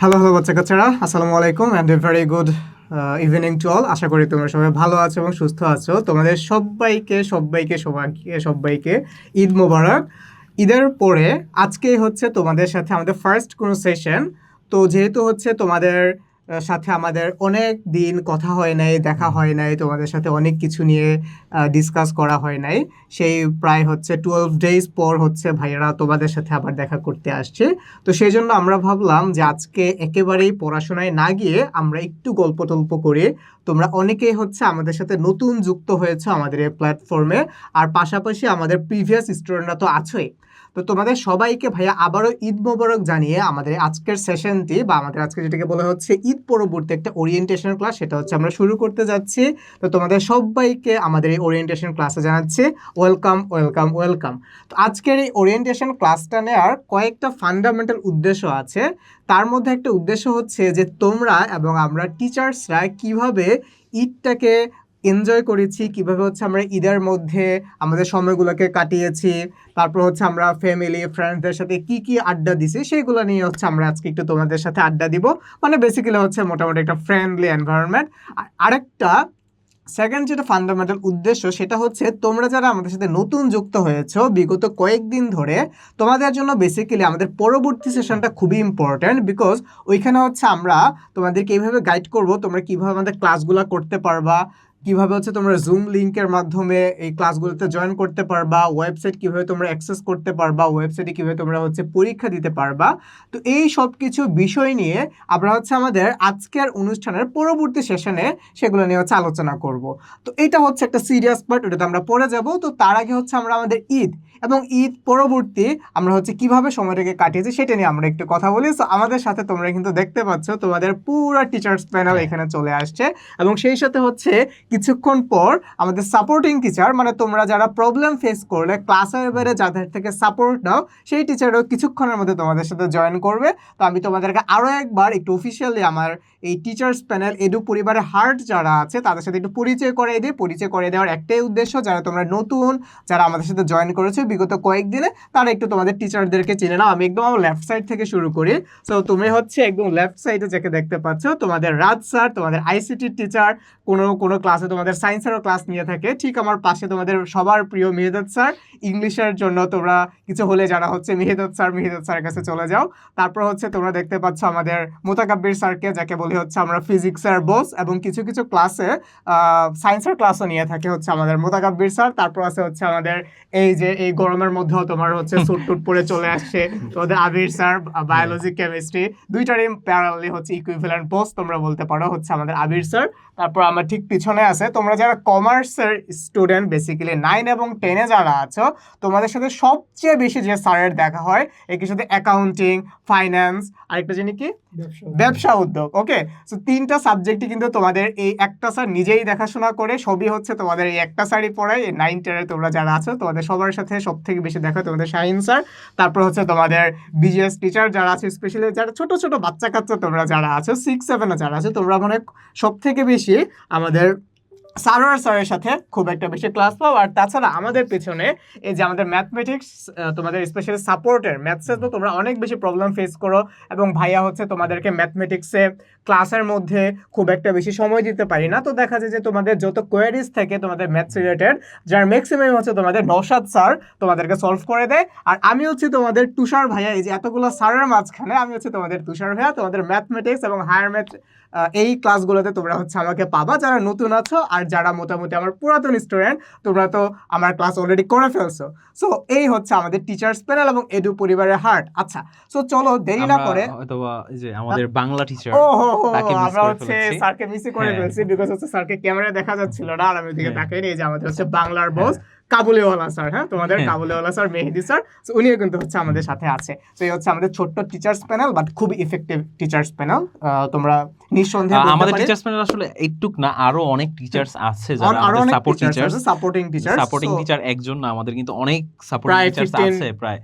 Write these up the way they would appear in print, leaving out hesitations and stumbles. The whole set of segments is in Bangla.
হ্যালো বাচ্চা কাচ্চারা, আসসালামু আলাইকুম and a very good evening to all. আশা করি তোমরা সবাই ভালো আছো এবং সুস্থ আছো। তোমাদের সবাইকে ঈদ মোবারক। ঈদের পরে আজকে হচ্ছে তোমাদের সাথে আমাদের ফার্স্ট কোনো সেশন। তো যেহেতু হচ্ছে তোমাদের সাথে আমাদের অনেক দিন কথা হয় নাই, দেখা হয় নাই, তোমাদের সাথে অনেক কিছু নিয়ে ডিসকাস করা হয় নাই, সেই প্রায় হচ্ছে 12 ডেজ পর হচ্ছে ভাইয়েরা তোমাদের সাথে আবার দেখা করতে আসছে। তো সেই জন্য আমরা ভাবলাম যে আজকে একেবারেই পড়াশোনায় না গিয়ে আমরা একটু গল্প টল্প করি। তোমরা অনেকেই হচ্ছে আমাদের সাথে নতুন যুক্ত হয়েছে আমাদের এই প্ল্যাটফর্মে, আর পাশাপাশি আমাদের প্রিভিয়াস স্টুডেন্টরা তো আছেই। তো তোমাদের সবাইকে ভাইয়া আবারও ঈদ মোবারক জানিয়ে আমাদের আজকের সেশনটি বা আমাদের আজকে যেটাকে বলা হচ্ছে ঈদ পরবর্তী একটা ওরিয়েন্টেশন ক্লাস, সেটা হচ্ছে আমরা শুরু করতে যাচ্ছি। তো তোমাদের সবাইকে আমাদের এই ওরিয়েন্টেশন ক্লাসে জানাচ্ছি ওয়েলকাম ওয়েলকাম ওয়েলকাম। তো আজকের এই ওরিয়েন্টেশন ক্লাসটা নেওয়ার কয়েকটা ফান্ডামেন্টাল উদ্দেশ্য আছে। তার মধ্যে একটা উদ্দেশ্য হচ্ছে যে তোমরা এবং আমরা টিচার্সরা কিভাবে ঈদটাকে এনজয় করেছি, কিভাবে হচ্ছে আমরা ঈদের মধ্যে আমাদের সময়গুলোকে কাটিয়েছি, তারপর হচ্ছে আমরা ফ্যামিলি ফ্রেন্ডসদের সাথে কি কি আড্ডা দিছি সেগুলো নিয়ে হচ্ছে আমরা আজকে একটু তোমাদের সাথে আড্ডা দিব। মানে বেসিক্যালি হচ্ছে মোটামুটি একটা ফ্রেন্ডলি এনভায়রনমেন্ট। আরেকটা সেকেন্ড যেটা ফান্ডামেন্টাল উদ্দেশ্য সেটা হচ্ছে তোমরা যারা আমাদের সাথে নতুন যুক্ত হয়েছো বিগত কয়েকদিন ধরে, তোমাদের জন্য বেসিক্যালি আমাদের পরবর্তী সেশনটা খুবই ইম্পর্ট্যান্ট। বিকজ ওইখানে হচ্ছে আমরা তোমাদেরকে এইভাবে গাইড করব তোমরা কিভাবে আমাদের ক্লাসগুলো করতে পারবা, কিভাবে হচ্ছে তোমরা জুম লিংকের মাধ্যমে এই ক্লাসগুলোতে জয়েন করতে পারবা, ওয়েবসাইট কিভাবে তোমরা অ্যাক্সেস করতে পারবা, ওয়েবসাইটে কিভাবে তোমরা হচ্ছে পরীক্ষা দিতে পারবা। তো এই সব কিছু বিষয় নিয়ে আমরা হচ্ছে আমাদের আজকের অনুষ্ঠানের পরবর্তী সেশনে সেগুলো নিয়ে হচ্ছে আলোচনা করব। তো এটা হচ্ছে একটা সিরিয়াস পার্ট, ওটাতে আমরা পরে যাব। তো তার আগে হচ্ছে আমরা আমাদের ঈদ এবং ঈদ পরবর্তী আমরা হচ্ছে কিভাবে সময়টাকে কাটিয়েছি সেটা নিয়ে আমরা একটু কথা বলি। তো আমাদের সাথে তোমরা কিন্তু দেখতে পাচ্ছ তোমাদের পুরো টিচার্স প্যানেল এখানে চলে আসছে, এবং সেই সাথে হচ্ছে কিছুক্ষণ পর আমাদের সাপোর্টিং টিচার, মানে তোমরা যারা প্রবলেম ফেস করলে ক্লাসের বাইরে যাদের থেকে সাপোর্ট নাও সেই টিচারও কিছুক্ষণের মধ্যে তোমাদের সাথে জয়েন করবে। তো আমি তোমাদেরকে আরও একবার একটু অফিসিয়ালি আমার এই টিচার্স প্যানেল এডু পরিবারের হার্ট যারা আছে তাদের সাথে একটু পরিচয় করিয়ে দিই। পরিচয় করিয়ে দেওয়ার একটাই উদ্দেশ্য, যারা তোমরা নতুন, যারা আমাদের সাথে জয়েন করেছো বিগত কয়েকদিনে, তারা একটু তোমাদের টিচারদেরকে চিনে নাও। আমি একদম আমার লেফট সাইড থেকে শুরু করি। সো তুমি হচ্ছে একদম লেফট সাইডে যাকে দেখতে পাচ্ছ তোমাদের রাজ স্যার, তোমাদের আইসিটি টিচার, কোনো কোনো ক্লাসে তোমাদের সায়েন্সেরও ক্লাস নিয়ে থাকে। ঠিক আমার পাশে তোমাদের সবার প্রিয় মেহেদত স্যার, ইংলিশের জন্য তোমরা কিছু হলে যারা হচ্ছে মেহেদত স্যারের কাছে চলে যাও। তারপর হচ্ছে তোমরা দেখতে পাচ্ছ আমাদের মোতাকাব্বির স্যারকে, যাকে বলি হচ্ছে আমরা ফিজিক্সের বস, এবং কিছু কিছু ক্লাসে সায়েন্সের ক্লাসও নিয়ে থাকে হচ্ছে আমাদের মোতাকাব্বির স্যার। তারপর আছে হচ্ছে আমাদের এই যে এই গরমের মধ্যেও তোমার হচ্ছে স্যুট টুট পরে চলে আসছে তোমাদের আবির স্যার, বায়োলজি কেমিস্ট্রি দুইটারই প্যারালালি হচ্ছে ইকুইভ্যালেন্ট বস তোমরা বলতে পারো হচ্ছে আমাদের আবির স্যার। তারপর আমার ঠিক পিছনে আছে তোমরা যারা কমার্সের স্টুডেন্ট, বেসিক্যালি 9 এবং 10-এ যারা আছো, তোমাদের সাথে সবচেয়ে বেশি যে স্যারের দেখা হয় একই সাথে অ্যাকাউন্টিং, ফাইন্যান্স, আরেকটা জানি কি ব্যবসা উদ্যোগ। ওকে, সো তিনটা সাবজেক্টই কিন্তু তোমাদের এই একটা স্যার নিজেই দেখাশোনা করে, সবই হচ্ছে তোমাদের এই একটা স্যারই পড়ায়। এই 9-10-এ তোমরা যারা আছো তোমাদের সবার সাথে সব থেকে বেশি দেখা তোমাদের শাহিন স্যার। তারপর হচ্ছে তোমাদের বিজিএস টিচার যারা আছে, স্পেশালি যারা ছোট ছোট বাচ্চা কাচ্চা তোমরা যারা আছো 6-7-এ যারা আছো, তোমরা মানে সব থেকে বেশি আমাদের সারোয়ার স্যারের সাথে খুব একটা বেশি ক্লাস পাও। আর তাছাড়া আমাদের পেছনে এই যে আমাদের ম্যাথমেটিক্স, তোমাদের স্পেশালি সাপোর্টের ম্যাথসে তো তোমরা অনেক বেশি প্রবলেম ফেস করো, এবং ভাইয়া হচ্ছে তোমাদেরকে ম্যাথমেটিক্সে ক্লাসের মধ্যে খুব একটা বেশি সময় দিতে পারি না। তো দেখা যায় যে তোমাদের যত কোয়ারিজ থাকে তোমাদের ম্যাথস রিলেটেড, যার ম্যাক্সিমাম হচ্ছে তোমাদের নওশাদ স্যার তোমাদেরকে সলভ করে দেয়। আর আমি হচ্ছে তোমাদের তুষার ভাইয়া, এই যে এতগুলো স্যারের মাঝখানে আমি হচ্ছে তোমাদের তুষার ভাইয়া, তোমাদের ম্যাথমেটিক্স এবং হায়ার ম্যাথ এই ক্লাসগুলোতে তোমরা হচ্ছে আমাকে পাবা যারা নতুন আছো। আর যারা মোটামুটি আমার পুরাতন স্টুডেন্ট, তোমরা তো আমার ক্লাস অলরেডি করে ফেলছো। সো এই হচ্ছে আমাদের টিচার্স প্যানেল এবং এডু পরিবারের হার্ট। আচ্ছা, সো চলো দেরি না করে অথবা যে আমাদের বাংলা টিচার ও হো হো তাকে মিস আমরা করে হচ্ছে ফেলেছি। স্যারকে মিস করে ফেলছি, বিকজ হচ্ছে স্যারকে ক্যামেরায় দেখা যাচ্ছিল না, আর আমি ওদিকে তাকাই নি। এই যে আমাদের হচ্ছে বাংলার বস কাবুলিওয়ালা স্যার, হ্যাঁ তোমাদের কাবুলিওয়ালা স্যার মেহেদি স্যার, উনিও কিন্তু হচ্ছে আমাদের সাথে আছে। তো এই হচ্ছে আমাদের ছোট্ট টিচার্স প্যানেল, বাট খুব ইফেক্টিভ টিচার্স প্যানেল। তোমরা নিঃসন্দেহে আমাদের টিচার্স প্যানেল আসলে এইটুক না, আরো অনেক টিচার্স আছে যারা আরো আমাদের অনেক সাপোর্ট টিচার, সাপোর্টিং টিচার একজন না, আমাদের কিন্তু অনেক সাপোর্টিং টিচার্স আছে। প্রায়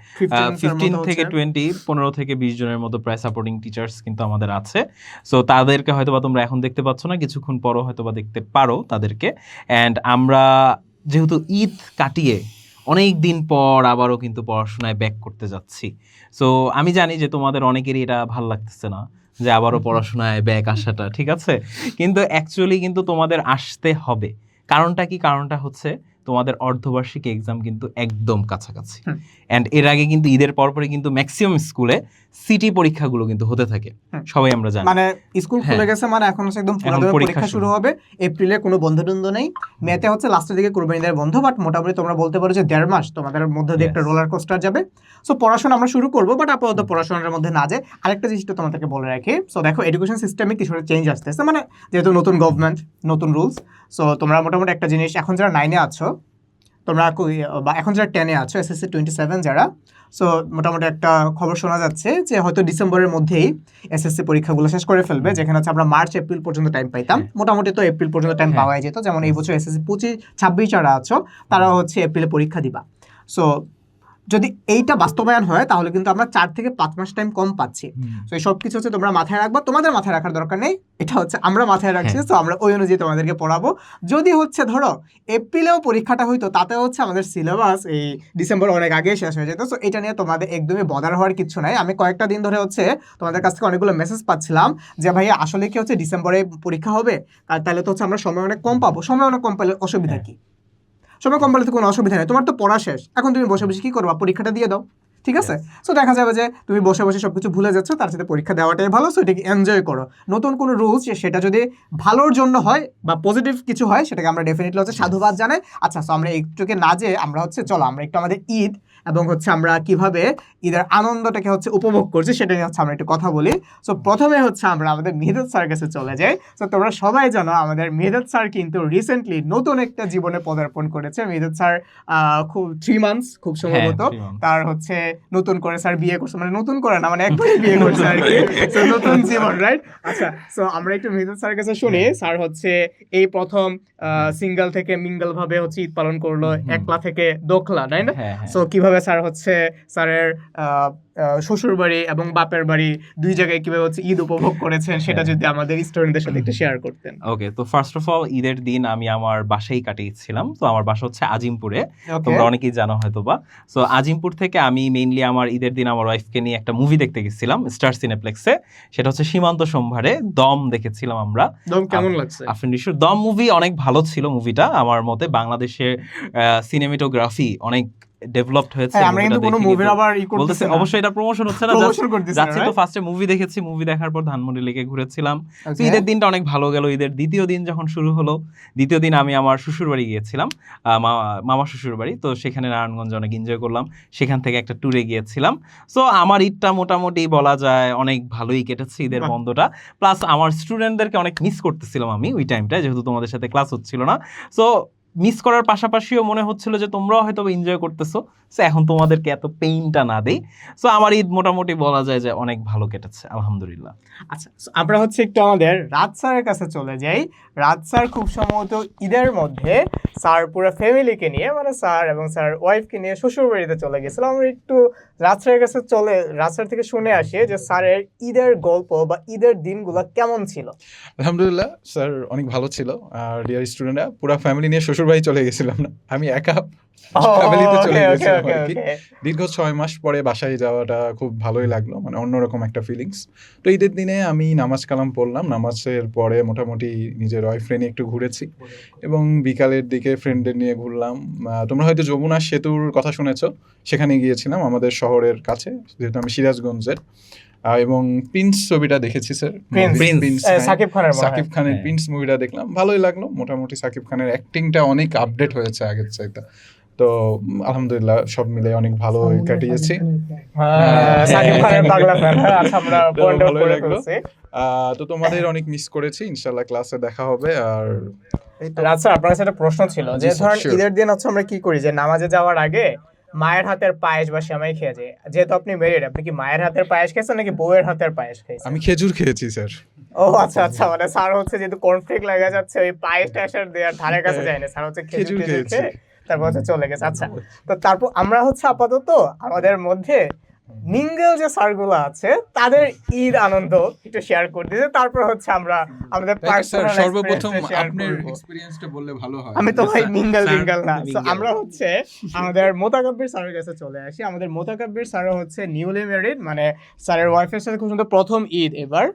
15 থেকে 20, 15 থেকে 20 জনের মতো প্রায় সাপোর্টিং টিচার্স কিন্তু আমাদের আছে। সো তাদেরকে হয়তোবা তোমরা এখন দেখতে পাচ্ছ না, কিছুক্ষণ পরও হয়তোবা দেখতে পারো তাদেরকে। অ্যান্ড আমরা যেহেতু ঈদ কাটিয়ে অনেক দিন পর আবারও কিন্তু পড়াশোনায় ব্যাক করতে যাচ্ছি। সো আমি জানি যে তোমাদের অনেকেরই এটা ভালো লাগতেছে না, যে আবারও পড়াশোনায় ব্যাক আসাটা, ঠিক আছে? কিন্তু অ্যাকচুয়ালি কিন্তু তোমাদের আসতে হবে। কারণটা কি? কারণটা হচ্ছে তোমাদের অর্ধবার্ষিক এক্সাম কিন্তু একদম কাছাকাছি, অ্যান্ড এর আগে কিন্তু ঈদের পরপরই কিন্তু ম্যাক্সিমাম স্কুলে সিটি পরীক্ষাগুলো কিন্তু হতে থাকে, সবাই আমরা জানি। মানে স্কুল খুলে গেছে, মানে এখন হচ্ছে একদম পুরোদমে পরীক্ষা শুরু হবে। এপ্রিলে কোনো বন্ধ নেই, মেতে হচ্ছে লাস্টের দিকে কুরবানিদের বন্ধ, বাট মোটামুটি তোমরা বলতে পারো যে 1.5 মাস তোমাদের মধ্যে দিয়ে একটা রোলার কোস্টার যাবে। সো পড়াশোনা আমরা শুরু করবো, বাট আপাতত পড়াশোনার মধ্যে না যায়। আরেকটা জিনিস তো তোমাদেরকে বলে রাখি, সো দেখো এডুকেশন সিস্টেমে কিছু চেঞ্জ আসতেছে, মানে যেহেতু নতুন গভর্নমেন্ট, নতুন রুলস। সো তোমরা মোটামুটি একটা জিনিস, এখন যারা 9-এ আছো তোমরা, বা এখন যারা 10-এ আছো, SSC 27 যারা, সো মোটামুটি একটা খবর শোনা যাচ্ছে যে হয়তো ডিসেম্বরের মধ্যেই এসএসসি পরীক্ষাগুলো শেষ করে ফেলবে, যেখানে হচ্ছে আমরা মার্চ এপ্রিল পর্যন্ত টাইম পাইতাম। মোটামুটি তো এপ্রিল পর্যন্ত টাইম পাওয়াই যেত, যেমন এই বছর SSC 25-26 যারা আছো তারা হচ্ছে এপ্রিলে পরীক্ষা দিবা। সো যদি এইটা বাস্তবায়ন হয় তাহলে কিন্তু আমরা 4 থেকে 5 মাস টাইম কম পাচ্ছি। তো এই সব কিছু হচ্ছে তোমরা মাথায় রাখবা, তোমাদের মাথায় রাখার দরকার নেই, এটা হচ্ছে আমরা মাথায় রাখছি। তো আমরা ওই অনুযায়ী তোমাদেরকে পড়াবো। যদি হচ্ছে ধরো এপ্রিলেও পরীক্ষাটা হইতো, তাতে হচ্ছে আমাদের সিলেবাস এই ডিসেম্বর অনেক আগে শেষ হয়ে যেত। সো এটা নিয়ে তোমাদের একদমই বদার হওয়ার কিছু নাই। আমি কয়েকটা দিন ধরে হচ্ছে তোমাদের কাছ থেকে অনেকগুলো মেসেজ পাচ্ছিলাম যে ভাইয়া আসলে কি হচ্ছে ডিসেম্বরে পরীক্ষা হবে, আর তাহলে তো হচ্ছে আমরা সময় অনেক কম পাবো। সময় অনেক কম পেলে অসুবিধা কি? সময় কম পেলে তো কোনো অসুবিধা নেই, তোমার তো পড়া শেষ, এখন তুমি বসে বসে কি করবা? পরীক্ষাটা দিয়ে দাও, ঠিক আছে? সো দেখা যাবে যে তুমি বসে বসে সবকিছু ভুলে যাচ্ছ, তার সাথে পরীক্ষা দেওয়াটাই ভালো। সো এটাকে এনজয় করো। নতুন কোনো রুলস সেটা যদি ভালোর জন্য হয় বা পজিটিভ কিছু হয়, সেটাকে আমরা ডেফিনেটলি হচ্ছে সাধুবাদ জানাই। আচ্ছা, সো আমরা একটুকে না যে আমরা হচ্ছে চলো আমরা একটু আমাদের ঈদ এবং হচ্ছে আমরা কিভাবে ঈদের আনন্দটাকে হচ্ছে উপভোগ করছি সেটা নিয়ে হচ্ছে আমরা একটু কথা বলি। সো প্রথমে হচ্ছে আমরা আমাদের মেহেদত স্যার কাছে চলে যাই। সো তোমরা সবাই জানো আমাদের মেহেদত স্যার কিন্তু রিসেন্টলি নতুন একটা জীবনে পদার্পণ করেছে। মেহেদত স্যার খুব 3 মান্থস খুব সম্ভবত তার হচ্ছে নতুন করে স্যার বিয়ে করছে, মানে নতুন করে না, মানে একবারই বিয়ে করছে আর কি। সো নতুন জীবন, রাইট? আচ্ছা, সো আমরা একটু মেহেদত স্যারের কাছে শুনি। স্যার হচ্ছে এই প্রথম সিঙ্গেল থেকে মিঙ্গল ভাবে হচ্ছে ঈদ পালন করলো, একলা থেকে দোকলা, তাই না? সো কিভাবে স্যার হচ্ছে স্যারের শ্বশুর বাড়ি এবং বাপের বাড়ি দুই জায়গায় কিভাবে হচ্ছে ঈদ উপভোগ করেছেন সেটা যদি আমাদের স্টুডেন্টদের সাথে একটু শেয়ার করতেন। ওকে, তো ফার্স্ট অফ অল ঈদের দিন আমি আমার বাসায় কাটিয়েছিলাম। তো আমার বাসা হচ্ছে আজিমপুরে, তোমরা অনেকেই জানো হয়তোবা। সো আজিমপুর থেকে আমি মেইনলি আমার ঈদের দিন আমার ওয়াইফকে নিয়ে একটা মুভি দেখতে গেছিলাম স্টার সিনেপ্লেক্সে। সেটা হচ্ছে সীমান্ত সম্ভারে দম দেখেছিলাম আমরা। দম কেমন লাগছে? আফরিন দম মুভি অনেক ভালো ছিল মুভিটা। আমার মতে বাংলাদেশের সিনেমেটোগ্রাফি অনেক ডেভেলপড হয়েছে। আমরা কিন্তু কোনো মুভির আবার বলতেছে অবশ্যই এটা প্রমোশন হচ্ছে না, যাচ্ছি তো ফার্স্টে মুভি দেখেছি, মুভি দেখার পর ধানমন্ডি লেকে ঘুরেছিলাম। ঈদের দিনটা অনেক ভালো গেল। ঈদের দ্বিতীয় দিন যখন শুরু হলো, দ্বিতীয় দিন আমি আমার শ্বশুর বাড়ি গিয়েছিলাম, মামা শ্বশুর বাড়ি। তো সেখানে নারায়ণগঞ্জে অনেক এনজয় করলাম, সেখান থেকে একটা ট্যুরে গিয়েছিলাম। সো আমার ঈদটা মোটামুটি বলা যায় অনেক ভালোই কেটেছে, ঈদের বন্ধটা। প্লাস আমার স্টুডেন্টদেরকে অনেক মিস করতেছিলাম আমি ওই টাইমটা, যেহেতু তোমাদের সাথে ক্লাস হচ্ছিল না। সো মিস করার পাশাপাশিও মনে হচ্ছিল যে তোমরাও হয়তো এনজয় করতেছো, সো এখন তোমাদেরকে এত পেইনটা না দেই। সো আমার ঈদ মোটামুটি বলা যায় যে অনেক ভালো কেটেছে, আলহামদুলিল্লাহ। আচ্ছা, আমরা হচ্ছে একটু আমাদের রাজ স্যারের কাছে চলে যাই। রাজ স্যার খুব সম্ভবত ঈদের মধ্যে স্যার পুরো ফ্যামিলিকে নিয়ে, মানে স্যার এবং স্যার ওয়াইফকে নিয়ে শ্বশুর বাড়িতে চলে গেছিলাম। আমরা একটু রাজ স্যারের কাছে রাজ স্যার থেকে শুনে আসি যে স্যারের ঈদের গল্প বা ঈদের দিনগুলো কেমন ছিল। আলহামদুলিল্লাহ স্যার অনেক ভালো ছিল। আর ডিয়ার স্টুডেন্টরা পুরো ফ্যামিলি নিয়ে শ্বশুর বাড়ি চলে গেছিলাম না, আমি একা ফ্যামিলিতে চলে গেছিলাম আর কি। দীর্ঘ 6 মাস পরে বাসায় যাওয়াটা খুব ভালোই লাগলো, মানে অন্যরকম একটা ফিলিংস। তো ঈদের দিনে আমি নামাজ কালাম পড়লাম, নামাজের পরে মোটামুটি নিজের ওয়াইফ্রেন্ড নিয়ে একটু ঘুরেছি এবং বিকালের দিকে ফ্রেন্ডদের নিয়ে ঘুরলাম। তোমরা হয়তো যমুনা সেতুর কথা শুনেছো, সেখানে গিয়েছিলাম আমাদের শহরের কাছে, যেহেতু আমি সিরাজগঞ্জের। এবং প্রিন্স ছবিটা দেখেছি স্যার, সাকিব খানের প্রিন্স মুভিটা দেখলাম, ভালোই লাগলো। মোটামুটি সাকিব খানের অ্যাক্টিংটা অনেক আপডেট হয়েছে আগের চাইতে। তো আলহামদুলিল্লাহ সব মিলে অনেক ভালো কাটিয়েছি। তো তোমাদের অনেক মিস করেছি, ইনশাল্লাহ ক্লাসে দেখা হবে। আর আচ্ছা, আপনার কাছে একটা প্রশ্ন ছিল যে ধরেন ঈদের দিন হচ্ছে আমরা কি করি, যে নামাজে যাওয়ার আগে মায়ের হাতের পায়েস বা সেমাই খেয়ে যায়। যেহেতু আপনি ম্যারিড, আপনি কি মায়ের হাতের পায়েস খেয়েছেন নাকি বউয়ের হাতের পায়েস খেয়েছেন? আমি খেজুর খেয়েছি স্যার। ও আচ্ছা আচ্ছা, মানে স্যার হচ্ছে যেহেতু কনফ্লিক্ট লাগা যাচ্ছে ওই পায়েস টায়েসের দেওয়ার ধারে কাছে যায় না, স্যার হচ্ছে খেজুর খেয়ে তারপর হচ্ছে চলে গেছে। আচ্ছা, তো তারপর আমরা হচ্ছে আপাতত আমাদের মধ্যে মিঙ্গল যে স্যারগুলো আছে তাদের ঈদ আনন্দ একটু শেয়ার করে দিতে, তারপর হচ্ছে আমরা আমাদের পার্সোনাল সর্বপ্রথম শেয়ার আপনার করব। এক্সপেরিয়েন্সটা বললে ভালো হয়। আমি তো ভাই মিঙ্গল স্যার মিঙ্গল না। কিন্তু So, মিঙ্গল। আমরা হচ্ছে আমাদের মোতাকাব্বির স্যারের কাছে চলে আসি। আমাদের মোতাকাব্বির স্যার হচ্ছে নিউলি ম্যারিড, মানে স্যারের ওয়াইফের সাথে খুব সুন্দর প্রথম ঈদ এবার।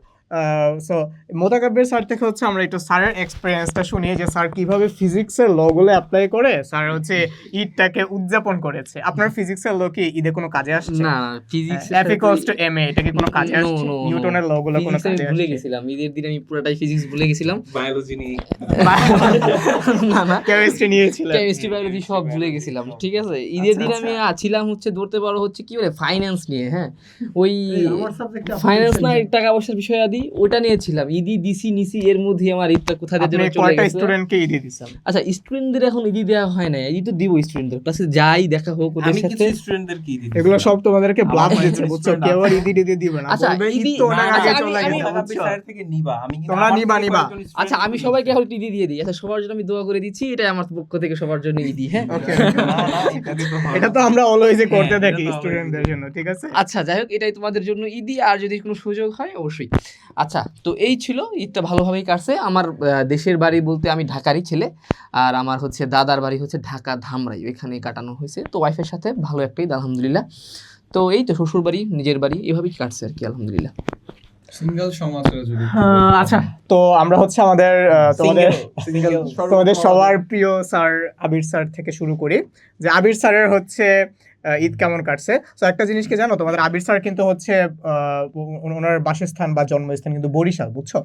সো মোতাকাব্বির স্যার থেকে হচ্ছে আমরা একটু স্যারের এক্সপিরিয়েন্সটা শুনি যে স্যার কিভাবে ফিজিক্সের লগুলো অ্যাপ্লাই করে স্যার হচ্ছে ঈদটাকে উদযাপন করেছে। আপনার ফিজিক্সের ল কি ঈদে কোনো কাজে আসছে? না ফিজিক্স F = ma, এটা কি কোনো কাজে আসছে? নিউটনের লগুলো কোনো কাজে ভুলে আসছে? গেছিলাম, ঈদের দিন আমি পুরোটাই ফিজিক্স ভুলে গেছিলাম। বায়োলজি নিয়ে না না কেমিস্ট্রি নিয়েছিলেন? কেমিস্ট্রি বায়োলজি সব ভুলে গেছিলাম, ঠিক আছে। ঈদের দিন আমি ছিলাম হচ্ছে ধরতে পারো হচ্ছে কি বলে ফাইন্যান্স নিয়ে, হ্যাঁ ওই ফাইন্যান্স না টাকা পয়সার বিষয় আদি ওটা নিয়েছিলাম। ঈদি দিছি নিছি এর মধ্যে আমার ঈদটা কোথায় আপনি যেন চলে কয়টা গেছে। স্টুডেন্টকে ঈদে দিছেন? আচ্ছা স্টুডেন্টদের এখন ঈদি দেওয়া হয় না, ঈদ তো দিব স্টুডেন্টদের ক্লাসে যাই দেখা হোক ওদের আমি কিছু সাথে। স্টুডেন্টদের কি দিই এগুলো সব তোমাদেরকে ব্লাফ আমার দিচ্ছে, একজন বুঝছো? student কেউ আর আছে। ঈদি দিবে না, আচ্ছা, বলবে ঈদ ঈদি- তো অনেক না, আগে আচ্ছা, চলে আমি- গেছে, মোতাকাব্বির বুঝছো? স্যারের থেকে নিবা, আমি কিন্তু তোমরা আমার নিবা, থেকে নিবা। কয়েকজন student আচ্ছা আমি কে সবাইকে দিই। এখন ঈদি দিয়ে দিই, আচ্ছা সবার জন্য আমি দোয়া করে দিচ্ছি, এটাই আমার পক্ষ থেকে সবার জন্য ঈদি, হ্যাঁ। ওকে, না, না, এটা দিতে হবে। এটা তো আমরা অলওয়েজ করতে হ্যাঁ, থাকি এটা তো স্টুডেন্টদের always জন্য, ঠিক আছে? আচ্ছা যাই হোক এটাই তোমাদের জন্য ঈদি, আর যদি কোনো সুযোগ হয় অবশ্যই। আচ্ছা তো এই ছিল ঈদটা, ভালোভাবেই কাটছে। আমার দেশের বাড়ি বলতে আমি ঢাকারই ছেলে, আর আমার হচ্ছে দাদার বাড়ি হচ্ছে ঢাকা ধামরাই, ওইখানে কাটানো হয়েছে। তো ওয়াইফের সাথে ভালো একটা ঈদ আলহামদুলিল্লাহ। তো এই তো শ্বশুর বাড়ি নিজের বাড়ি এভাবেই কাটছে আর কি আলহামদুলিল্লাহ। সিঙ্গেল সমাজরা যদি আচ্ছা, তো আমরা হচ্ছে আমাদের তোমাদের সবার প্রিয় স্যার আবির স্যার থেকে শুরু করি, যে আবির স্যারের হচ্ছে ঈদ কেমন কাটছে। তো একটা জিনিস কি জানো, তোমাদের আবির স্যার কিন্তু হচ্ছে ওনার বাসস্থান বা জন্মস্থান কিন্তু বরিশাল, বুঝছো?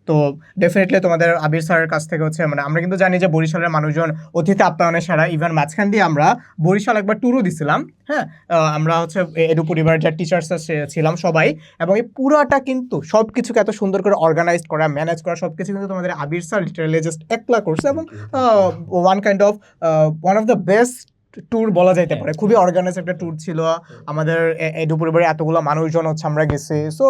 তো ডেফিনেটলি তোমাদের আবির স্যারের কাছ থেকে হচ্ছে, মানে আমরা কিন্তু জানি যে বরিশালের মানুষজন অতিথি আপ্যায়নে সারা। ইভেন মাঝখান দিয়ে আমরা বরিশাল একবার ট্যুরও দিছিলাম, হ্যাঁ। আমরা হচ্ছে এডু পরিবার যার টিচার্স ছিলাম সবাই, এবং এই পুরাটা কিন্তু সব কিছুকে এত সুন্দর করে অর্গানাইজ করা, ম্যানেজ করা, সব কিছু কিন্তু তোমাদের আবির স্যার লিটারালি জাস্ট একলা করছে, এবং one of the best tour বলা যাইতে পারে। খুবই অর্গানাইজ একটা ট্যুর ছিল আমাদের। এডু পরিবারে এতগুলো মানুষজন হচ্ছে আমরা গেছি। সো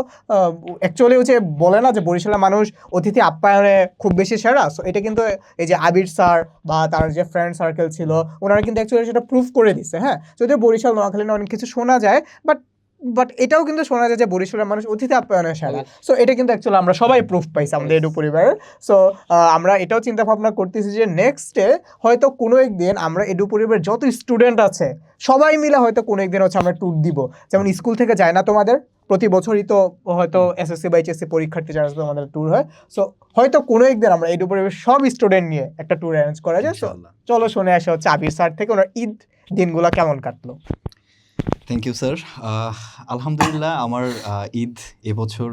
অ্যাকচুয়ালি হচ্ছে বলে না যে বরিশালের মানুষ অতিথি আপ্যায়নে খুব বেশি সেরা। সো এটা কিন্তু এই যে আবির স্যার বা তার যে ফ্রেন্ড সার্কেল ছিল, ওনারা কিন্তু অ্যাকচুয়ালি সেটা প্রুফ করে দিচ্ছে, হ্যাঁ। যদিও বরিশাল নোয়াখালী না অনেক কিছু শোনা যায়, বাট এটাও কিন্তু শোনা যায় যে বরিশালের মানুষ অতিথি আপ্যায়নে সেরা। সো এটা কিন্তু অ্যাকচুয়ালি আমরা সবাই প্রুফ পাইছি আমাদের এডু পরিবারের। সো আমরা এটাও চিন্তা ভাবনা করতেছি যে নেক্সটে হয়তো কোনো একদিন আমরা এডু পরিবারের যত স্টুডেন্ট আছে সবাই মিলে হয়তো কোনো একদিন হচ্ছে আমরা ট্যুর দিব। যেমন স্কুল থেকে যায় না তোমাদের প্রতি বছরই তো হয়তো এসএসসি বা এইচএসসি পরীক্ষার্থী যারা আসবে আমাদের ট্যুর হয়। সো হয়তো কোনো একদিন আমরা এডু পরিবারের সব স্টুডেন্ট নিয়ে একটা ট্যুর অ্যারেঞ্জ করা যায়। সো চলো শুনে আসা হচ্ছে আবির স্যার থেকে ওনার ঈদ দিনগুলো কেমন কাটলো। Thank you sir. আলহামদুলিল্লাহ আমার ঈদ এবছর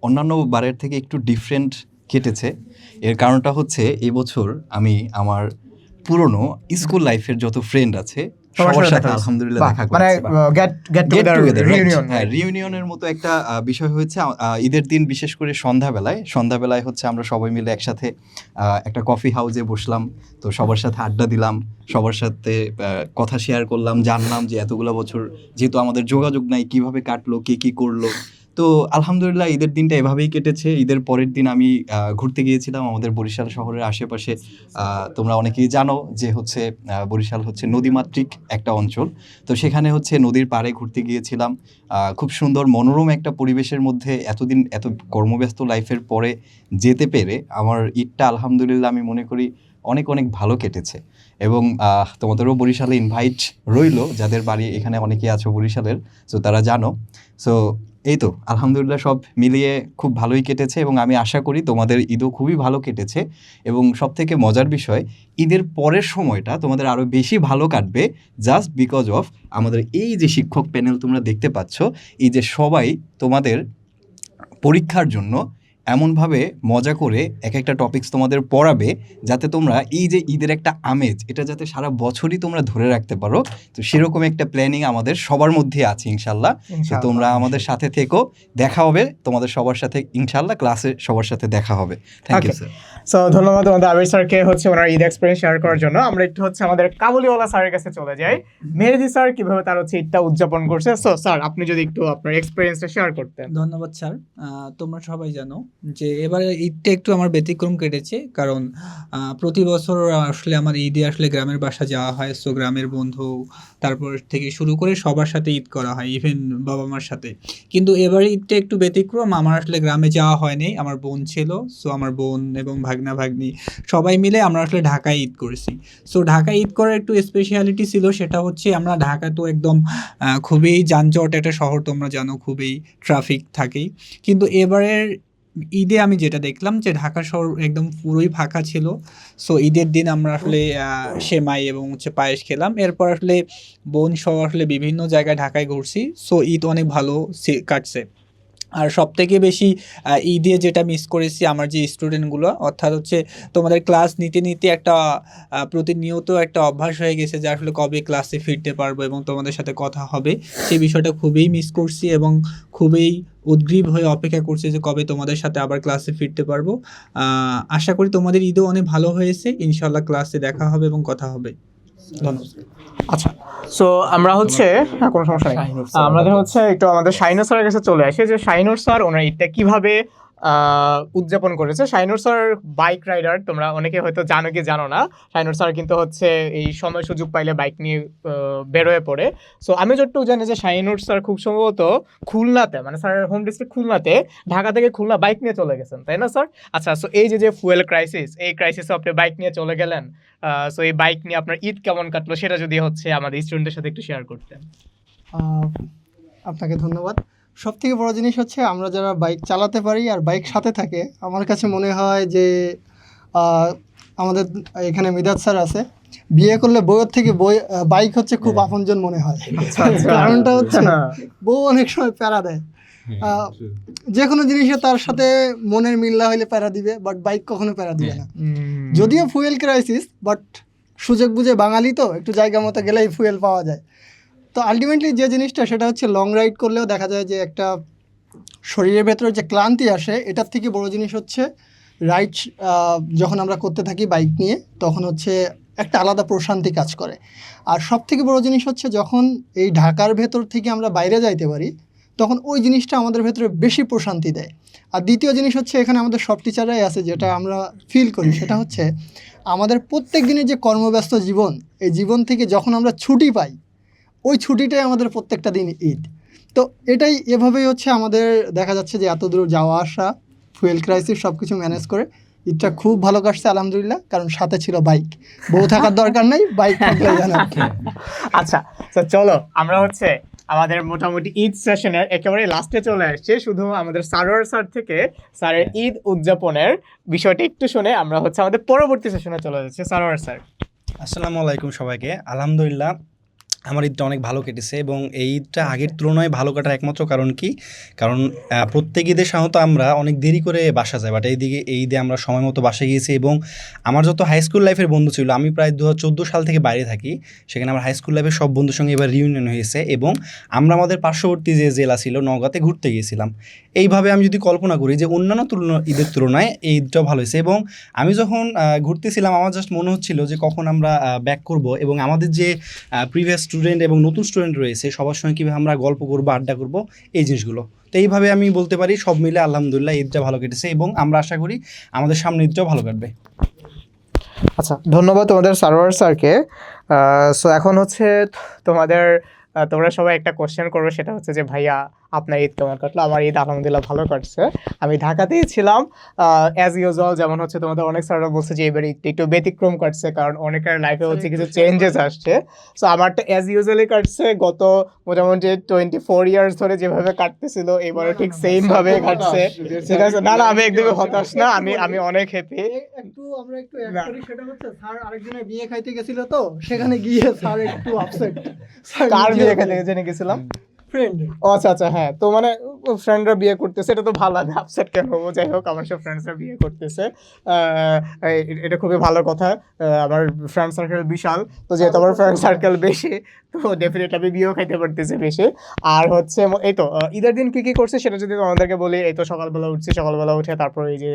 অন্যান্য বারের থেকে একটু ডিফারেন্ট কেটেছে। এর কারণটা হচ্ছে এবছর আমি আমার পুরনো স্কুল লাইফের যত ফ্রেন্ড আছে সবার সাথে আলহামদুলিল্লাহ দেখা মানে করছি। Get together, reunion. হ্যাঁ, রিউনিয়নের মতো একটা বিষয় হয়েছে ঈদের দিন, বিশেষ করে সন্ধ্যাবেলায় হচ্ছে আমরা সবাই মিলে একসাথে একটা কফি হাউসে বসলাম। তো সবার সাথে আড্ডা দিলাম, সবার সাথে কথা শেয়ার করলাম, জানলাম যে এতগুলো বছর যেহেতু আমাদের যোগাযোগ নাই কিভাবে কাটলো, কে কি করলো। তো আলহামদুলিল্লাহ ঈদের দিনটা এভাবেই কেটেছে। ঈদের পরের দিন আমি ঘুরতে গিয়েছিলাম আমাদের বরিশাল শহরের আশেপাশে। তোমরা অনেকেই জানো যে হচ্ছে বরিশাল হচ্ছে নদীমাতৃক একটা অঞ্চল। তো সেখানে হচ্ছে নদীর পাড়ে ঘুরতে গিয়েছিলাম। খুব সুন্দর মনোরম একটা পরিবেশের মধ্যে এতদিন এত কর্মব্যস্ত লাইফের পরে যেতে পেরে আমার ঈদটা আলহামদুলিল্লাহ আমি মনে করি অনেক অনেক ভালো কেটেছে। এবং তোমাদেরও বরিশালে ইনভাইট রইলো, যাদের বাড়ি এখানে অনেকেই আছো বরিশালের, সো তারা জানো। সো এই তো আলহামদুলিল্লাহ সব মিলিয়ে খুব ভালোই কেটেছে, এবং আমি আশা করি তোমাদের ঈদও খুবই ভালো কেটেছে। এবং সব থেকে মজার বিষয়, ঈদের পরের সময়টা তোমাদের আরও বেশি ভালো কাটবে, জাস্ট বিকজ অফ আমাদের এই যে শিক্ষক প্যানেল তোমরা দেখতে পাচ্ছ, এই যে সবাই তোমাদের পরীক্ষার জন্য এমনভাবে মজা করে এক একটা টপিকস তোমাদের পড়াবে, যাতে তোমরা এই যে ঈদের একটা আমেজ, এটা যাতে সারা বছরই তোমরা ধরে রাখতে পারো। তো সেরকম একটা প্ল্যানিং আমাদের সবার মধ্যে আছে ইনশাল্লাহ। তো তোমরা আমাদের সাথে থেকো, দেখা হবে তোমাদের সবার সাথে ইনশাল্লাহ, ক্লাসে সবার সাথে দেখা হবে। Thank you sir. সো ধন্যবাদ আমাদের আবির স্যারকে হচ্ছে ওনার ঈদ এক্সপিরিয়েন্স শেয়ার করার জন্য। আমরা একটু হচ্ছে আমাদের কাবুলিওয়ালা স্যারের কাছে চলে যাই। মেহেদি স্যার কিভাবে তার হচ্ছে ঈদটা উদযাপন করছে। সো স্যার আপনি যদি একটু আপনার এক্সপিরিয়েন্সটা শেয়ার করতেন। ধন্যবাদ স্যার। তোমরা সবাই জানো যে এবারে ঈদটা একটু আমার ব্যতিক্রম কেটেছে, কারণ প্রতি বছর আসলে আমার ঈদে আসলে গ্রামের বাসা যাওয়া হয়। সো গ্রামের বন্ধু তারপর থেকে শুরু করে সবার সাথে ঈদ করা হয়, ইভেন বাবা মার সাথে। কিন্তু এবারে ঈদটা একটু ব্যতিক্রম, আমার আসলে গ্রামে যাওয়া হয়নি, আমার বোন ছিল। সো আমার বোন এবং ভাগনা ভাগ্নি সবাই মিলে আমরা আসলে ঢাকায় ঈদ করেছি। সো ঢাকায় ঈদ করার একটু স্পেশালিটি ছিল, সেটা হচ্ছে আমরা ঢাকা তো একদম খুবই যানজট একটা শহর, তোমরা জানো, খুবই ট্রাফিক থাকেই। কিন্তু এবারের ঈদে আমি যেটা দেখলাম যে ঢাকা শহর একদম পুরোই ফাঁকা ছিল। সো ঈদের দিন আমরা আসলে সেমাই এবং হচ্ছে পায়েস খেলাম। এরপর আসলে বোন সহ আসলে বিভিন্ন জায়গায় ঢাকায় ঘুরছি। সো ঈদ অনেক ভালো কাটছে। আর সব থেকে বেশি ঈদে যেটা মিস করেছি আমার যে স্টুডেন্টগুলো, অর্থাৎ হচ্ছে তোমাদের ক্লাস নিতে নিতে একটা প্রতিনিয়ত একটা অভ্যাস হয়ে গেছে যে আসলে কবে ক্লাসে ফিরতে পারবো এবং তোমাদের সাথে কথা হবে, সেই বিষয়টা খুবই মিস করছি এবং খুবই উদ্গ্রীব হয়ে অপেক্ষা করছি যে কবে তোমাদের সাথে আবার ক্লাসে ফিরতে পারবো। আশা করি তোমাদের ঈদও অনেক ভালো হয়েছে, ইনশাল্লাহ ক্লাসে দেখা হবে এবং কথা হবে। ধন্যবাদ। আচ্ছা, সো আমরা হচ্ছে কোনো সমস্যা নেই, আমাদের হচ্ছে একটু আমাদের শাহিনুর স্যারের কাছে চলে আসে যে শাহিনুর স্যার ওনার ঈদটা কিভাবে উদযাপন করেছে। শাহিনুর স্যার বাইক রাইডার, তোমরা অনেকে হয়তো জানো কি জানো না, শাহিনুর স্যার কিন্তু হচ্ছে এই সময় সুযোগ পাইলে বাইক নিয়ে বেরোয় পড়ে। সো আমি যতটুকু জানি যে শাহিনুর স্যার খুব সম্ভবত খুলনাতে, মানে স্যারের হোম ডিস্ট্রিক্ট খুলনাতে, ঢাকা থেকে খুলনা বাইক নিয়ে চলে গেছেন, তাই না স্যার? আচ্ছা, সো এই যে ফুয়েল ক্রাইসিস, এই ক্রাইসিসে আপনি বাইক নিয়ে চলে গেলেন, সো এই বাইক নিয়ে আপনার ঈদ কেমন কাটলো সেটা যদি হচ্ছে আমাদের স্টুডেন্টের সাথে একটু শেয়ার করতেন। আপনাকে ধন্যবাদ। সবথেকে বড় জিনিস হচ্ছে আমরা যারা বাইক চালাতে পারি আর বাইক সাথে থাকে, আমার কাছে মনে হয় যে আমাদের এখানে মিদাদ স্যার আছে, বিয়ে করলে বউয়ের থেকে বাইক হচ্ছে খুব আপনজন মনে হয়। কারণটা হচ্ছে বউ অনেক সময় প্যারা দেয়, যে কোনো জিনিসে তার সাথে মনের মিল না হইলে প্যারা দিবে, বাট বাইক কখনো প্যারা দিবে না। যদিও ফুয়েল ক্রাইসিস, বাট সুযোগ বুঝে বাঙালি তো একটু জায়গা মতো গেলেই ফুয়েল পাওয়া যায়। তো আলটিমেটলি যে জিনিসটা সেটা হচ্ছে লং রাইড করলেও দেখা যায় যে একটা শরীরের ভেতরে যে ক্লান্তি আসে, এটার থেকে বড় জিনিস হচ্ছে রাইড যখন আমরা করতে থাকি বাইক নিয়ে, তখন হচ্ছে একটা আলাদা প্রশান্তি কাজ করে। আর সব থেকে বড় জিনিস হচ্ছে যখন এই ঢাকার ভেতর থেকে আমরা বাইরে যাইতে পারি, তখন ওই জিনিসটা আমাদের ভেতরে বেশি প্রশান্তি দেয়। আর দ্বিতীয় জিনিস হচ্ছে এখানে আমাদের সব টিচাররাই আছে, যেটা আমরা ফিল করি, সেটা হচ্ছে আমাদের প্রত্যেক দিনের যে কর্মব্যস্ত জীবন, এই জীবন থেকে যখন আমরা ছুটি পাই, ওই ছুটিটাই আমাদের প্রত্যেকটা দিন ঈদ। তো এটাই এভাবেই হচ্ছে আমাদের দেখা যাচ্ছে যে এত দূর যাওয়া আসা, ফুয়েল ক্রাইসিস সব কিছু ম্যানেজ করে ঈদটা খুব ভালো কাটছে আলহামদুলিল্লাহ, কারণ সাথে ছিল বাইক। বউ থাকার দরকার নাই, বাইক থাকলে জানা। আচ্ছা, তো চলো আমরা হচ্ছে আমাদের মোটামুটি ঈদ সেশনের একেবারে লাস্টে চলে আসছে। শুধু আমাদের সারোয়ার স্যার থেকে স্যারের ঈদ উদযাপনের বিষয়টা একটু শুনে আমরা হচ্ছে আমাদের পরবর্তী সেশনে চলে যাচ্ছি। সারোয়ার স্যার। আসসালামু আলাইকুম সবাইকে। আলহামদুলিল্লাহ আমার ঈদটা অনেক ভালো কেটেছে এবং এই ঈদটা আগের তুলনায় ভালো কাটার একমাত্র কারণ কি, কারণ প্রত্যেক ঈদে সাধারণত আমরা অনেক দেরি করে বাসা যাই, বাট এই ঈদে আমরা সময় মতো বাসায় গিয়েছি। এবং আমার যত হাই স্কুল লাইফের বন্ধু ছিল, আমি প্রায় 2014 সাল থেকে বাইরে থাকি, সেখানে আমার হাই স্কুল লাইফের সব বন্ধুর সঙ্গে এবার রিউনিয়ন হয়েছে এবং আমরা আমাদের পার্শ্ববর্তী যে জেলা ছিল নওগাঁতে ঘুরতে গিয়েছিলাম। এইভাবে আমি যদি কল্পনা করি যে অন্যান্য ঈদের তুলনায় এই ঈদটাও ভালো হয়েছে। এবং আমি যখন ঘুরতেছিলাম আমার জাস্ট মনে হচ্ছিল যে কখন আমরা ব্যাক করব এবং আমাদের যে প্রিভিয়াস স্টুডেন্ট এবং নতুন স্টুডেন্ট রয়েছে সবার সঙ্গে কীভাবে আমরা গল্প করবো, আড্ডা করবো, এই জিনিসগুলো। তো এইভাবে আমি বলতে পারি সব মিলে আলহামদুলিল্লাহ ঈদটা ভালো কেটেছে এবং আমরা আশা করি আমাদের সামনে ঈদটাও ভালো কাটবে। আচ্ছা, ধন্যবাদ তোমাদের সারোয়ার স্যারকে। সো এখন হচ্ছে তোমাদের তোমরা সবাই একটা কোশ্চেন করবে, সেটা হচ্ছে যে ভাইয়া আপনার ঈদ কেমন কাটলো? আমার ঈদ আলহামদুলিল্লাহ ভালো কাটছে। আমি ঢাকাতেই ছিলাম অ্যাজ ইউজুয়াল, যেমন হচ্ছে তোমাদের অনেক স্যাররা বলছে যে এবার ঈদটা একটু ব্যতিক্রম কাটছে, কারণ অনেকের লাইফে হচ্ছে কিছু চেঞ্জেস আসছে। সো আমারটা অ্যাজ ইউজুয়ালি কাটছে, গত মোটামুটি 24 ইয়ার্স ধরে যেভাবে কাটতেছিল এবারও ঠিক সেম ভাবে কাটছে। ঠিক আছে, না আমি একদমই হতাশ না, আমি অনেক হ্যাপি। আমরা একটু অ্যাড করি, সেটা হচ্ছে স্যার আরেকজনের বিয়ে খাইতে গেছিল, তো সেখানে গিয়ে স্যার একটু আপসেট। কার বিয়ে খাইতে জেনে গেছিলাম? ফ্রেন্ড। আচ্ছা আচ্ছা, হ্যাঁ, তো মানে ফ্রেন্ডরা বিয়ে করতেছে, এটা তো ভালো, আমি আপসেট কেন হবো? যাই হোক, আমার সব ফ্রেন্ডসরা বিয়ে করতেছে, এটা খুবই ভালো কথা। আমার ফ্রেন্ড সার্কেল বিশাল, তো যেহেতু আমার ফ্রেন্ড সার্কেল বেশি, তো তো ডেফিনেটলি আমি বিয়েও খাইতে পারতেছি বেশি। আর হচ্ছে এই তো ঈদের দিন কী কী করছে সেটা যদি তোমাদেরকে বলি, এই তো সকালবেলা উঠছি, সকালবেলা উঠে তারপর এই যে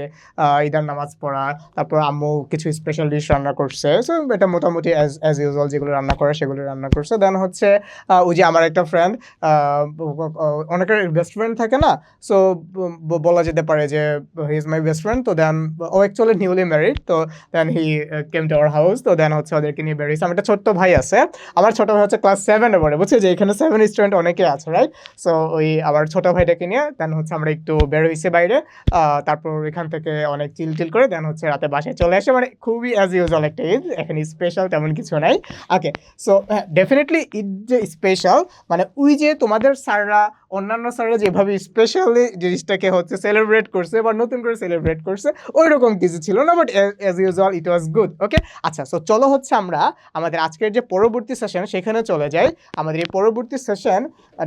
ঈদের নামাজ পড়া, তারপর আম্মু কিছু স্পেশাল ডিশ রান্না করছে, সো এটা মোটামুটি অ্যাজ ইউজুয়াল যেগুলো রান্না করে সেগুলো রান্না করছে। দেন হচ্ছে ওই যে আমার একটা ফ্রেন্ড, অনেকের বেস্ট ফ্রেন্ড থাকে না, সো বলা যেতে পারে যে he is my best friend. তো দেন ও অ্যাকচুয়ালি নিউলি ম্যারিড, তো দেন হি কেম টু আওয়ার হাউস। তো দেন হচ্ছে ওদেরকে নিয়ে বেরিয়েছে। আমার একটা ছোট্ট ভাই আছে, আমার ছোটো ভাই হচ্ছে ক্লাস 7-এ পড়ে, বুঝছে যে এখানে 7 স্টুডেন্ট অনেকে আছে, রাইট? সো ওই আমার ছোটো ভাইটাকে নিয়ে দেন হচ্ছে আমরা একটু বের হয়েছি বাইরে, তারপর এখান থেকে অনেক চিল করে দেন হচ্ছে রাতে বাসায় চলে আসে। মানে খুবই অ্যাজ ইউজুয়াল একটা ঈদ, এখানে স্পেশাল তেমন কিছু নাই। ওকে, সো ডেফিনেটলি ঈদ যে স্পেশাল, মানে ওই যে তোমাদের স্যাররা, অন্যান্য স্যাররা যেভাবে স্পেশালি জিনিসটাকে হচ্ছে সেলিব্রেট করছে বা নতুন করে সেলিব্রেট করছে, ওই রকম কিছু ছিল না, but as usual it was good. Okay, আচ্ছা, সো চলো হচ্ছে আমরা আমাদের আজকের যে পরবর্তী সেশন সেখানে চলে যাই। আমাদের এই পরবর্তী সেশন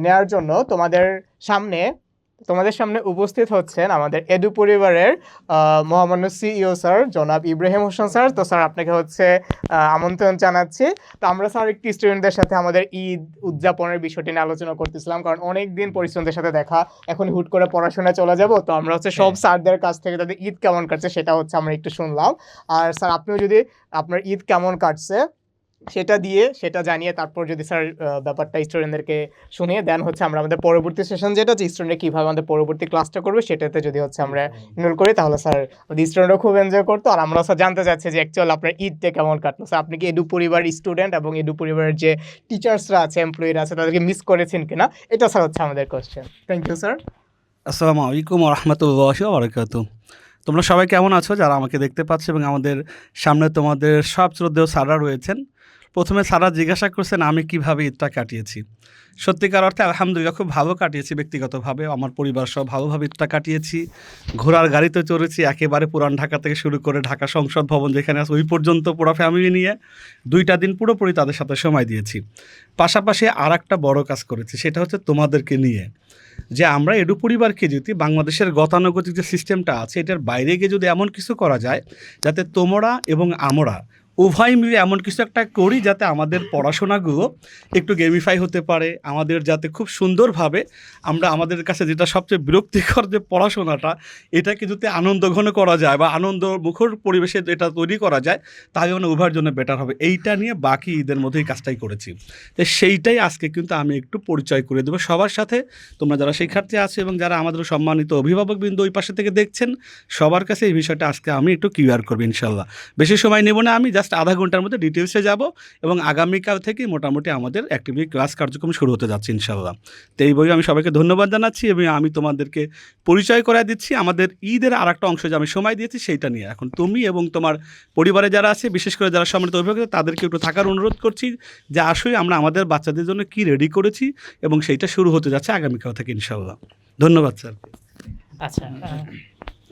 নেওয়ার জন্য তোমাদের সামনে উপস্থিত হচ্ছেন আমাদের এডু পরিবারের মহামান্য সিইও স্যার জনাব ইব্রাহিম হোসেন স্যার। তো স্যার আপনাকে হচ্ছে আমন্ত্রণ জানাচ্ছি। তো আমরা স্যার একটি স্টুডেন্টদের সাথে আমাদের ঈদ উদযাপনের বিষয়টি নিয়ে আলোচনা করতেছিলাম, কারণ অনেক দিন পরিশ্রমদের সাথে দেখা, এখন হুট করে পড়াশোনায় চলে যাব, তো আমরা হচ্ছে সব স্যারদের কাছ থেকে তাদের ঈদ কেমন কাটছে সেটা হচ্ছে আমরা একটু শুনলাম। আর স্যার আপনিও যদি আপনার ঈদ কেমন কাটছে সেটা জানিয়ে তারপর যদি স্যার ব্যাপারটা স্টুডেন্টদেরকে শুনিয়ে দেন হচ্ছে আমরা আমাদের পরবর্তী সেশন যেটা যে স্টুডেন্টরা কীভাবে আমাদের পরবর্তী ক্লাসটা করবে সেটাতে যদি হচ্ছে আমরা ইনরোল করি, তাহলে স্যার স্টুডেন্টরা খুব এনজয় করতো। আর আমরা স্যার জানতে চাচ্ছি যে অ্যাকচুয়ালি আপনার ঈদটা কেমন কাটলো। স্যার আপনি কি এডু পরিবার স্টুডেন্ট এবং এডু পরিবারের যে টিচার্সরা আছে, এমপ্লয়িরা আছে, তাদেরকে মিস করেছেন কিনা, এটা স্যার হচ্ছে আমাদের কোয়েশ্চেন। Thank you sir. আসসালামু আলাইকুম ওয়া রাহমাতুল্লাহি ওয়া বারাকাতুহু। তোমরা সবাই কেমন আছো যারা আমাকে দেখতে পাচ্ছ এবং আমাদের সামনে তোমাদের সব শ্রদ্ধেয় স্যাররা রয়েছেন। প্রথমে স্যাররা জিজ্ঞাসা করছেন আমি কিভাবে ঈদটা কাটিয়েছি। সত্যিকার অর্থে আলহামদুলিল্লাহ খুব ভালো কাটিয়েছি, ব্যক্তিগতভাবে আমার পরিবার সব ভালোভাবে ঈদটা কাটিয়েছি। ঘোড়ার গাড়িতে চড়েছি একেবারে পুরান ঢাকা থেকে শুরু করে ঢাকা সংসদ ভবন যেখানে আছে ওই পর্যন্ত পুরো ফ্যামিলি নিয়ে 2টা দিন পুরোপুরি তাদের সাথে সময় দিয়েছি। পাশাপাশি আর একটা বড় কাজ করেছি, সেটা হচ্ছে তোমাদেরকে নিয়ে, যে আমরা এডু পরিবারকে যদি বাংলাদেশের গতানুগতিক যে সিস্টেমটা আছে এটার বাইরে গিয়ে যদি এমন কিছু করা যায় যাতে তোমরা এবং আমরা উভয় মিলে এমন কিছু একটা করি যাতে আমাদের পড়াশোনাগুলো একটু গেমিফাই হতে পারে, আমাদের যাতে খুব সুন্দরভাবে আমরা আমাদের কাছে যেটা সবচেয়ে বিরক্তিকর যে পড়াশোনাটা এটাকে যদি আনন্দঘন করা যায় বা আনন্দ মুখর পরিবেশে এটা তৈরি করা যায়, তাহলে মানে উভয়ের জন্য বেটার হবে। এইটা নিয়ে বাকি ঈদের মধ্যেই কাজটাই করেছি। তো সেইটাই আজকে কিন্তু আমি একটু পরিচয় করে দেবো সবার সাথে। তোমরা যারা শিক্ষার্থী আছে এবং যারা আমাদের সম্মানিত অভিভাবকবৃন্দ ওই পাশে থেকে দেখছেন, সবার কাছে এই বিষয়টা আজকে আমি একটু ক্লিয়ার করবো ইনশাল্লাহ। বেশি সময় নেব না, আমি জাস্ট আধা ঘন্টার মধ্যে ডিটেলসে যাব এবং আগামীকাল থেকে মোটামুটি আমাদের অ্যাক্টিভলি ক্লাস কার্যক্রম শুরু হতে যাচ্ছে ইনশাল্লাহ। তো এই বই আমি সবাইকে ধন্যবাদ জানাচ্ছি এবং আমি তোমাদেরকে পরিচয় করায় দিচ্ছি আমাদের ঈদের আর একটা অংশ যে আমি সময় দিয়েছি সেইটা নিয়ে। এখন তুমি এবং তোমার পরিবারে যারা আছে, বিশেষ করে যারা সম্মানিত অভিভাবক, তাদেরকে একটু থাকার অনুরোধ করছি যে আসলে আমরা আমাদের বাচ্চাদের জন্য কি রেডি করেছি এবং সেইটা শুরু হতে যাচ্ছে আগামীকাল থেকে ইনশাল্লাহ। ধন্যবাদ স্যার। আচ্ছা,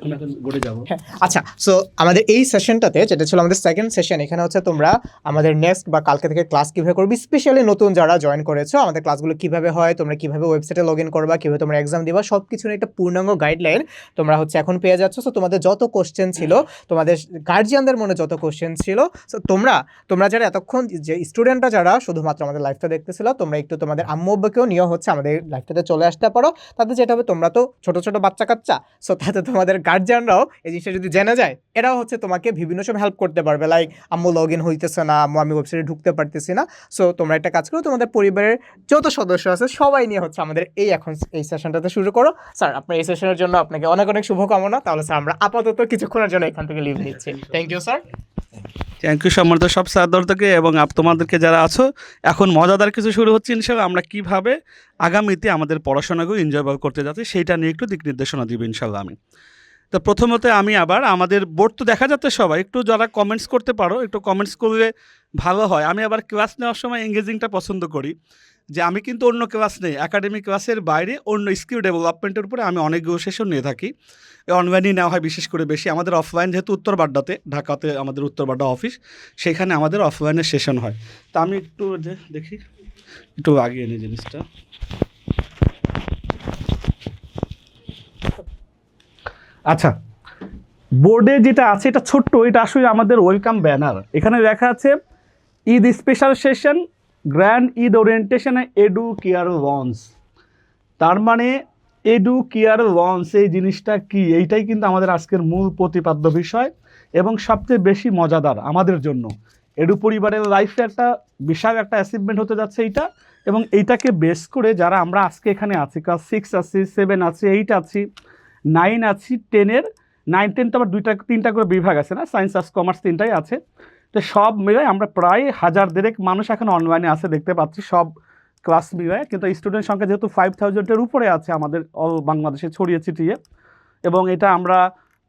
আমরা এখন ঘুরে যাবো। আচ্ছা, সো আমাদের এই সেশনটাতে যেটা ছিল আমাদের সেকেন্ড সেশন, এখানে হচ্ছে তোমরা আমাদের নেক্সট বা কালকে থেকে ক্লাস কীভাবে করবে, স্পেশালি নতুন যারা জয়েন করেছো, আমাদের ক্লাসগুলো কীভাবে হয়, তোমরা কীভাবে ওয়েবসাইটে লগ ইন করবা, কীভাবে তোমরা এক্সাম দিবা, সব কিছু নিয়ে একটা পূর্ণাঙ্গ গাইডলাইন তোমরা হচ্ছে এখন পেয়ে যাচ্ছ। সো তোমাদের যত কোশ্চেন ছিল, তোমাদের গার্জিয়ানদের মনে যত কোশ্চেন ছিল, সো তোমরা যারা এতক্ষণ যে স্টুডেন্টরা যারা শুধুমাত্র আমাদের লাইফটা দেখতেছিল, তোমরা একটু তোমাদের আম্মু আব্বাকেও নিয়ে হচ্ছে আমাদের লাইফটাতে চলে আসতে পারো। তাতে যেটা হবে, তোমরা তো ছোটো ছোটো বাচ্চা কাচ্চা, সো তাতে তোমাদের গার্জিয়ানরাও এই জিনিসটা যদি জেনে যায়, এরাও হচ্ছে তোমাকে বিভিন্ন সময় হেল্প করতে পারবে। লাইক আম্মু লগ ইন হইতেছে না, আম্মু আমি ওয়েবসাইটে ঢুকতে পারতেছি না। সো তোমরা একটা কাজ করো, তোমাদের পরিবারের যত সদস্য আছে সবাই নিয়ে হচ্ছে আমাদের এই সেশনটাতে শুরু করো। স্যার আপনার এই সেশনের জন্য আপনাকে অনেক অনেক শুভকামনা। তাহলে স্যার আমরা আপাতত কিছুক্ষণের জন্য এখান থেকে লিভ নিচ্ছি। Thank you sir. Thank you সম্মানিত সব স্যারদেরকে এবং তোমাদেরকে যারা আছো। এখন মজাদার কিছু শুরু হচ্ছে ইনশাল্লাহ। আমরা কীভাবে আগামীতে আমাদের পড়াশোনাগুলো এনজয়েবল করতে যাচ্ছি সেইটা নিয়ে একটু দিক নির্দেশনা দিব ইনশাল্লাহ আমি। তো প্রথমত আমি আবার আমাদের বোর্ড তো দেখা যাচ্ছে, সবাই একটু যারা কমেন্টস করতে পারো, একটু কমেন্টস করলে ভালো হয়। আমি আবার ক্লাস নেওয়ার সময় এঙ্গেজিংটা পছন্দ করি, যে আমি কিন্তু অন্য ক্লাস নেই, একাডেমিক ক্লাসের বাইরে অন্য স্কিল ডেভেলপমেন্টের উপরে আমি অনেকগুলো সেশন নিয়ে থাকি। অনলাইনেই নেওয়া হয় বিশেষ করে বেশি। আমাদের অফলাইন যেহেতু উত্তরবাড্ডাতে, ঢাকাতে আমাদের উত্তরবাড্ডা অফিস, সেখানে আমাদের অফলাইনের সেশন হয়। তা আমি একটু দেখি, একটু আগিয়ে নিই জিনিসটা। আচ্ছা, বোর্ডে যেটা আছে এটা ছোট্ট, এটা আসলে আমাদের ওয়েলকাম ব্যানার। এখানে লেখা আছে Eid special session grand Eid orientation edu care launch. তার মানে এডু কেয়ার লঞ্চ এই জিনিসটা কি, এইটাই কিন্তু আমাদের আজকের মূল প্রতিপাদ্য বিষয় এবং সবচেয়ে বেশি মজাদার আমাদের জন্য। এডু পরিবারের লাইফে একটা বিশাল একটা অ্যাচিভমেন্ট হতে যাচ্ছে এইটা, এবং এইটাকে বেস করে যারা আমরা আজকে এখানে আছি, ক্লাস 6 আছি, 7 আছি, 8 আছি, 9 আছি, 10-এর 9, 10 তো আবার 2-3টা করে বিভাগ আছে না, সায়েন্স আর্টস কমার্স 3টাই আছে। তো সব মিলে আমরা প্রায় 1000 মানুষ এখন অনলাইনে আছে দেখতে পাচ্ছি, সব ক্লাস মিলে। কিন্তু স্টুডেন্ট সংখ্যা যেহেতু 5000-এর উপরে আছে আমাদের অল বাংলাদেশে ছড়িয়ে ছিটিয়ে, এবং এটা আমরা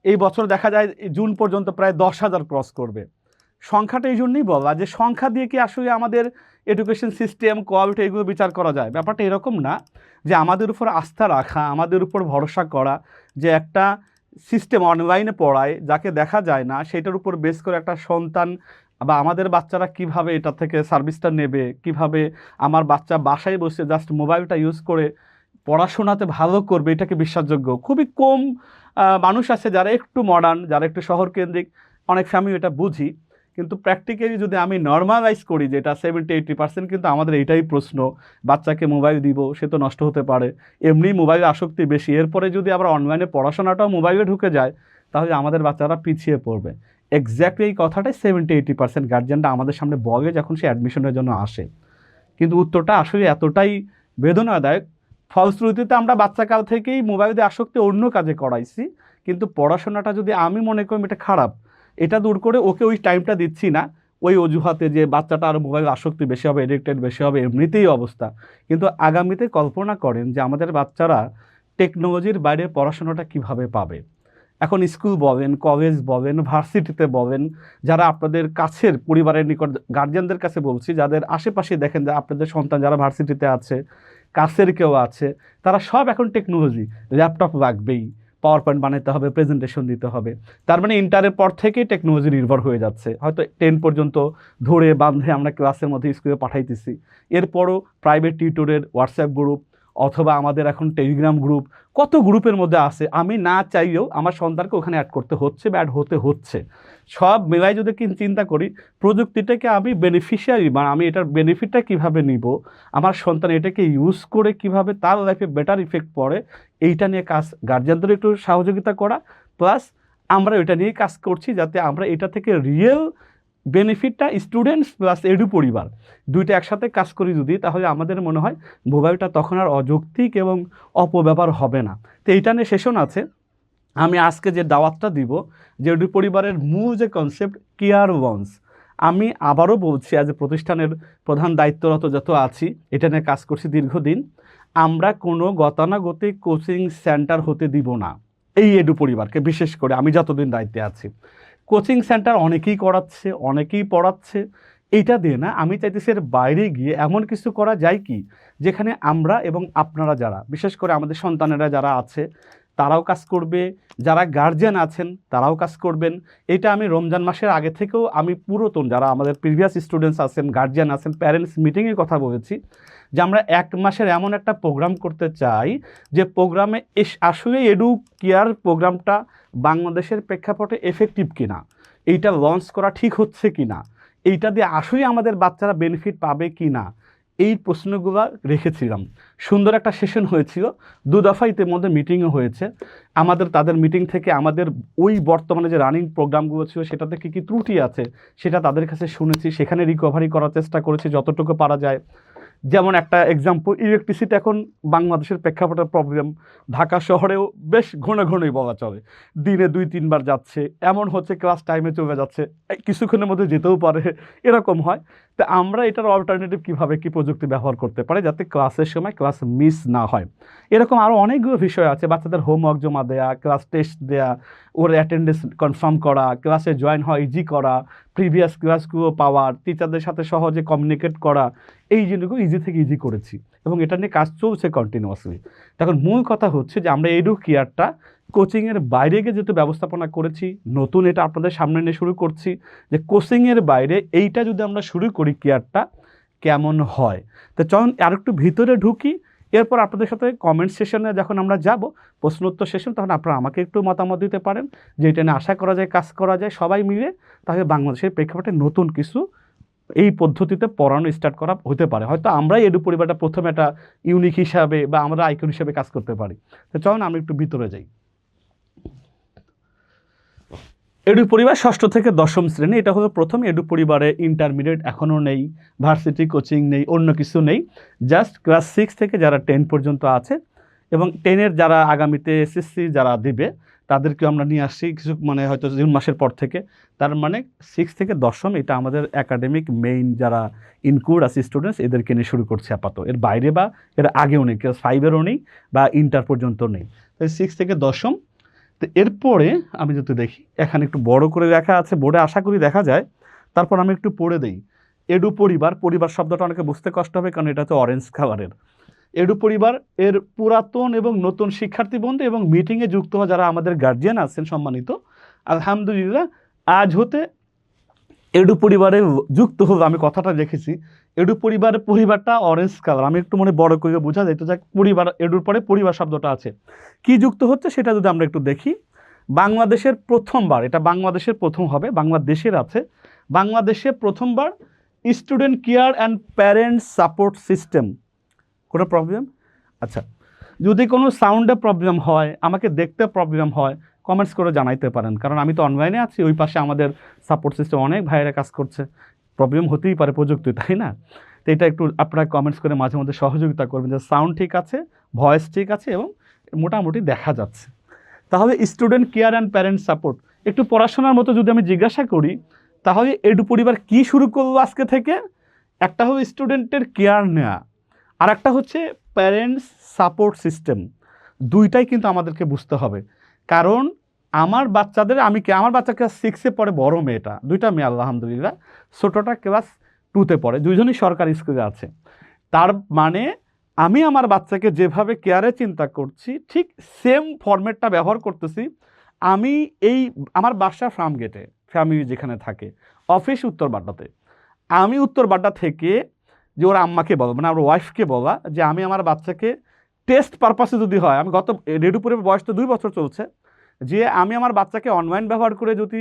এই বছর দেখা যায় জুন পর্যন্ত প্রায় 10,000 ক্রস করবে। সংখ্যাটা এই জন্যই বলা যে সংখ্যা দিয়ে কি আসলে আমাদের এডুকেশন সিস্টেম কোয়ালিটি এগুলো বিচার করা যায়? ব্যাপারটা এরকম না যে আমাদের উপর আস্থা রাখা, আমাদের উপর ভরসা করা যে একটা সিস্টেম অনলাইনে পড়ায় যাকে দেখা যায় না, সেটার উপর বেস করে একটা সন্তান বা আমাদের বাচ্চারা কিভাবে এটা থেকে সার্ভিসটা নেবে, কিভাবে আমার বাচ্চা বাসায় বসে জাস্ট মোবাইলটা ইউজ করে পড়াশোনাতে ভালো করবে, এটাকে বিশ্বাসযোগ্য। খুবই কম মানুষ আছে যারা একটু মডার্ন, যারা একটু শহরকেন্দ্রিক, অনেক ফ্যামিলি এটা বুঝি। কিন্তু প্র্যাকটিক্যালি যদি আমি নর্মালাইজ করি যে এটা 70-80% কিন্তু আমাদের এইটাই প্রশ্ন, বাচ্চাকে মোবাইল দিব, সে তো নষ্ট হতে পারে, এমনি মোবাইল আসক্তি বেশি, এরপরে যদি আবার অনলাইনে পড়াশোনাটাও মোবাইলে ঢুকে যায় তাহলে আমাদের বাচ্চারা পিছিয়ে পড়বে। এক্স্যাক্টলি এই কথাটাই 70-80% গার্জিয়ানরা আমাদের সামনে বলে যখন সে অ্যাডমিশনের জন্য আসে। কিন্তু উত্তরটা আসলে এতটাই বেদনাদায়ক, ফলশ্রুতিতে আমরা বাচ্চাকাল থেকেই মোবাইল দিয়ে আসক্তি অন্য কাজে করাইছি, কিন্তু পড়াশোনাটা যদি আমি মনে করি এটা খারাপ, এটা দূর করে ওকে ওই টাইমটা দিচ্ছি না ওই অজুহাতে যে বাচ্চাটা আরও মোবাইল আসক্তি বেশি হবে, এডিক্টেড বেশি হবে, এমনিতেই অবস্থা। কিন্তু আগামীতে কল্পনা করেন যে আমাদের বাচ্চারা টেকনোলজির বাইরে পড়াশোনাটা কিভাবে পাবে। এখন স্কুল বলেন, কলেজ বলেন, ভার্সিটিতে বলেন, যারা আপনাদের কাছের পরিবারের নিকট গার্জিয়ানদের কাছে বলছি, যাদের আশেপাশে দেখেন যে আপনাদের সন্তান যারা ভার্সিটিতে আছে, কাছের কেউ আছে, তারা সব এখন টেকনোলজি, ল্যাপটপ লাগবেই, পাওয়ার পয়েন্ট বানাতে হবে, প্রেজেন্টেশন দিতে হবে। তার মানে ইন্টারের পর থেকেই টেকনোলজি নির্ভর হয়ে যাচ্ছে। হয়তো 10 পর্যন্ত ধরে বাঁধে আমরা ক্লাসের মধ্যে স্কুলে পাঠাইতেছি, এরপরও প্রাইভেট টিউটরের হোয়াটসঅ্যাপ গ্রুপ অথবা আমাদের এখন টেলিগ্রাম গ্রুপ, কত গ্রুপের মধ্যে আছে, আমি না চাইলেও আমার সন্তানকে ওখানে অ্যাড করতে হচ্ছে বা অ্যাড হতে হচ্ছে। সব মেলায় যদি চিন্তা করি প্রযুক্তিটাকে আমি বেনিফিশিয়ারি বা আমি এটার বেনিফিটটা কীভাবে নিব, আমার সন্তান এটাকে ইউজ করে কিভাবে তার লাইফে বেটার ইফেক্ট পড়ে, এইটা নিয়ে কাজ গার্জিয়ানদের একটু সহযোগিতা করা, প্লাস আমরা এটা নিয়ে কাজ করছি যাতে আমরা এটা থেকে রিয়েল বেনিফিটটা স্টুডেন্টস প্লাস এডু পরিবার দুইটা একসাথে কাজ করি যদি, তাহলে আমাদের মনে হয় মোবাইলটা তখন আর অযৌক্তিক এবং অপব্যবহার হবে না। তো এইটা নিয়ে সেশন আছে। আমি আজকে যে দাওয়াতটা দিব যে এডু পরিবারের মূল যে কনসেপ্ট কেয়ার লঞ্চ, আমি আবারও বলছি আজ প্রতিষ্ঠানের প্রধান দায়িত্বরত যত আছি, এটা নিয়ে কাজ করছি দীর্ঘদিন, আমরা কোনো গতানুগতিক কোচিং সেন্টার হতে দিব না এই এডু পরিবারকে। বিশেষ করে আমি যতদিন দায়িত্বে আছি, কোচিং সেন্টার অনেকেই করাচ্ছে, অনেকেই পড়াচ্ছে, এইটা দিয়ে না, আমি চাইতেছি এর বাইরে গিয়ে এমন কিছু করা যায় কি যেখানে আমরা এবং আপনারা যারা, বিশেষ করে আমাদের সন্তানেরা যারা আছে তারাও কাজ করবে, যারা গার্জিয়ান আছেন তারাও কাজ করবেন। এটা আমি রমজান মাসের আগে থেকেও আমি পুরাতন যারা আমাদের প্রিভিয়াস স্টুডেন্টস আছেন, গার্জিয়ান আছেন, প্যারেন্টস মিটিংয়ের কথা বলেছি যে আমরা 1 মাসের এমন একটা প্রোগ্রাম করতে চাই যে প্রোগ্রামে আসলে এডু কেয়ার প্রোগ্রামটা বাংলাদেশের প্রেক্ষাপটে এফেক্টিভ কিনা, এইটা লঞ্চ করা ঠিক হচ্ছে কিনা, এইটা দিয়ে আসলে আমাদের বাচ্চারা বেনিফিট পাবে কি না, এই প্রশ্নগুলো রেখেছিলাম। সুন্দর একটা সেশন হয়েছিল, 2 দফা ইতিমধ্যে মিটিংও হয়েছে। আমাদের তাদের মিটিং থেকে আমাদের ওই বর্তমানে যে রানিং প্রোগ্রামগুলো ছিল সেটাতে কী কী ত্রুটি আছে সেটা তাদের কাছে শুনেছি, সেখানে রিকভারি করার চেষ্টা করেছি যতটুকু পারা যায়। যেমন একটা এক্সাম্পল, ইলেকট্রিসিটি এখন বাংলাদেশের প্রেক্ষাপটের প্রবলেম, ঢাকা শহরেও বেশ ঘনই বলা চলে, দিনে 2-3 বার যাচ্ছে, এমন হচ্ছে ক্লাস টাইমে চলে যাচ্ছে, কিছুক্ষণের মধ্যে যেতেও পারে, এরকম হয়। তো আমরা এটার অল্টারনেটিভ কীভাবে কী প্রযুক্তি ব্যবহার করতে পারি যাতে ক্লাসের সময় ক্লাস মিস না হয়। এরকম আরও অনেকগুলো বিষয় আছে, বাচ্চাদের হোমওয়ার্ক জমা দেয়া, ক্লাস টেস্ট দেয়া, ওর অ্যাটেন্ডেন্স কনফার্ম করা, ক্লাসে জয়েন হওয়া ইজি করা, প্রিভিয়াস ক্লাসগুলো পাওয়ার, টিচারদের সাথে সহজে কমিউনিকেট করা, এই জিনিসগুলো ইজি থেকে ইজি করেছি এবং এটা নিয়ে কাজ চলছে কন্টিনিউয়াসলি। তখন মূল কথা হচ্ছে যে আমরা এডু কেয়ারটা কোচিংয়ের বাইরে গিয়ে যেহেতু ব্যবস্থাপনা করেছি, নতুন এটা আপনাদের সামনে নিয়ে শুরু করছি যে কোচিংয়ের বাইরে এইটা যদি আমরা শুরু করি কেয়ারটা কেমন হয়। তো চলুন আরেকটু ভিতরে ঢুকি, এরপর আপনাদের সাথে কমেন্ট সেশনে যখন আমরা যাব, প্রশ্নোত্তর সেশন, তখন আপনারা আমাকে একটু মতামত দিতে পারেন যে এটা নিয়ে আশা করা যায়, কাজ করা যায় সবাই মিলে, তাহলে বাংলাদেশের প্রেক্ষাপটে নতুন কিছু এই পদ্ধতিতে পড়ানো স্টার্ট করা হতে পারে। হয়তো আমরাই এডু পরিবারটা প্রথমে একটা ইউনিক হিসাবে বা আমরা আইকন হিসাবে কাজ করতে পারি। তো চলুন আমরা একটু ভিতরে যাই। এডু পরিবার 6ষ্ঠ থেকে 10ম শ্রেণী, এটা হলো প্রথম। এডু পরিবারে ইন্টারমিডিয়েট এখনও নেই, ভার্সিটি কোচিং নেই, অন্য কিছু নেই। জাস্ট ক্লাস 6 থেকে যারা 10 পর্যন্ত আছে এবং 10-এর যারা আগামীতে এসএসসি যারা দিবে তাদেরকেও আমরা নিয়ে আসছি কিছু, মানে হয়তো জুন মাসের পর থেকে। তার মানে 6 থেকে 10ম এটা আমাদের একাডেমিক মেইন যারা ইনক্লুড আছে স্টুডেন্টস, এদেরকে নিয়ে শুরু করছে আপাতত। এর বাইরে বা এর আগেও নেই, ক্লাস 5-এরও নেই বা ইন্টার পর্যন্ত নেই। তো 6 থেকে 10ম। তো এরপরে আমি যদি দেখি এখানে একটু বড় করে লেখা আছে বোর্ডে, আশা করি দেখা যায়। তারপর আমি একটু পড়ে দিই। এডু পরিবার, পরিবার শব্দটা অনেকে বুঝতে কষ্ট হবে কারণ এটা তো অরেঞ্জ কালারের। এডু পরিবার এর পুরাতন এবং নতুন শিক্ষার্থী বন্ধু এবং মিটিংয়ে যুক্ত হওয়া যারা আমাদের গার্জিয়ান আছেন সম্মানিত, আলহামদুলিল্লাহ আজ হতে এডু পরিবারে যুক্ত হলো। আমি কথাটা দেখেছি এডু পরিবারটা অরেঞ্জ কালার, আমি একটু মনে বড় করে বোঝা যায় তো, যাক পরিবার, এডুর পরে পরিবার শব্দটা আছে। কি যুক্ত হচ্ছে সেটা যদি আমরা একটু দেখি। বাংলাদেশের প্রথমবার, এটা বাংলাদেশের প্রথম হবে, বাংলাদেশের আছে, বাংলাদেশে প্রথমবার student care and parents support system. কোনো প্রবলেম? আচ্ছা, যদি কোনো সাউন্ডে প্রবলেম হয়, আমাকে দেখতে প্রবলেম হয়, কমেন্টস করে জানাইতে পারেন, কারণ আমি তো অনলাইনে আছি, ওই পাশে আমাদের সাপোর্ট সিস্টেম অনেক ভাইয়েরা কাজ করছে, প্রবলেম হতেই পারে প্রযুক্তি, তাই না? তো এটা একটু আপনারা কমেন্টস করে মাঝে মধ্যে সহযোগিতা করবেন যে সাউন্ড ঠিক আছে, ভয়েস ঠিক আছে এবং মোটামুটি দেখা যাচ্ছে। তাহলে student care and parents support, একটু পড়াশোনার মতো যদি আমি জিজ্ঞাসা করি, তাহলে এডু পরিবার কি শুরু করলো আজকে থেকে? একটা হলো স্টুডেন্টের কেয়ার নেওয়া, আর একটা হচ্ছে প্যারেন্টস সাপোর্ট সিস্টেম। দুইটাই কিন্তু আমাদেরকে বুঝতে হবে, কারণ আমার বাচ্চাদের, আমার বাচ্চা ক্লাস 6-এ পড়ে, বড় মেয়েটা, দুইটা মেয়ে আলহামদুলিল্লাহ, ছোটোটা ক্লাস 2-তে পড়ে, দুইজনই সরকারি স্কুলে আছে। তার মানে আমি আমার বাচ্চাকে যেভাবে কেয়ারে চিন্তা করছি ঠিক সেম ফরম্যাটটা ব্যবহার করতেছি। আমি আমার বাসা ফার্মগেটে, ফ্যামিলি যেখানে থাকে, অফিস উত্তর বাড্ডাতে। আমি উত্তর বাড্ডা থেকে যে ওর আম্মাকে বলো, মানে আমার ওয়াইফকে বলা যে আমি আমার বাচ্চাকে টেস্ট পারপাসে যদি হয়, আমি গত রেডু পরিবার বয়স তো 2 বছর চলছে, যে আমি আমার বাচ্চাকে অনলাইন ব্যবহার করে যদি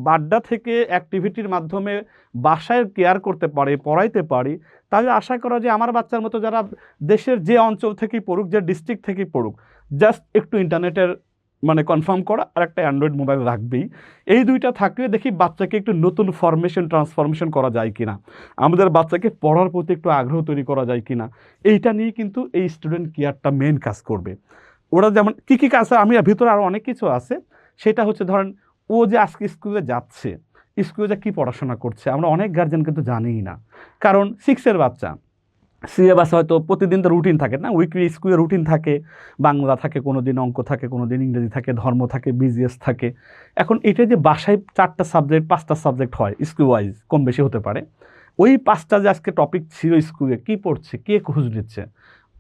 বাড্ডা থেকে অ্যাক্টিভিটির মাধ্যমে বাসায় কেয়ার করতে পারি, পড়াইতে পারি, তাহলে আশা করা যে আমার বাচ্চার মতো যারা দেশের যে অঞ্চল থেকেই পড়ুক, যে ডিস্ট্রিক্ট থেকেই পড়ুক, জাস্ট একটু ইন্টারনেটের মানে কনফার্ম করা আর একটা অ্যান্ড্রয়েড মোবাইল রাখবেই, এই দুইটা থাকলে দেখি বাচ্চাকে একটু নতুন ট্রান্সফরমেশন করা যায় কিনা, আমাদের বাচ্চাকে পড়ার প্রতি একটু আগ্রহ তৈরি করা যায় কিনা, এইটা নিয়ে কিন্তু এই স্টুডেন্ট কেয়ারটা মেন কাজ করবে। ওরা যেমন কী কাজ আছে, আমি ভিতরে আরও অনেক কিছু আছে, সেটা হচ্ছে ধরেন ও যে আজকে স্কুলে যাচ্ছে, স্কুলে যা কী পড়াশোনা করছে আমরা অনেক গার্জেন কিন্তু জানিই না, কারণ 6-এর বাচ্চা সিলেবাস হয়তো প্রতিদিন তো রুটিন থাকে না, উইকলি স্কুলে রুটিন থাকে, বাংলা থাকে, কোনো দিন অঙ্ক থাকে, কোনো দিন ইংরেজি থাকে, ধর্ম থাকে, বিজিএস থাকে। এখন এটা যে বাসায় 4টা সাবজেক্ট 5টা সাবজেক্ট হয় স্কুল ওয়াইজ, কম বেশি হতে পারে, ওই 5টা যে আজকে টপিক ছিল স্কুলে, কী পড়ছে, কে খোঁজ নিচ্ছে,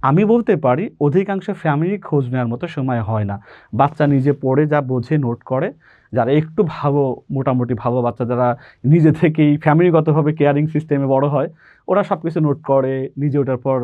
আমি বলতে পারি অধিকাংশ ফ্যামিলি খোঁজ নেওয়ার মতো সময় হয় না। বাচ্চা নিজে পড়ে যা বোঝে, নোট করে, যারা একটু ভালো, মোটামুটি ভালো বাচ্চা, যারা নিজে থেকেই ফ্যামিলিগতভাবে কেয়ারিং সিস্টেমে বড় হয়, ওরা সব কিছু নোট করে, নিজে ওটার পর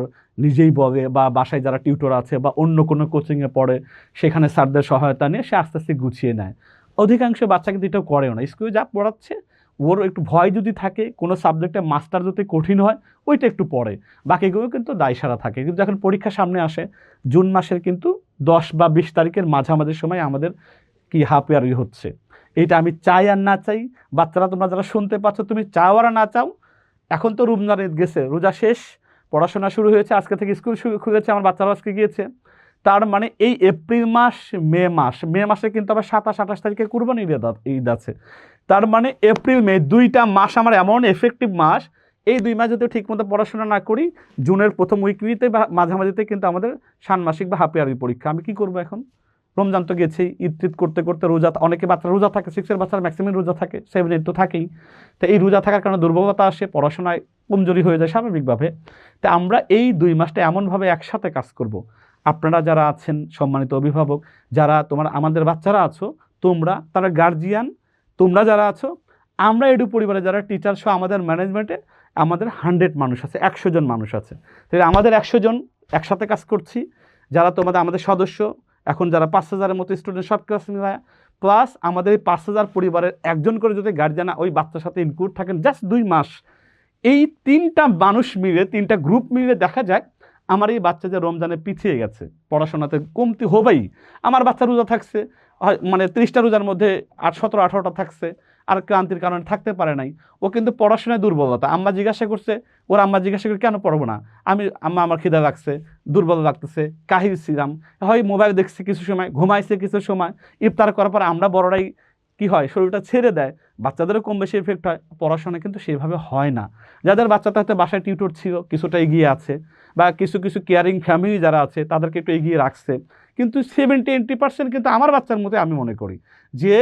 নিজেই বলে, বা বাসায় যারা টিউটর আছে বা অন্য কোনো কোচিংয়ে পড়ে সেখানে স্যারদের সহায়তা নিয়ে সে আস্তে আস্তে গুছিয়ে নেয়। অধিকাংশ বাচ্চা কিন্তু এটাও করেও না, স্কুলে যা পড়াচ্ছে ওর একটু ভয় যদি থাকে, কোনো সাবজেক্টে মাস্টার যদি কঠিন হয় ওইটা একটু পড়ে, বাকিগুলো কিন্তু দায়সারা থাকে। কিন্তু যখন পরীক্ষা সামনে আসে, জুন মাসের কিন্তু 10 বা 20 তারিখের মাঝামাঝি সময় আমাদের কি হাফ ইয়ারলি হচ্ছে, এইটা আমি চাই আর না চাই, বাচ্চারা তোমরা যারা শুনতে পাচ্ছ, তুমি চাও আর না চাও, এখন তো রমজান ঈদ গেছে, রোজা শেষ, পড়াশোনা শুরু হয়েছে, আজকে থেকে স্কুল খুলেছে, আমার বাচ্চারা আজকে গিয়েছে, তার মানে এই এপ্রিল মাস, মে মাসে কিন্তু আবার 27-28 তারিখে কুরবানি ঈদ আছে। তার মানে এপ্রিল মে 2টা মাস আমার এমন এফেক্টিভ মাস, এই 2 মাস যদি ঠিকমতো পড়াশোনা না করি, জুনের প্রথম উইকলিতে বা মাঝামাঝিতে কিন্তু আমাদের ষান্মাসিক বা হাফ ইয়ারলি পরীক্ষা, আমি কি করবো এখন? রমজান তো গেছেই, ঈদ করতে করতে রোজা, অনেকে বাচ্চা রোজা থাকে, 6-এর বাচ্চার ম্যাক্সিমাম রোজা থাকে, 7-8 তো থাকেই। তো এই রোজা থাকার কারণে দুর্বলতা আসে, পড়াশোনায় কমজোরি হয়ে যায় স্বাভাবিকভাবে। তো আমরা এই 2 মাসটা এমনভাবে একসাথে কাজ করব। আপনারা যারা আছেন সম্মানিত অভিভাবক, যারা আমাদের বাচ্চারা আছো, তোমরা, তারা গার্জিয়ান, তোমরা যারা আছো, আমরা এডু পরিবারে যারা টিচার সহ আমাদের ম্যানেজমেন্টে আমাদের 100 মানুষ আছে, 100 জন মানুষ আছে। তাহলে আমাদের 100 জন একসাথে কাজ করছি, যারা আমাদের সদস্য, এখন যারা 5000-এর মতো স্টুডেন্ট সব ক্লাস মিলায়, প্লাস আমাদের এই 5000 পরিবারের একজন করে যদি গার্জিয়ান ওই বাচ্চার সাথে ইনক্লুড থাকেন, জাস্ট 2 মাস, এই তিনটা মানুষ মিলে, তিনটা গ্রুপ মিলে দেখা যায় আমার এই বাচ্চা যে রমজানে পিছিয়ে গেছে, পড়াশোনাতে কমতি হবেই। আমার বাচ্চা রোজা থাকছে, মানে 30টা রোজার মধ্যে 17-18টা থাকছে, আর ক্লান্তির কারণে থাকতে পারে নাই। ও কিন্তু পড়াশোনায় দুর্বলতা। আম্মা জিজ্ঞাসা করছে, ওর আম্মা জিজ্ঞাসা করে কেন পড়বো না, আম্মা আমার খিদা লাগছে, দুর্বল লাগতেছে, কাহিল ছিলাম, হয় মোবাইল দেখছি কিছু সময়, ঘুমাইছে কিছু সময়, ইফতার করার পর আমরা বড়রাই কি হয়, শরীরটা ছেড়ে দেয়, বাচ্চাদেরও কম বেশি এফেক্ট হয়। পড়াশোনা কিন্তু সেভাবে হয় না। যাদের বাচ্চা থাকতে বাসায় টিউটর ছিল, কিছুটা এগিয়ে আছে, বা কিছু কিছু কেয়ারিং ফ্যামিলি যারা আছে তাদেরকে একটু এগিয়ে রাখছে, কিন্তু 70-80% কিন্তু আমার বাচ্চার মধ্যে আমি মনে করি যে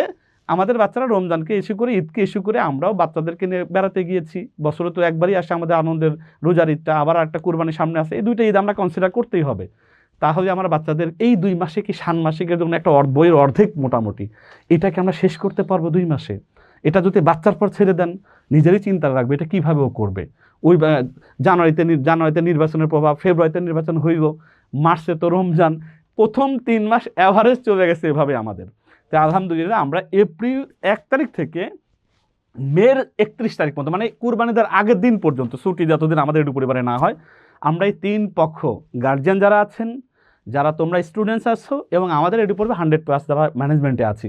আমাদের বাচ্চারা রমজানকে ইস্যু করে, ঈদকে ইস্যু করে, আমরাও বাচ্চাদেরকে নিয়ে বেড়াতে গিয়েছি। বছরে তো একবারই আসে আমাদের আনন্দের রোজার ঈদটা, আবার একটা কুরবানির সামনে আসে, এই দুইটা ঈদ আমরা কনসিডার করতেই হবে। তাহলে আমার বাচ্চাদের এই 2 মাসে কি ষান্মাসিকের জন্য একটা বইয়ের অর্ধেক মোটামুটি এটাকে আমরা শেষ করতে পারবো 2 মাসে? এটা যদি বাচ্চার পর ছেড়ে দেন, নিজেরই চিন্তা রাখবে এটা কীভাবে ও করবে। ওই জানুয়ারিতে নির্বাচনের প্রভাব, ফেব্রুয়ারিতে নির্বাচন হইল, মার্চে তো রমজান, প্রথম 3 মাস অ্যাভারেজ চলে গেছে এভাবে আমাদের। তাই আলহামদুলিল্লাহ আমরা এপ্রিল 1 তারিখ থেকে মের 31 তারিখ পর্যন্ত, মানে কুরবানিদের আগের দিন পর্যন্ত, ছুটি যতদিন আমাদের একটু পরিবারে না হয়, আমরা এই 3 পক্ষ, গার্জিয়ান যারা আছেন, যারা তোমরা স্টুডেন্টস আছো, এবং আমাদের এটু পড়বে 100+ যারা ম্যানেজমেন্টে আছি,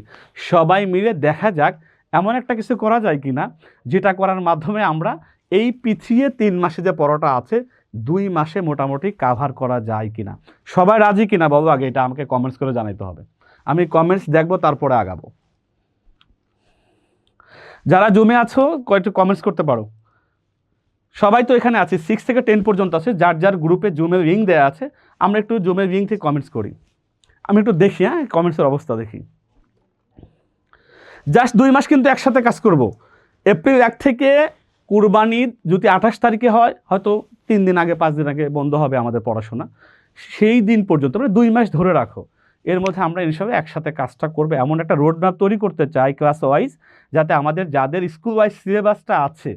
সবাই মিলে দেখা যাক এমন একটা কিছু করা যায় কি না, যেটা করার মাধ্যমে আমরা এই পিছিয়ে 3 মাসে যে পড়াটা আছে 2 মাসে মোটামুটি কাভার করা যায় কিনা। সবাই রাজি কিনা বলো আগে, এটা আমাকে কমেন্টস করে জানাইতে হবে। আমি কমেন্টস দেখবো, তারপরে আগাবো। যারা জমে আছো কয়েকটু কমেন্টস করতে পারো। সবাই তো এখানে আছে, 6 থেকে 10 পর্যন্ত আছে, যার যার গ্রুপে জুমের লিঙ্ক দেওয়া আছে। আমরা একটু জুমের লিঙ্ক থেকে কমেন্টস করি, আমি একটু দেখি, হ্যাঁ কমেন্টসের অবস্থা দেখি। জাস্ট 2 মাস কিন্তু একসাথে কাজ করব। এপ্রিল 1 থেকে কুরবানি যদি 28 তারিখে হয়, হয়তো 3 দিন আগে 5 দিন আগে বন্ধ হবে আমাদের পড়াশোনা, সেই দিন পর্যন্ত মানে 2 মাস ধরে রাখো। এর মধ্যে আমরা ইনশাআল্লাহ একসাথে কাজটা করবো, এমন একটা রোড ম্যাপ তৈরি করতে চাই ক্লাস ওয়াইজ, যাতে আমাদের যাদের স্কুল ওয়াইজ সিলেবাসটা আছে,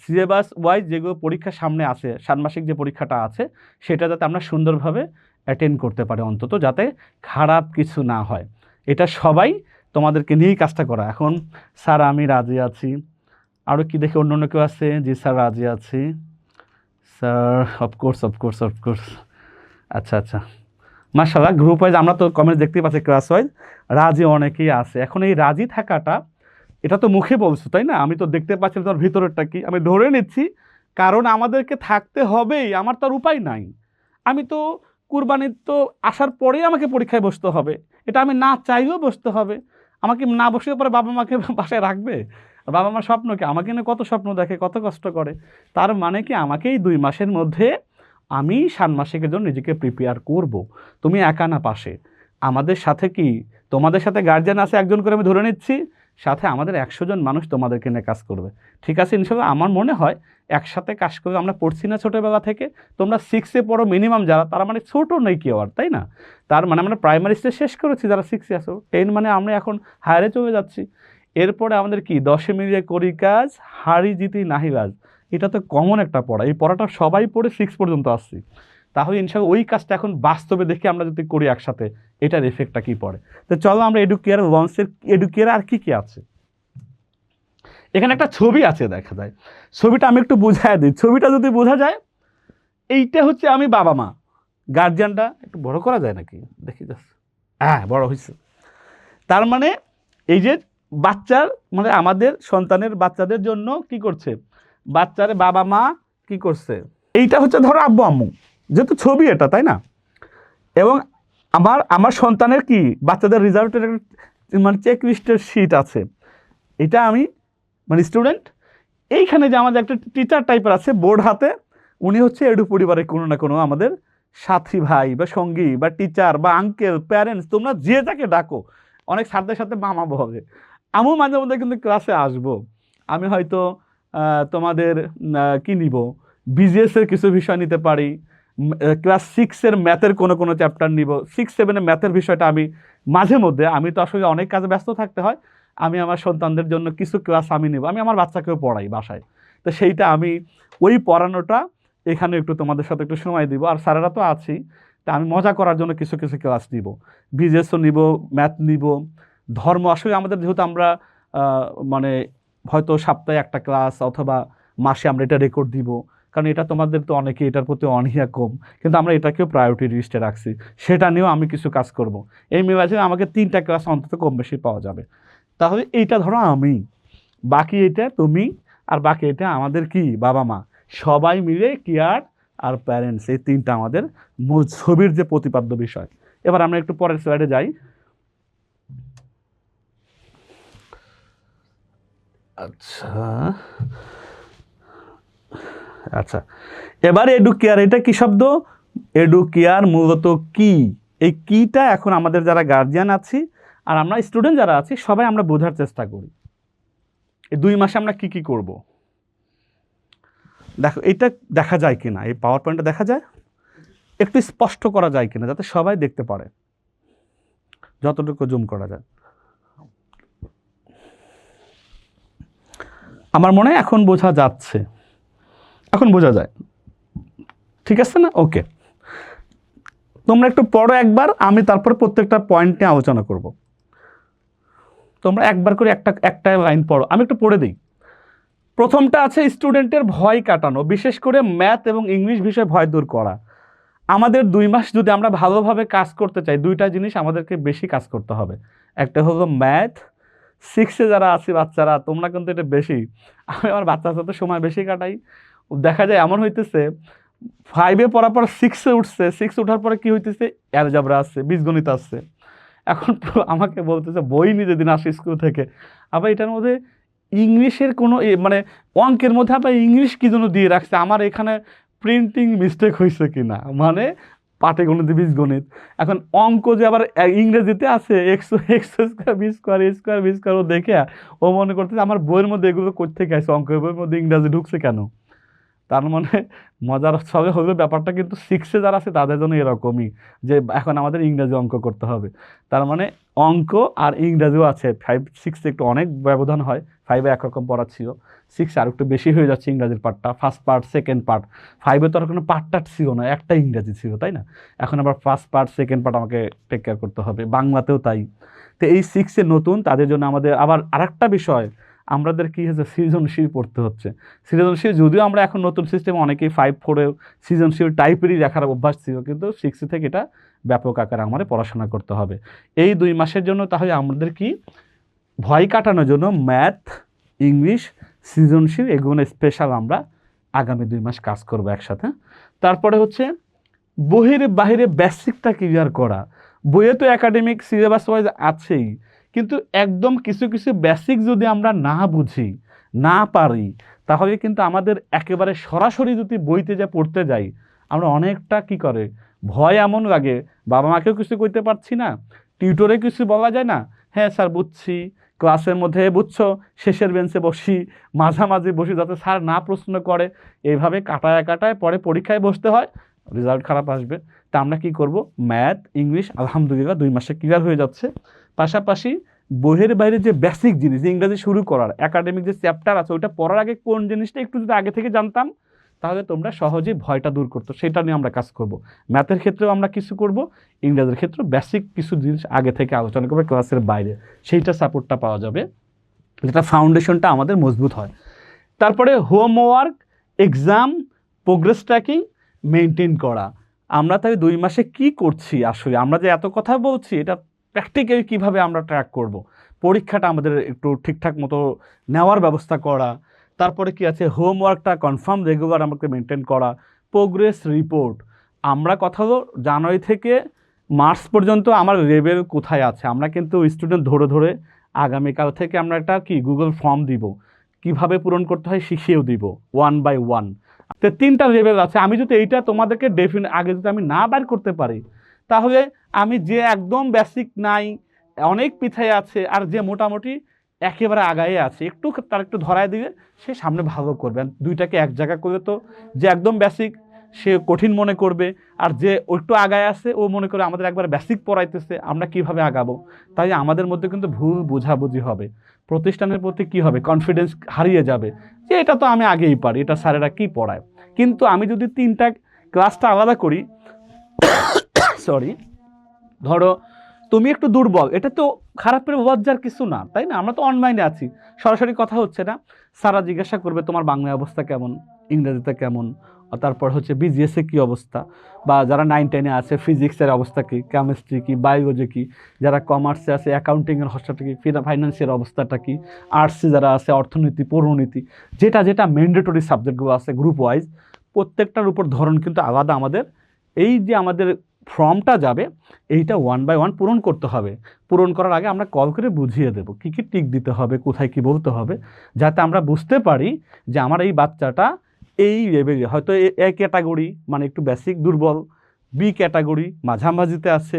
সিলেবাস ওয়াইজ যেগুলো পরীক্ষা সামনে আছে, ষান্মাসিক যে পরীক্ষাটা আছে, সেটা যাতে আমরা সুন্দরভাবে অ্যাটেন্ড করতে পারি, অন্তত যাতে খারাপ কিছু না হয়। এটা সবাই তোমাদেরকে নিয়েই কাজটা করা। এখন স্যার আমি রাজি আছি, আরও কি দেখে অন্য অন্য কেউ আছে? জি স্যার রাজি আছি স্যার, অফকোর্স। আচ্ছা আচ্ছা, মাশাআল্লাহ। গ্রুপ ওয়াইজ আমরা তো কমেন্ট দেখতেই পাচ্ছি, ক্লাস ওয়াইজ রাজি অনেকেই আছে। এখন এই রাজি থাকাটা, এটা তো মুখে বলছো তাই না, আমি তো দেখতে পাচ্ছি তোর ভিতরেরটা কি, আমি ধরে নিচ্ছি, কারণ আমাদেরকে থাকতে হবেই, আমার তো আর উপায় নাই। আমি তো কুরবানির তো আসার পরেই আমাকে পরীক্ষায় বসতে হবে, এটা আমি না চাইলেও বসতে হবে। আমাকে না বসে পরে বাবা মাকে বাসায় রাখবে? বাবা মার স্বপ্ন কি, আমাকে নিয়ে কত স্বপ্ন দেখে, কত কষ্ট করে। তার মানে কি আমাকে এই 2 মাসের মধ্যে আমি ষান্মাসিকের জন্য নিজেকে প্রিপেয়ার করব। তুমি একা না পাশে, আমাদের সাথে কি, তোমাদের সাথে গার্জিয়ান আছে একজন করে, আমি ধরে নিচ্ছি, সাথে আমাদের 100 জন মানুষ তোমাদেরকে নিয়ে কাজ করবে। ঠিক আছে ইনশাআল্লাহ। আমার মনে হয় একসাথে কাজ করবে। আমরা পড়ছি না ছোটোবেলা থেকে, তোমরা 6-এ পড়ো মিনিমাম যারা, তারা মানে ছোটো নেই কেউ আর, তাই না? তার মানে আমরা প্রাইমারি স্টেজ শেষ করেছি যারা 6-এ আসো, 10 মানে আমরা এখন হায়ারে চলে যাচ্ছি। এরপরে আমাদের কি 10-এ মিলিয়ে করি কাজ, হারি জিতি নাহি বাজ, এটা তো কমন একটা পড়া। এই পড়াটা সবাই পড়ে 6 পর্যন্ত আসছি। তাহলে ইনশাআল্লাহ ওই কাজটা এখন বাস্তবে দেখে আমরা যদি করি একসাথে, এটার এফেক্টটা কী পড়ে। তো চলো আমরা এডুকেয়ার লঞ্চের, এডুকেয়ার আর কী কী আছে এখানে একটা ছবি আছে, দেখা যায় ছবিটা আমি একটু বুঝাই দিই। ছবিটা যদি বোঝা যায়, এইটা হচ্ছে আমি বাবা মা, গার্জিয়ানটা একটু বড় করা যায় নাকি দেখি, জাস্ট হ্যাঁ বড় হয়েছে। তার মানে এই যে বাচ্চার, মানে আমাদের সন্তানের বাচ্চাদের জন্য কি করছে, বাচ্চার বাবা মা কি করছে, এইটা হচ্ছে ধরো আব্বু আম্মু, যেহেতু ছবি এটা, তাই না? এবং আমার সন্তানের কি বাচ্চাদের রেজাল্টের মানে চেক লিস্টের শিট আছে, এটা আমি মানে স্টুডেন্ট। এইখানে যে আমাদের একটা টিচার টাইপের আছে বোর্ড হাতে, উনি হচ্ছে এডু পরিবারের কোনো না কোনো আমাদের সাথী ভাই বা সঙ্গী বা টিচার বা আঙ্কেল, প্যারেন্টস, তোমরা যে যাকে ডাকো। অনেক স্যারদের সাথে মামা হবে। আমিও মাঝে মধ্যে কিন্তু ক্লাসে আসবো। আমি হয়তো তোমাদের কি নিব, বিজিএসের কিছু বিষয় নিতে পারি, ক্লাস 6-এর ম্যাথের কোনো চ্যাপ্টার নিব, 6-7-এর ম্যাথের বিষয়টা আমি মাঝে মধ্যে, আমি তো আসলে অনেক কাজে ব্যস্ত থাকতে হয়, আমি আমার সন্তানদের জন্য কিছু ক্লাস আমি নেব। আমি আমার বাচ্চাকেও পড়াই বাসায়, তো সেইটা আমি ওই পড়ানোটা এখানে একটু তোমাদের সাথে একটু সময় দিব। আর স্যারেরা তো আছেই, তা আমি মজা করার জন্য কিছু ক্লাস নিব, বিজিএসও নিব, ম্যাথ নিব, ধর্ম। আসলে আমাদের যেহেতু আমরা মানে হয়তো সপ্তাহে একটা ক্লাস অথবা মাসে আমরা এটা রেকর্ড দিব, কারণ এটা তোমাদের তো অনেকে এটার প্রতি অনীহা কম, কিন্তু আমরা এটাকেও প্রায়োরিটি লিস্টে রাখছি, সেটা নিয়েও আমি কিছু কাজ করব। এই মেগাজিনে আমাকে 3টা ক্লাস অন্তত কম বেশি পাওয়া যাবে। তাহলে এইটা ধরো আমি, বাকি এটা তুমি, আর বাকি এটা আমাদের কি বাবা মা, সবাই মিলে কেয়ার আর প্যারেন্টস, এই 3টা আমাদের মূল ছবির যে প্রতিপাদ্য বিষয়। এবার আমরা একটু পরের স্লাইডে যাই। আচ্ছা, এবার এডুকেয়ার, এটা কি শব্দ? এডুকেয়ার মূলত কি, এই কিটা এখন আমাদের যারা গার্জিয়ান আছি আর আমরা স্টুডেন্ট যারা আছি সবাই আমরা বোঝার চেষ্টা করি। এই 2 মাসে আমরা কি কি করব। দেখো এটা দেখা যায় কিনা, এই পাওয়ার পয়েন্টটা দেখা যায়, একটু স্পষ্ট করা যায় কিনা যাতে সবাই দেখতে পারে, যতটুকু জুম করা যায়। আমার মনে হয় এখন বোঝা যাচ্ছে, এখন বোঝা যায়, ঠিক আছে না? ওকে, তোমরা একটু পড়ো একবার, আমি তারপরে প্রত্যেকটা পয়েন্ট নিয়ে আলোচনা করব। তোমরা একবার করে একটা লাইন পড়ো, আমি একটু পড়ে দিই। প্রথমটা আছে স্টুডেন্টের ভয় কাটানো, বিশেষ করে ম্যাথ এবং ইংলিশ বিষয়ে ভয় দূর করা। আমাদের 2 মাস যদি আমরা ভালোভাবে কাজ করতে চাই, 2টা জিনিস আমাদেরকে বেশি কাজ করতে হবে। একটা হলো ম্যাথ, 6-এ যারা আছে বাচ্চারা, তোমরা কিন্তু এটা বেশি, আমি আমার বাচ্চার সাথে সময় বেশি কাটাই। দেখা যায় এমন হইতেছে 5-এ পড়ার পর 6-এ উঠছে, 6 ওঠার পরে কি হইতেছে, অ্যালজেব্রা আসছে, বীজগণিত আসছে। এখন আমাকে বলতেছে বই নিয়ে যেদিন আসে স্কুল থেকে, আবার এটার মধ্যে ইংলিশের কোনো মানে অঙ্কের মধ্যে আবার ইংলিশ কী জন্য দিয়ে রাখছে, আমার এখানে প্রিন্টিং মিস্টেক হয়েছে কিনা, মানে পাটিগণিত বীজগণিত। এখন অঙ্ক যে আবার ইংরেজিতে আছে এক্স স্কোয়ার বি স্কোয়ার এ স্কোয়ার বি স্কোয়ার, ও দেখে ও মনে করতেছে আমার বইয়ের মধ্যে এগুলো কোত্থেকে আসছে, অঙ্কের বইয়ের মধ্যে ইংরাজি ঢুকছে কেন। তার মানে মজার সবে হলো ব্যাপারটা কিন্তু 6-এ যারা আছে তাদের জন্য এরকমই, যে এখন আমাদের ইংরাজি অঙ্ক করতে হবে। তার মানে অঙ্ক আর ইংরাজিও আছে। 5-6-এ একটু অনেক ব্যবধান হয়, 5-এ একরকম পড়া ছিল, 6-এ আর একটু বেশি হয়ে যাচ্ছে ইংরাজির পার্টটা, ফার্স্ট পার্ট সেকেন্ড পার্ট। 5-এ তো আর কোনো পার্ট ছিল না, একটা ইংরাজি ছিল, তাই না? এখন আবার ফার্স্ট পার্ট সেকেন্ড পার্ট আমাকে টেক কেয়ার করতে হবে, বাংলাতেও তাই। তো এই 6-এ নতুন, তাদের জন্য আমাদের আবার আরেকটা বিষয়, আমাদের কী হচ্ছে, সৃজনশীল পড়তে হচ্ছে। সৃজনশীল যদিও আমরা এখন নতুন সিস্টেমে অনেকেই 5-4-এ সৃজনশীল টাইপেরই দেখার অভ্যাস ছিল, কিন্তু 6 থেকে এটা ব্যাপক আকারে আমাদের পড়াশোনা করতে হবে এই 2 মাসের জন্য। তাহলে আমাদের কি ভয় কাটানোর জন্য ম্যাথ, ইংলিশ, সৃজনশীল, এগুলো স্পেশাল আমরা আগামী 2 মাস কাজ করব একসাথে। তারপরে হচ্ছে বাহিরে বেসিকটা ক্লিয়ার করা। বইয়ে তো একাডেমিক সিলেবাস ওয়াইজ আছেই, কিন্তু একদম কিছু কিছু বেসিক যদি আমরা না বুঝি, না পারি, তাহলে কিন্তু আমাদের একেবারে সরাসরি যদি বইতে যা পড়তে যাই, আমরা অনেকটা কি করে ভয় এমন লাগে, বাবা মাকেও কিছু করতে পারছি না, টিউটরে কিছু বলা যায় না, হ্যাঁ স্যার বুঝছি, ক্লাসের মধ্যে বুঝছো, শেষের বেঞ্চে বসি, মাঝামাঝি বসি, যাতে স্যার না প্রশ্ন করে, এইভাবে কাটায় পরে পরীক্ষায় বসতে হয়, রেজাল্ট খারাপ আসবে। তা আমরা কি করব, ম্যাথ, ইংলিশ আলহামদুলিল্লাহ 2 মাসে ক্লিয়ার হয়ে যাচ্ছে। পাশাপাশি বইয়ের বাইরে যে বেসিক জিনিস, ইংরেজি শুরু করার একাডেমিক যে চ্যাপ্টার আছে, ওইটা পড়ার আগে কোন জিনিসটা একটু যদি আগে থেকে জানতাম, তাহলে তোমরা সহজেই ভয়টা দূর করতো, সেটা নিয়ে আমরা কাজ করব। ম্যাথের ক্ষেত্রেও আমরা কিছু করব, ইংরেজির ক্ষেত্রেও বেসিক কিছু জিনিস আগে থেকে আলোচনা করবে ক্লাসের বাইরে, সেইটা সাপোর্টটা পাওয়া যাবে, যেটা ফাউন্ডেশনটা আমাদের মজবুত হয়। তারপরে homework, exam, progress tracking maintain করা। আমরা তাই 2 মাসে কি করছি, আসলে আমরা যে এত কথা বলছি, এটা প্র্যাকটিক্যালি কীভাবে আমরা ট্র্যাক করব, পরীক্ষাটা আমাদের একটু ঠিকঠাক মতো নেওয়ার ব্যবস্থা করা। তারপরে কি আছে, হোমওয়ার্কটা কনফার্ম রেগুলার আমাকে মেনটেন করা। প্রোগ্রেস রিপোর্ট, আমরা কথা হলো জানুয়ারি থেকে মার্চ পর্যন্ত আমার লেভেল কোথায় আছে, আমরা কিন্তু স্টুডেন্ট ধরে ধরে আগামীকাল থেকে আমরা একটা কি গুগল ফর্ম দিব, কিভাবে পূরণ করতে হয় শিখিয়েও দিব 1 by 1। তো 3টা লেভেল আছে, আমি যদি এইটা তোমাদেরকে আগে যদি আমি না বার করতে পারি, তাহলে আমি যে একদম বেসিক নাই, অনেক পিছায় আছে, আর যে মোটামুটি একেবারে আগায়ে আছে, তার একটু ধরায় দিলে সে সামনে ভালো করবে। 2টাকে এক জায়গা করলে তো যে একদম বেসিক সে কঠিন মনে করবে, আর যে একটু আগায় আছে ও মনে করে আমাদের একবার বেসিক পড়াইতেছে, আমরা কিভাবে আগাবো। তাই আমাদের মধ্যে কিন্তু ভুল বোঝাবুঝি হবে, প্রতিষ্ঠানের প্রতি কি হবে, কনফিডেন্স হারিয়ে যাবে, যে এটা তো আমি আগেই পারি, এটা স্যারেরা কি পড়ায়। কিন্তু আমি যদি 3টা ক্লাসটা আলাদা করি, সরি, ধরো তুমি একটু দুর্বল, এটা তো খারাপের লজ্জার কিছু না, তাই না? আমরা তো অনলাইনে আছি, সরাসরি কথা হচ্ছে না। স্যারা জিজ্ঞাসা করবে তোমার বাংলা অবস্থা কেমন, ইংরেজিতে কেমন, তারপর হচ্ছে বিজিএসে কী অবস্থা, বা যারা 9-10-এ আছে ফিজিক্সের অবস্থা কী, কেমিস্ট্রি কী, বায়োলজি কী, যারা কমার্সে আছে অ্যাকাউন্টিংয়ের অবস্থাটা কী, ফাইন্যান্সের অবস্থাটা কী, আর্টসে যারা আছে অর্থনীতি, পৌরনীতি, যেটা যেটা ম্যান্ডেটরি সাবজেক্টগুলো আছে গ্রুপ ওয়াইজ, প্রত্যেকটার উপর ধরন কিন্তু আলাদা। আমাদের এই যে আমাদের ফর্মটা যাবে, এইটা 1 by 1 পূরণ করতে হবে। পূরণ করার আগে আমরা কল করে বুঝিয়ে দেবো কী কী টিক দিতে হবে, কোথায় কী বলতে হবে, যাতে আমরা বুঝতে পারি যে আমার এই বাচ্চাটা এই লেভেলে, হয়তো এ ক্যাটাগরি মানে একটু বেসিক দুর্বল, বি ক্যাটাগরি মাঝামাঝিতে আছে,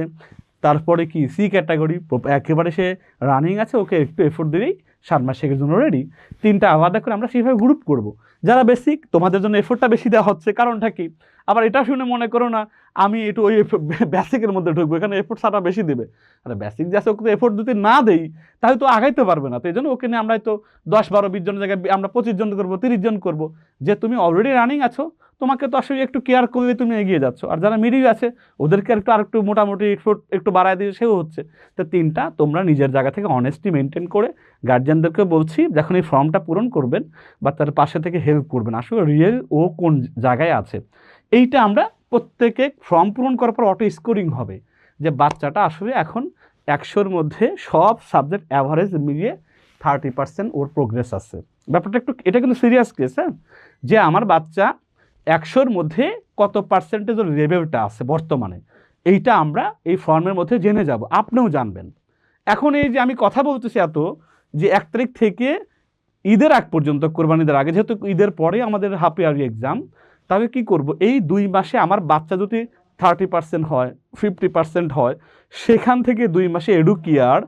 তারপরে কি সি ক্যাটাগরি একেবারে সে রানিং আছে, ওকে একটু এফোর্ট দিলেই 7 মাস শেখার জন্য রেডি। 3টা আলাদা করে আমরা সেইভাবে গ্রুপ করব। যারা বেসিক, তোমাদের জন্য এফোর্টটা বেশি দেওয়া হচ্ছে, কারণটা কি? আবার এটা শুনে মনে করো না আমি একটু ওই বেসিকের মধ্যে ঢুকবো, এখানে এফোর্ট সারা বেশি দেবে। আরে বেসিক যাচ্ছে ওকে তো এফোর্ট যদি না দেই তাহলে তো আগাইতে পারবে না। তো এই জন্য ওকে নিয়ে আমরা তো 10-12-20 জনের জায়গায় আমরা 25 জন করবো, 30 জন করবো। যে তুমি অলরেডি রানিং আছো, তোমাকে তো আসলে একটু কেয়ার করলে তুমি এগিয়ে যাচ্ছ। আর যারা মিডিল আছে ওদেরকে আরেকটু মোটামুটি এফোর্ট একটু বাড়ায় দিয়ে সেও হচ্ছে। তো 3টা তোমরা নিজের জায়গা থেকে অনেস্টি মেনটেন করে গার্জিয়ানদেরকে বলছি, যখন এই ফর্মটা পূরণ করবেন বা তার পাশে থেকে হেল্প করবেন, আসলে রিয়েল ও কোন জায়গায় আছে এইটা আমরা প্রত্যেকে ফর্ম পূরণ করার পর অটো স্কোরিং হবে যে বাচ্চাটা আসলে এখন 100-র মধ্যে সব সাবজেক্ট অ্যাভারেজ মিলিয়ে 30% ওর প্রোগ্রেস আছে। ব্যাপারটা একটু, এটা কিন্তু সিরিয়াস কেস, হ্যাঁ, যে আমার বাচ্চা 100-র মধ্যে কত পার্সেন্টেজ ওর লেভেলটা আছে বর্তমানে, এইটা আমরা এই ফর্মের মধ্যে জেনে যাব, আপনিও জানবেন। এখন এই যে আমি কথা বলতেছি এত, যে 1 তারিখ থেকে ঈদের আগ পর্যন্ত, কোরবানিদের আগে, যেহেতু ঈদের পরে আমাদের হাফ ইয়ারলি এক্সাম, তাহলে কী করব, এই 2 মাসে আমার বাচ্চা যদি 30% হয়, 50% হয়, সেখান থেকে 2 মাসে এডুকেয়ার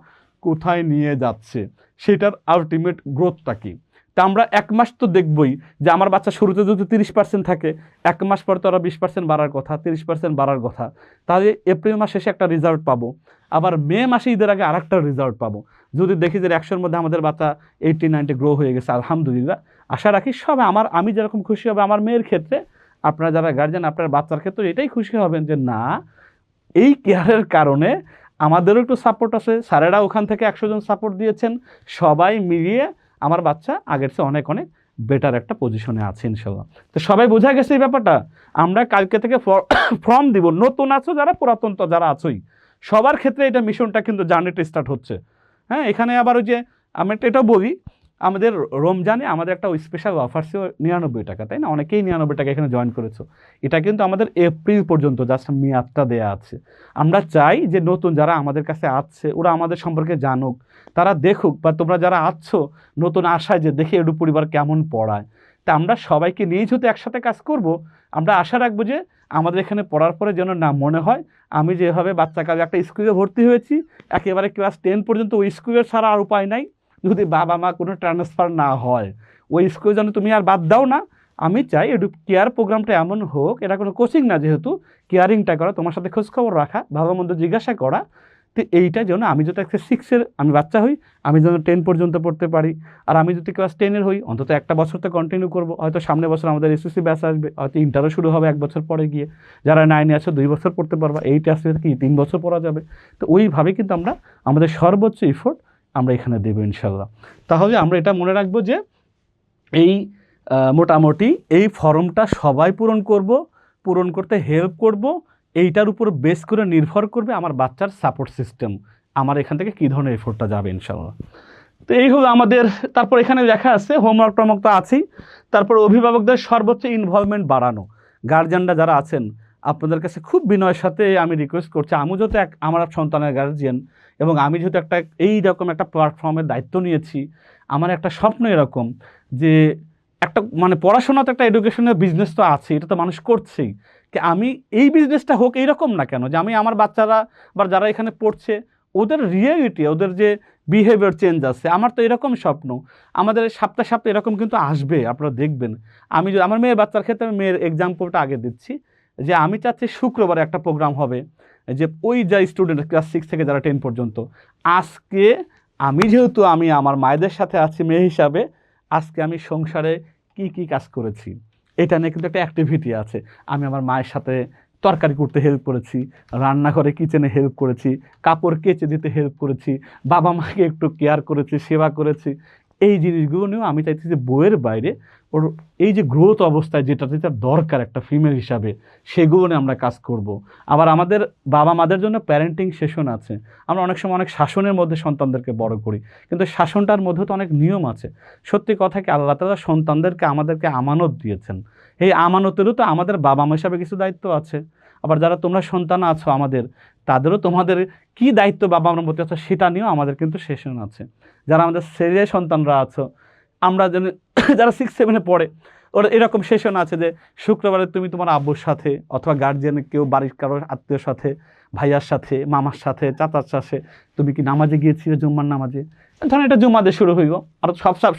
কোথায় নিয়ে যাচ্ছে, সেটার আলটিমেট গ্রোথটা কী। তা আমরা 1 মাস তো দেখবই যে আমার বাচ্চা শুরুতে যদি 30% থাকে, 1 মাস পর তো আরও 20% বাড়ার কথা, 30% বাড়ার কথা, তাহলে এপ্রিল মাস শেষে একটা রেজাল্ট পাবো, আবার মে মাসে ঈদের আগে আরেকটা রেজাল্ট পাবো। যদি দেখি যে 100-র মধ্যে আমাদের বাচ্চা 80-90 গ্রো হয়ে গেছে, আলহামদুলিল্লাহ। আশা রাখি সবাই আমি যেরকম খুশি হবে আমার মেয়ের ক্ষেত্রে, আপনারা যারা গার্জিয়ান আপনার বাচ্চার ক্ষেত্রে এটাই খুশি হবেন যে না, এই কেয়ারের কারণে আমাদেরও একটু সাপোর্ট আছে, স্যারেরা ওখান থেকে 100 জন সাপোর্ট দিয়েছেন, সবাই মিলিয়ে আমার বাচ্চা আগের চেয়ে অনেক অনেক বেটার একটা পজিশনে আছে ইনশাল্লাহ। তো সবাই বোঝা গেছে এই ব্যাপারটা। আমরা কালকে থেকে ফর্ম দিব, নতুন আছো যারা, পুরাতন তো যারা আছোই, সবার ক্ষেত্রে এটা মিশনটা কিন্তু জার্নিটা স্টার্ট হচ্ছে। হ্যাঁ, এখানে আবার ওই যে আমি এটাও বলি, আমাদের রমজানে আমাদের একটা স্পেশাল অফার ছিল 99 টাকা, তাই না? অনেকেই 99 টাকা এখানে জয়েন করেছো। এটা কিন্তু আমাদের এপ্রিল পর্যন্ত জাস্ট মেয়াদটা দেয়া আছে। আমরা চাই যে নতুন যারা আমাদের কাছে আসছে ওরা আমাদের সম্পর্কে জানুক, তারা দেখুক, বা তোমরা যারা আসছো নতুন আশায় যে দেখে এডু পরিবার কেমন পড়ায়। তা আমরা সবাইকে নিয়েই যেহেতু একসাথে কাজ করব, আমরা আশা রাখবো যে আমাদের এখানে পড়ার পরে যেন না মনে হয় আমি যেভাবে বাচ্চা কাজে একটা স্কুলে ভর্তি হয়েছি, একেবারে ক্লাস 10 পর্যন্ত ওই স্কুলের ছাড়া আর উপায় নাই, যদি বাবা মা কোনো ট্রান্সফার না হয় ওই স্কুলে যেন তুমি আর বাদ দাও না। আমি চাই এডু কেয়ার প্রোগ্রামটা এমন হোক, এটা কোনো কোচিং না, যেহেতু কেয়ারিংটা করা, তোমার সাথে খোঁজখবর রাখা, ভালো মন্দ জিজ্ঞাসা করা। তো এইটা যেন আমি যদি একটা 6-এর আমি বাচ্চা হই, আমি যেন 10 পর্যন্ত পড়তে পারি। আর আমি যদি ক্লাস 10-এর হই, অন্তত একটা বছর তো কন্টিনিউ করবো। হয়তো সামনের বছর আমাদের এসএসসি ব্যাচ আসবে, হয়তো ইন্টারও শুরু হবে 1 বছর পরে গিয়ে। যারা 9-এ আছে 2 বছর পড়তে পারবা, 8-এ আসলে কি 3 বছর পড়া যাবে। তো ওইভাবে কিন্তু আমরা আমাদের সর্বোচ্চ এফোর্ট আমরা এখানে দেবো ইনশাল্লাহ। তাহলে আমরা এটা মনে রাখবো যে এই মোটামুটি এই ফর্মটা সবাই পূরণ করতে হেল্প করব। এইটার উপর বেস করে নির্ভর করবে আমার বাচ্চার সাপোর্ট সিস্টেম, আমার এখান থেকে কী ধরনের এফোর্টটা যাবে ইনশাল্লাহ। তো এই হলো আমাদের। তারপর এখানে লেখা আছে হোমওয়ার্ক টমওয়ার্ক তো আছেই। তারপর অভিভাবকদের সর্বোচ্চ ইনভলভমেন্ট বাড়ানো। গার্জিয়ানরা যারা আছেন আপনাদের কাছে খুব বিনয়ের সাথে আমি রিকোয়েস্ট করছি, আমি যেহেতু আমার সন্তানের গার্জিয়ান এবং আমি যেহেতু এইরকম একটা প্ল্যাটফর্মের দায়িত্ব নিয়েছি, আমার একটা স্বপ্ন এরকম যে একটা মানে পড়াশোনা তো একটা এডুকেশনের বিজনেস তো আছে, এটা তো মানুষ করছেই, কি আমি এই বিজনেসটা হোক এইরকম না কেন, যে আমি আমার বাচ্চারা বা যারা এখানে পড়ছে ওদের রিয়েলিটি, ওদের যে বিহেভিয়ার চেঞ্জ আছে, আমার তো এরকম স্বপ্ন। আমাদের সপ্তাহে এরকম কিন্তু আসবে, আপনারা দেখবেন। আমি আমার মেয়ের বাচ্চার ক্ষেত্রে আমি মেয়ের এক্সাম্পলটা আগে দিচ্ছি, যে আমি চাচ্ছি শুক্রবারে একটা প্রোগ্রাম হবে, যে ওই যা স্টুডেন্ট ক্লাস 6 থেকে যারা 10 পর্যন্ত, আজকে আমি যেহেতু আমি আমার মায়েদের সাথে আছি মেয়ে হিসাবে, আজকে আমি সংসারে কি কি কাজ করেছি এটা নিয়ে কিন্তু একটা অ্যাক্টিভিটি আছে। আমি আমার মায়ের সাথে তরকারি করতে হেল্প করেছি, রান্নাঘরে কিচেনে হেল্প করেছি, কাপড় কেচে দিতে হেল্প করেছি, বাবা মাকে একটু কেয়ার করেছি, সেবা করেছি। এই জিনিসগুলো নিয়েও আমি চাইছি যে বইয়ের বাইরে ওর এই যে গ্রোথ অবস্থায় যেটা যেটা দরকার একটা ফিমেল হিসাবে, সেগুলো নিয়ে আমরা কাজ করব। আবার আমাদের বাবা মাদের জন্য প্যারেন্টিং সেশন আছে। আমরা অনেক সময় অনেক শাসনের মধ্যে সন্তানদেরকে বড় করি, কিন্তু শাসনটার মধ্যে তো অনেক নিয়ম আছে। সত্যি কথা কি, আল্লাহ তাআলা সন্তানদেরকে আমাদেরকে আমানত দিয়েছেন। এই আমানতেরও তো আমাদের বাবা মা হিসাবে কিছু দায়িত্ব আছে। আবার যারা তোমরা সন্তান আছো আমাদের, তাদেরও তোমাদের কি দায়িত্ব বাবা মার প্রতি আছে সেটা নিয়েও আমাদের কিন্তু সেশন আছে। যারা আমাদের ছেলে সন্তানরা আছো, আমরা যারা 6-7-এ পড়ে, ওরা এরকম সেশন আছে যে শুক্রবারে তুমি তোমার আব্বুর সাথে অথবা গার্জিয়ানের কেউ বাড়ির কারোর আত্মীয়র সাথে, ভাইয়ার সাথে, মামার সাথে, চাচার সাথে তুমি কি নামাজে গিয়েছিলে, জুম্মার নামাজে, ধরেন এটা জুম্মাতে শুরু হইব, আর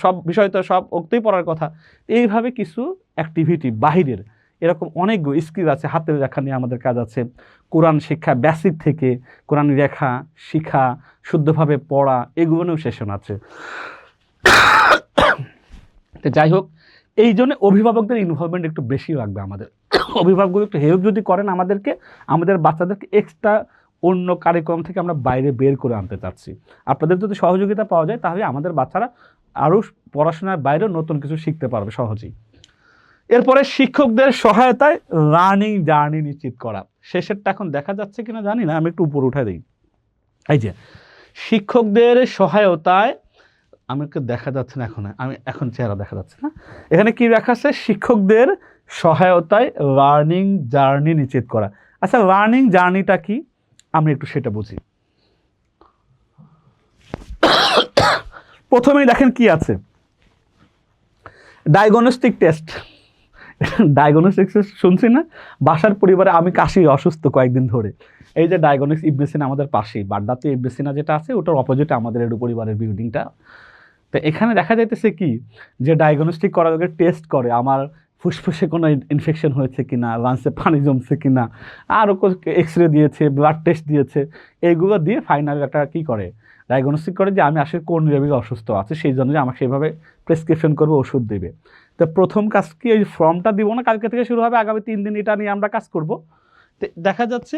সব বিষয় তো সব ওক্তেই পড়ার কথা। এইভাবে কিছু অ্যাক্টিভিটি বাহিরের এরকম অনেকগুলো স্কিল আছে, হাতের লেখা নিয়ে আমাদের কাজ আছে, কোরআন শিক্ষা বেসিক থেকে কোরআন লেখা শিখা, শুদ্ধভাবে পড়া, এগুলো নিয়েও সেশন আছে। তো যাই হোক, এই জন্য অভিভাবকদের ইনভলভমেন্ট একটু বেশি লাগবে আমাদের। অভিভাবকগুলো একটু হেল্প যদি করেন আমাদেরকে, আমাদের বাচ্চাদেরকে এক্সট্রা অন্য কারিকুলাম থেকে আমরা বাইরে বের করে আনতে চাচ্ছি। আপনাদের যদি সহযোগিতা পাওয়া যায় তাহলে আমাদের বাচ্চারা আরও পড়াশোনার বাইরেও নতুন কিছু শিখতে পারবে সহজেই। এরপরে শিক্ষকদের সহায়তায় লার্নিং জার্নি নিশ্চিত করা। শেষেরটা এখন দেখা যাচ্ছে কিনা জানি না, আমি একটু উপরে উঠে দিই। এই যে শিক্ষকদের সহায়তায়, আমাকে দেখা যাচ্ছে না এখন চেহারা দেখা যাচ্ছে না, এখানে কি লেখা আছে? শিক্ষকদের সহায়তায় লার্নিং জার্নি নিশ্চিত করা। আচ্ছা, লার্নিং জার্নিটা কি আমরা একটু সেটা বুঝি। প্রথমেই দেখেন কি আছে, ডায়াগনস্টিক টেস্ট। ডায়াগনস্টিক শুনছি না, বাসার পরিবারে আমি কাশি অসুস্থ কয়েকদিন ধরে, এই যে ডায়াগনস্টিক ইবনে সিনা আমাদের পাশেই, বাড্ডাতে ইবনে সিনা যেটা আছে ওটার অপোজিটে আমাদের এডু পরিবারের বিল্ডিংটা। তো এখানে দেখা যাইতেছে কি, যে ডায়াগনস্টিক করার আগে টেস্ট করে আমার ফুসফুসে কোনো ইনফেকশন হয়েছে কিনা, লাঞ্চে পানি জমছে কিনা, আরও এক্স রে দিয়েছে, ব্লাড টেস্ট দিয়েছে, এইগুলো দিয়ে ফাইনালি একটা কী করে, ডায়াগনস্টিক করে যে আমি আসলে কোন লেভেলে অসুস্থ আছে, সেই জন্য যে আমাকে সেইভাবে প্রেসক্রিপশন করবে, ওষুধ দেবে। তো প্রথম কাজ কি, ওই ফর্মটা দিব না, কালকে থেকে শুরু হবে, আগামী 3 দিন এটা নিয়ে আমরা কাজ করব। তো দেখা যাচ্ছে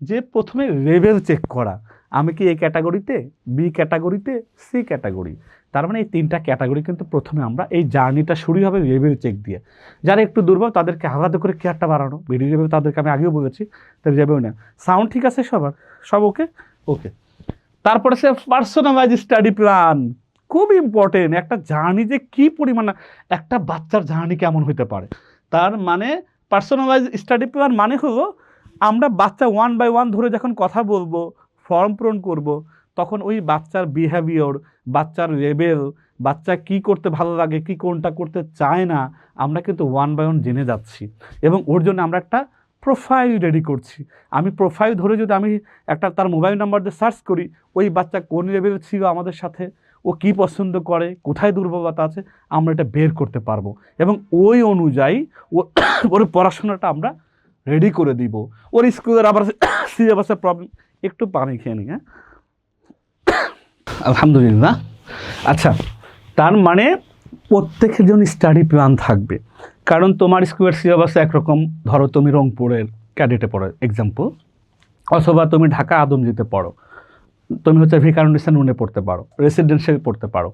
যে প্রথমে লেভেল চেক করা, আমি কি এই ক্যাটাগরিতে, বি ক্যাটাগরিতে, সি ক্যাটাগরি। তার মানে এই 3টা ক্যাটাগরি কিন্তু প্রথমে আমরা এই জার্নিটা শুরু হবে লেভেল চেক দিয়ে। যারা একটু দুর্বল তাদেরকে আলাদা করে কেয়ারটা বাড়ানো, ভিডিও লেভেল তাদেরকে আমি আগেও বলেছি, তাদের যাবেও না। সাউন্ড ঠিক আছে সবার, সব ওকে ওকে। তারপরে সে পার্সোনালাইজ স্টাডি প্ল্যান, খুব ইম্পর্টেন্ট। একটা জার্নি যে কী পরিমাণ, একটা বাচ্চার জার্নি কেমন হতে পারে, তার মানে পার্সোনালাইজ স্টাডি প্ল্যান মানে হলো আমরা বাচ্চা 1 by 1 ধরে যখন কথা বলবো, ফর্ম পূরণ করব, তখন ওই বাচ্চার বিহেভিয়র, বাচ্চার লেভেল, বাচ্চা কি করতে ভালো লাগে, কি কোনটা করতে চায় না, আমরা কিন্তু 1 by 1 জেনে যাচ্ছি। এবং ওর জন্য আমরা একটা প্রোফাইল রেডি করছি। আমি প্রোফাইল ধরে যদি আমি একটা তার মোবাইল নাম্বার দিয়ে সার্চ করি, ওই বাচ্চা কোন লেভেল ছিল আমাদের সাথে, ও কি পছন্দ করে, কোথায় দুর্বলতা আছে, আমরা এটা বের করতে পারবো। এবং ওই অনুযায়ী ওর পড়াশোনাটা আমরা রেডি করে দিব। ওর স্কুলের আবার সিলেবাসের প্রবলেম, একটু পানি খেয়ে নিই, হ্যাঁ, আলহামদুলিল্লাহ। আচ্ছা, তার মানে প্রত্যেকের জন্য স্টাডি প্ল্যান থাকবে। কারণ তোমার স্কুলের সিলেবাসে একরকম, ধরো তুমি রংপুরের ক্যাডেটে পড়ো এক্সাম্পল, অথবা তুমি ঢাকা আদমজিতে পড়ো, তুমি হচ্ছে ভিকারুন্নিসা নুনে পড়তে পারো, রেসিডেন্সিয়াল পড়তে পারো।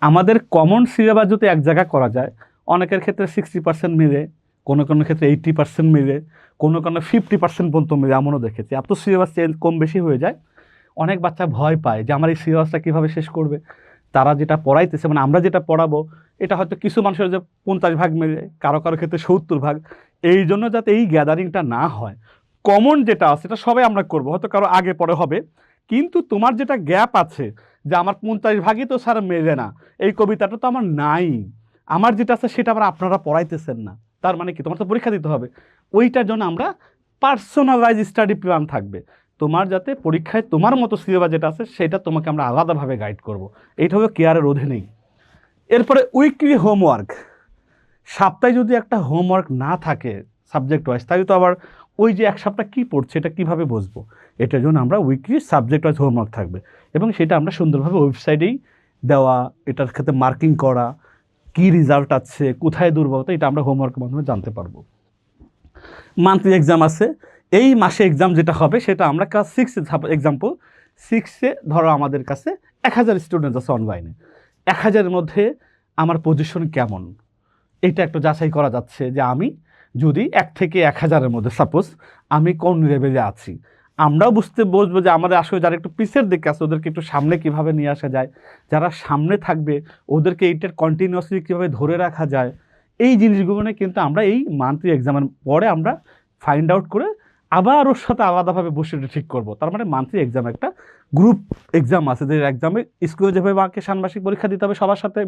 আমাদের কমন সিলেবাস যদি এক জায়গায় করা যায়, অনেকের ক্ষেত্রে 60% মিলে, কোনো কোনো ক্ষেত্রে 80% মিলে, কোনো 50% পর্যন্ত মিলে, এমনও দেখেছি। এত সিলেবাস চেঞ্জ কম বেশি হয়ে যায়, অনেক বাচ্চা ভয় পায় যে আমার এই সিলেবাসটা কীভাবে শেষ করবে। তারা যেটা পড়াইতেছে, মানে আমরা যেটা পড়াবো, এটা হয়তো কিছু মানুষের যে 50 ভাগ মিলে, কারো কারো ক্ষেত্রে 70 ভাগ। এই জন্য যাতে এই গ্যাদারিংটা না হয়, কমন যেটা আছে সেটা সবাই আমরা করবো, হয়তো কারো আগে পরে হবে, কিন্তু তোমার যেটা গ্যাপ আছে, যে আমার 50 ভাগই তো স্যার মেলে না, এই কবিতাটা তো আমার নাই, আমার যেটা আছে সেটা আবার আপনারা পড়াইতেছেন না, তার মানে কি তোমার তো পরীক্ষা দিতে হবে। ওইটার জন্য আমরা পার্সোনালাইজ স্টাডি প্ল্যান থাকবে, তোমার যাতে পরীক্ষায় তোমার মতো সিলেবাস যেটা আছে সেটা তোমাকে আমরা আলাদাভাবে গাইড করব। এইটা হলো কেয়ারের অধীনেই। এরপরে উইকলি হোমওয়ার্ক, সপ্তাহে যদি একটা হোমওয়ার্ক না থাকে সাবজেক্ট ওয়াইজ, তাহলে তো আবার ওই যে এক সপ্তাহ কী পড়ছে এটা কীভাবে বুঝবো। এটার জন্য আমরা উইকলি সাবজেক্ট ওয়াইজ হোমওয়ার্ক থাকবে, এবং সেটা আমরা সুন্দরভাবে ওয়েবসাইটেই দেওয়া, এটার ক্ষেত্রে মার্কিং করা, কী রেজাল্ট আছে, কোথায় দুর্বলতা, এটা আমরা হোমওয়ার্কের মাধ্যমে জানতে পারবো। মান্থলি এক্সাম আছে, এই মাসে এক্সাম যেটা হবে সেটা আমরা ক্লাস 6-এ এক্সাম্পল 6-এ ধরো আমাদের কাছে 1000 স্টুডেন্ট আছে অনলাইনে, 1000-এর মধ্যে আমার পজিশন কেমন এটা একটু যাচাই করা যাচ্ছে যে আমি যদি 1 থেকে 1000-এর মধ্যে সাপোজ আমি কোন লেভেলে আছি, আমরাও বুঝবো যে আমাদের আসলে যারা একটু পিছের দিকে আছে ওদেরকে একটু সামনে কিভাবে নিয়ে আসা যায়, যারা সামনে থাকবে ওদেরকে এইটার কন্টিনিউয়াসলি কীভাবে ধরে রাখা যায়, এই জিনিসগুলো নিয়ে কিন্তু আমরা এই মান্থলি এক্সামের পরে আমরা ফাইন্ড আউট করে আবার ওর সাথে আলাদাভাবে বসে এটা ঠিক করবো। তার মানে মান্থলি এক্সাম একটা গ্রুপ এক্সাম আছে, যে এক্সামে স্কুলে যেভাবে আমাকে ষান্মাসিক পরীক্ষা দিতে হবে, সবার সাথে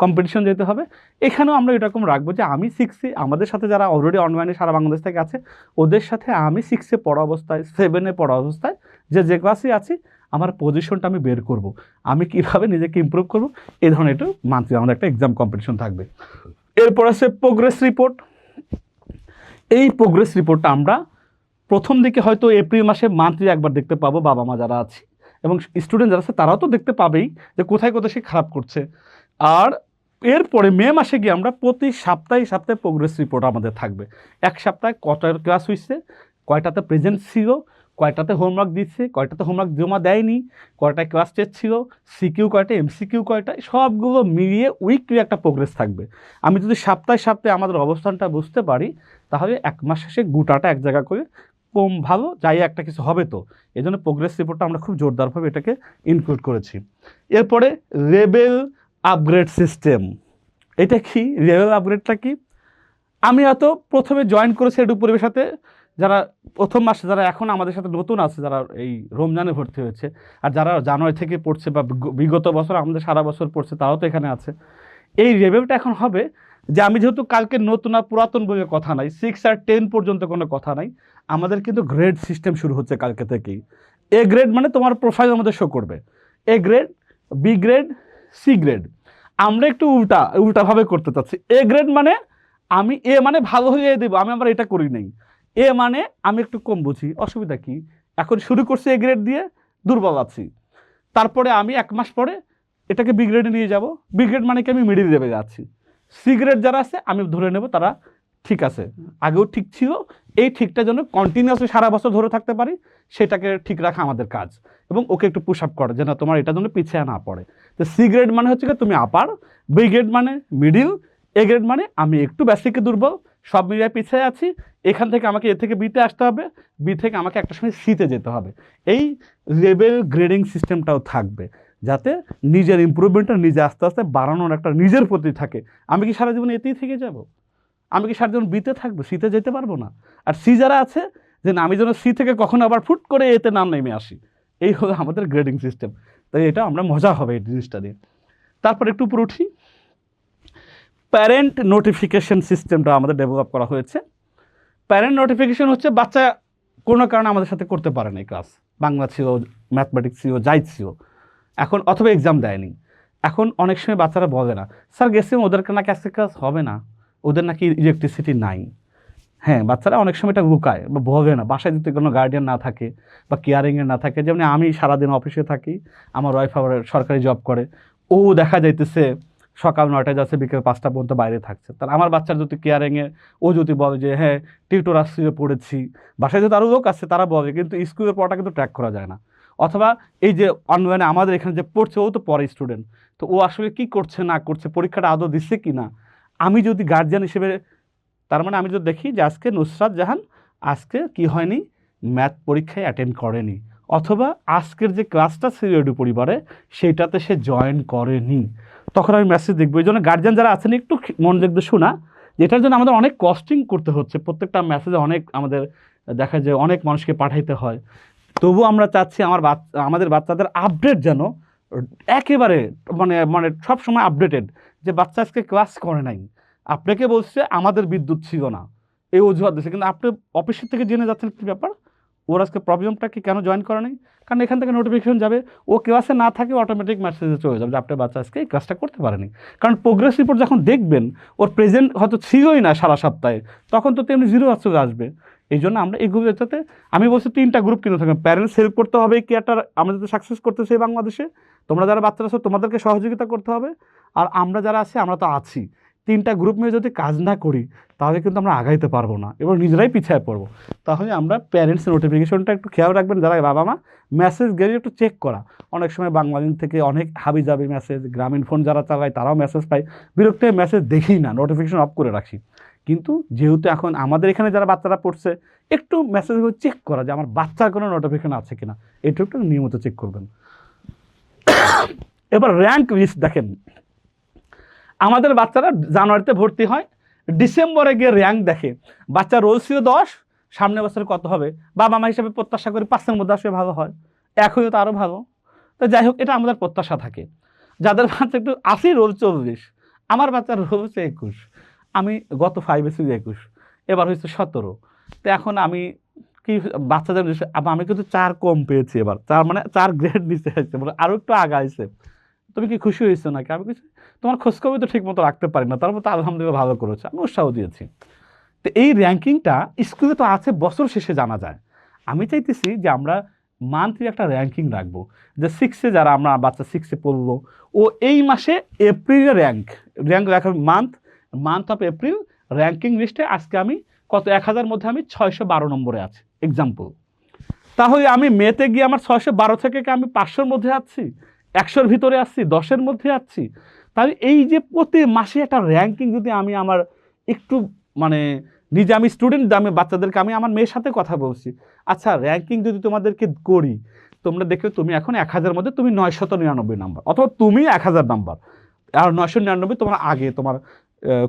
কম্পিটিশন যেতে হবে, এখানেও আমরা এরকম রাখবো যে আমি 6-এ আমাদের সাথে যারা অলরেডি অনলাইনে সারা বাংলাদেশ থেকে আছে ওদের সাথে আমি 6-এ পড়া অবস্থায় 7-এ পড়া অবস্থায় যে ক্লাসে আছি আমার পজিশনটা আমি বের করব, আমি কীভাবে নিজেকে ইমপ্রুভ করবো, এই ধরনের একটু মান্থলি আমাদের একটা এক্সাম কম্পিটিশন থাকবে। এরপর আছে প্রোগ্রেস রিপোর্ট। এই প্রোগ্রেস রিপোর্টটা আমরা প্রথম দিকে হয়তো এপ্রিল মাসে মান্থলি একবার দেখতে পাবো, বাবা মা যারা আছে এবং স্টুডেন্ট যারা আছে তারাও তো দেখতে পাবেই যে কোথায় কোথায় সে খারাপ করছে। আর এরপরে মে মাসে গিয়ে আমরা প্রতি সপ্তাহে প্রোগ্রেস রিপোর্ট আমাদের থাকবে, এক সপ্তাহে কটা ক্লাস হয়েছে, কয়টাতে প্রেজেন্ট ছিল, কয়টাতে হোমওয়ার্ক দিচ্ছে, কয়টাতে হোমওয়ার্ক জমা দেয়নি, কয়টায় ক্লাস টেস্ট ছিল, সিকিউ কয়টা, এমসিকিউ কয়টা, সবগুলো মিলিয়ে উইকলি একটা প্রোগ্রেস থাকবে। আমি যদি সপ্তাহে আমাদের অবস্থানটা বুঝতে পারি তাহলে 1 মাস শেষে গোটাটা এক জায়গা করে কম ভালো যাই একটা কিছু হবে। তো এই জন্য প্রোগ্রেস রিপোর্টটা আমরা খুব জোরদারভাবে এটাকে ইনক্লুড করেছি। এরপরে লেভেল আপগ্রেড সিস্টেম। এটা কি লেভেল আপগ্রেডটা কি? আমি হয়তো প্রথমে জয়েন করেছি এডু পরিবেশ সাথে, যারা প্রথম মাসে যারা এখন আমাদের সাথে নতুন আছে, যারা এই রমজানে ভর্তি হয়েছে, আর যারা জানুয়ারি থেকে পড়ছে বা বিগত বছর আমাদের সারা বছর পড়ছে তারাও তো এখানে আছে। এই লেভেলটা এখন হবে যে আমি যেহেতু কালকে নতুন আর পুরাতন বলে কথা নাই, 6 আর 10 পর্যন্ত কোনো কথা নাই, আমাদের কিন্তু গ্রেড সিস্টেম শুরু হচ্ছে কালকে থেকেই। এ গ্রেড মানে তোমার প্রোফাইল আমাদের শো করবে, A grade, B grade, C grade. আমরা একটু উল্টাভাবে করতে চাচ্ছি। এ গ্রেড মানে আমি এ মানে ভালো হয়ে দেবো, আমি আবার এটা করি নাই। এ মানে আমি একটু কম বুঝি, অসুবিধা কি, এখন শুরু করছি এ গ্রেড দিয়ে, দুর্বল আছি, তারপরে আমি 1 মাস পরে এটাকে বি গ্রেডে নিয়ে যাব। বি গ্রেড মানে কি আমি মিডিল লেভেলে আছি। সি গ্রেড যারা আছে আমি ধরে নেব তারা ঠিক আছে, আগেও ঠিক ছিল, এই ঠিকটা যেন কন্টিনিউয়াসলি সারা বছর ধরে থাকতে পারি সেটাকে ঠিক রাখা আমাদের কাজ, এবং ওকে একটু পুশ আপ করা যে না তোমার এটা যেন পিছিয়ে না পড়ে। তো সি গ্রেড মানে হচ্ছে কি তুমি আপার, বি গ্রেড মানে মিডিল, এ গ্রেড মানে আমি একটু বেসিকে দুর্বল, সব মিলিয়ে পিছিয়ে আছি, এখান থেকে আমাকে এ থেকে বিতে আসতে হবে, বি থেকে আমাকে একটা সময় সিতে যেতে হবে। এই লেভেল গ্রেডিং সিস্টেমটাও থাকবে যাতে নিজের ইমপ্রুভমেন্টটা নিজে আস্তে আস্তে বাড়ানোর একটা নিজের প্রতি থাকে। আমি কি সারা জীবন এতেই থেকে যাব? আমি কি সারা জীবন বিতে থাকবো, সিতে যেতে পারবো না? আর সি যারা আছে যে না আমি যেন সি থেকে কখনো আবার ফুট করে এতে নাম নেমে আসি, এই হলো আমাদের গ্রেডিং সিস্টেম। তাই এটা আমরা মজা হবে এই জিনিসটা দিয়ে। তারপর একটু উপরে উঠি, প্যারেন্ট নোটিফিকেশন সিস্টেমটা আমাদের ডেভেলপ করা হয়েছে। প্যারেন্ট নোটিফিকেশন হচ্ছে বাচ্চা কোনো কারণে আমাদের সাথে করতে পারে না, ক্লাস বাংলা ছিল, ম্যাথমেটিক্স ছিল, যাই ছিল, এখন অথবা এক্সাম দেয়নি, এখন অনেক সময় বাচ্চারা বলে না স্যার গেছিলাম ওদেরকে নাকি আজকে ক্লাস হবে না, ওদের নাকি ইলেকট্রিসিটি নাই। হ্যাঁ, বাচ্চারা অনেক সময় এটা লুকায় বা বলে না, বাসায় যদি কোনো গার্ডিয়ান না থাকে বা কেয়ারিংয়ে না থাকে। যেমন আমি সারাদিন অফিসে থাকি, আমার ওয়াইফ আবার সরকারি জব করে, ও দেখা যাইতেছে সকাল 9টায় যাচ্ছে, বিকেল 5টা পর্যন্ত বাইরে থাকছে। তার আমার বাচ্চার যদি কেয়ারিংয়ে ও যদি বলে যে হ্যাঁ টিউটর আসলে পড়েছি, বাসায় যদি আরও লোক আসছে তারা বলে, কিন্তু স্কুলের পড়াটা কিন্তু ট্র্যাক করা যায় না। অথবা এই যে অনলাইনে আমাদের এখানে যে পড়ছে ও তো পড়ে স্টুডেন্ট, তো ও আসলে কী করছে না করছে, পরীক্ষাটা আদৌ দিচ্ছে কি না, আমি যদি গার্জিয়ান হিসেবে, তার মানে আমি যদি দেখি যে আজকে নুসরাত জাহান আজকে কি হয়নি, ম্যাথ পরীক্ষায় অ্যাটেন্ড করেনি, অথবা আজকের যে ক্লাসটা ছিল এডু পরিবারে সেইটাতে সে জয়েন করেনি, তখন আমি মেসেজ দেখবো। এই জন্য গার্জিয়ান যারা আছেন একটু মনোযোগ দিয়ে শোনা, যেটার জন্য আমাদের অনেক কস্টিং করতে হচ্ছে, প্রত্যেকটা মেসেজে অনেক আমাদের দেখা যায় অনেক মানুষকে পাঠাইতে হয়। তবু আমরা চাচ্ছি আমাদের বাচ্চাদের আপডেট যেন একেবারে মানে সব সময় আপডেটেড, যে বাচ্চা আজকে ক্লাস করে নাই, আপনাকে বলছে আমাদের বিদ্যুৎ ছিল না, এই অজুহাত দিচ্ছে, কিন্তু আপনি অফিসের থেকে জেনে যাচ্ছেন কী ব্যাপার, ওর আজকে প্রবলেমটা কি, কেন জয়েন করে নাই, কারণ এখান থেকে নোটিফিকেশন যাবে, ও ক্লাসে না থাকে অটোমেটিক মেসেজে চলে যাবে যে আপনার বাচ্চা আজকে এই ক্লাসটা করতে পারেনি। কারণ প্রোগ্রেস রিপোর্ট যখন দেখবেন ওর প্রেজেন্ট হয়তো ছিলই না সারা সপ্তাহে, তখন তো তেমনি 0 চলে আসবে। এই জন্য আমরা এই গ্রুপের সাথে আমি বলছি 3টা গ্রুপ কিন্তু থাকবে। প্যারেন্টস হেল্প করতে হবে, কেয়ারটা আমরা যদি সাকসেস করতেছি বাংলাদেশে, তোমরা যারা বাচ্চারা আছো তোমাদেরকে সহযোগিতা করতে হবে, আর আমরা যারা আছি আমরা তো আছি, 3টা গ্রুপ মিলে যদি কাজ না করি তাহলে কিন্তু আমরা আগাইতে পারবো না এবং নিজেরাই পিছিয়ে পড়বো। তাহলে আমরা প্যারেন্টস নোটিফিকেশনটা একটু খেয়াল রাখবেন, যারা বাবা মা মেসেজ গেলে একটু চেক করা। অনেক সময় বাংলালিন থেকে অনেক হাবিজাবি মেসেজ, গ্রামীণ ফোন যারা চালায় তারাও মেসেজ পায়, বিরক্ত হয়ে মেসেজ দেখি না, নোটিফিকেশন অফ করে রাখি। কিন্তু যেহেতু এখন আমাদের এখানে যারা বাচ্চারা পড়ছে একটু মেসেজগুলো চেক করা যে আমার বাচ্চার কোনো নোটিফিকেশন আছে কিনা, এটা একটু নিয়মিত চেক করবেন। এবার র্যাঙ্ক লিস্ট দেখেন, আমাদের বাচ্চারা জানুয়ারিতে ভর্তি হয়, ডিসেম্বরে গিয়ে র্যাঙ্ক দেখে, বাচ্চা রোল ছিল 10, সামনের বছরে কত হবে, বাবা মা হিসাবে প্রত্যাশা করি 5-এর মধ্যে আসলে ভালো হয়, 1 হয়েও তো আরও ভালো। তো যাই হোক, এটা আমাদের প্রত্যাশা থাকে। যাদের বাচ্চা একটু 80 রোল 40, আমার বাচ্চার রোল হচ্ছে 21, আমি গত 5 ছিল 21, এবার হচ্ছে 17। তো এখন আমি কি বাচ্চাদের আমি কিন্তু 4 কম পেয়েছি, এবার 4 মানে 4 গ্রেড নিচে আসছে, মানে আরও একটু আগাইছে। তুমি কি খুশি হয়েছো নাকি? আমি কিছু তোমার খোঁজখবর তো ঠিক মতো রাখতে পারি না, তারপর তো আলহামদুলিল্লাহ ভালো করেছে, আমি উৎসাহ দিয়েছি। তো এই র্যাঙ্কিংটা স্কুলে তো আছে, বছর শেষে জানা যায়। আমি চাইতেছি যে আমরা মান্থলি একটা র্যাঙ্কিং রাখবো, যে 6-এ যারা আমরা বাচ্চা 6-এ পড়লো, ও এই মাসে এপ্রিলে র্যাঙ্ক রাখা, মান্থ অফ এপ্রিল র্যাঙ্কিং লিস্টে আজকে আমি কত 1000 মধ্যে আমি 612 নম্বরে আছি এক্সাম্পল। তাহলে আমি মেতে গিয়ে আমার 612 থেকে আমি 500-র মধ্যে আছি, 100-র ভিতরে আসছি, 10-এর মধ্যে আছি। তাহলে এই যে প্রতি মাসে একটা র্যাঙ্কিং যদি আমি আমার একটু মানে নিজে, আমি স্টুডেন্ট, আমি বাচ্চাদেরকে, আমি আমার মেয়ের সাথে কথা বলছি, আচ্ছা র্যাঙ্কিং যদি তোমাদেরকে করি, তোমরা দেখবে তুমি এখন 1000-এর মধ্যে তুমি 999 নাম্বার, অথবা তুমি 1000 নাম্বার, আর 999 তোমার আগে তোমার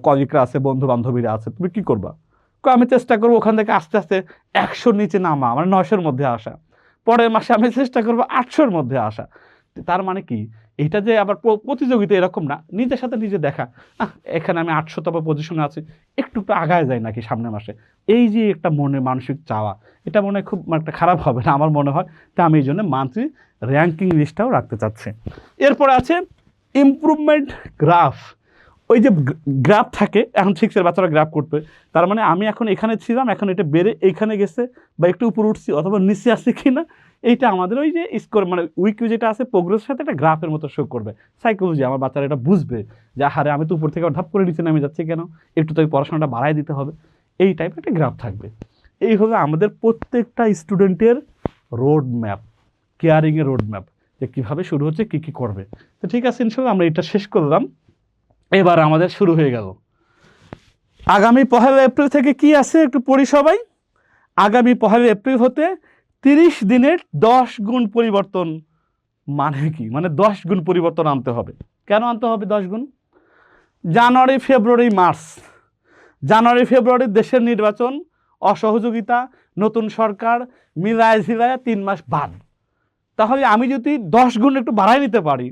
কলিগরা আছে, বন্ধু বান্ধবীরা আছে, তুমি কি করবা? আমি চেষ্টা করবো ওখান থেকে আস্তে আস্তে 100-র নিচে নামা, মানে 900-এর মধ্যে আসা, পরের মাসে আমি চেষ্টা করবো 800-এর মধ্যে আসা। তার মানে কি, এটা যে আবার প্রতিযোগিতা এরকম না, নিজের সাথে নিজে দেখা, এখানে আমি 800তম পজিশনে আছি, একটু আগায় যায় নাকি সামনের মাসে, এই যে একটা মনে মানসিক চাওয়া, এটা মনে হয় খুব একটা খারাপ হবে না আমার মনে হয়। তা আমি এই জন্য মান্থলি র্যাঙ্কিং লিস্টটাও রাখতে চাচ্ছি। এরপরে আছে ইমপ্রুভমেন্ট গ্রাফ। ওই যে গ্রাফ থাকে, এখন 6-এর বাচ্চারা গ্রাফ করবে, তার মানে আমি এখন এখানে ছিলাম, এখন এটা বেড়ে এইখানে গেছে, বা একটু উপরে উঠছি অথবা নিচে আসছে কি না, এইটা আমাদের ওই যে স্কোর মানে উইকিউ যেটা আছে প্রোগ্রেসের সাথে একটা গ্রাফের মতো শো করবে। সাইকোলজি, আমার বাচ্চারা এটা বুঝবে যে হারে আমি তো উপর থেকে ধাপ করে নিচে নামে যাচ্ছি কেন, একটু তো পড়াশোনাটা বাড়াই দিতে হবে, এই টাইপের একটা গ্রাফ থাকবে। এই হলো আমাদের প্রত্যেকটা স্টুডেন্টের রোড ম্যাপ, কেয়ারিংয়ের রোড ম্যাপ, যে কীভাবে শুরু হচ্ছে, কী কী করবে। তো ঠিক আছে, ইনশাল্লাহ আমরা এটা শেষ করলাম। এবার আমাদের শুরু হয়ে গেল আগামী 1 এপ্রিল থেকে কি আছে একটু পড়ি সবাই। আগামী 1 এপ্রিল হতে 30 দিনের 10 গুণ পরিবর্তন। মানে কি, মানে 10 গুণ পরিবর্তন আনতে হবে। কেন আনতে হবে 10 গুণ? জানুয়ারি ফেব্রুয়ারি মার্চ, জানুয়ারি ফেব্রুয়ারি দেশের নির্বাচন, অসহযোগিতা, নতুন সরকার, মিলায় ঝিলায় 3 মাস বাদ। তাহলে আমি যদি 10 গুণ একটু বাড়াই নিতে পারি,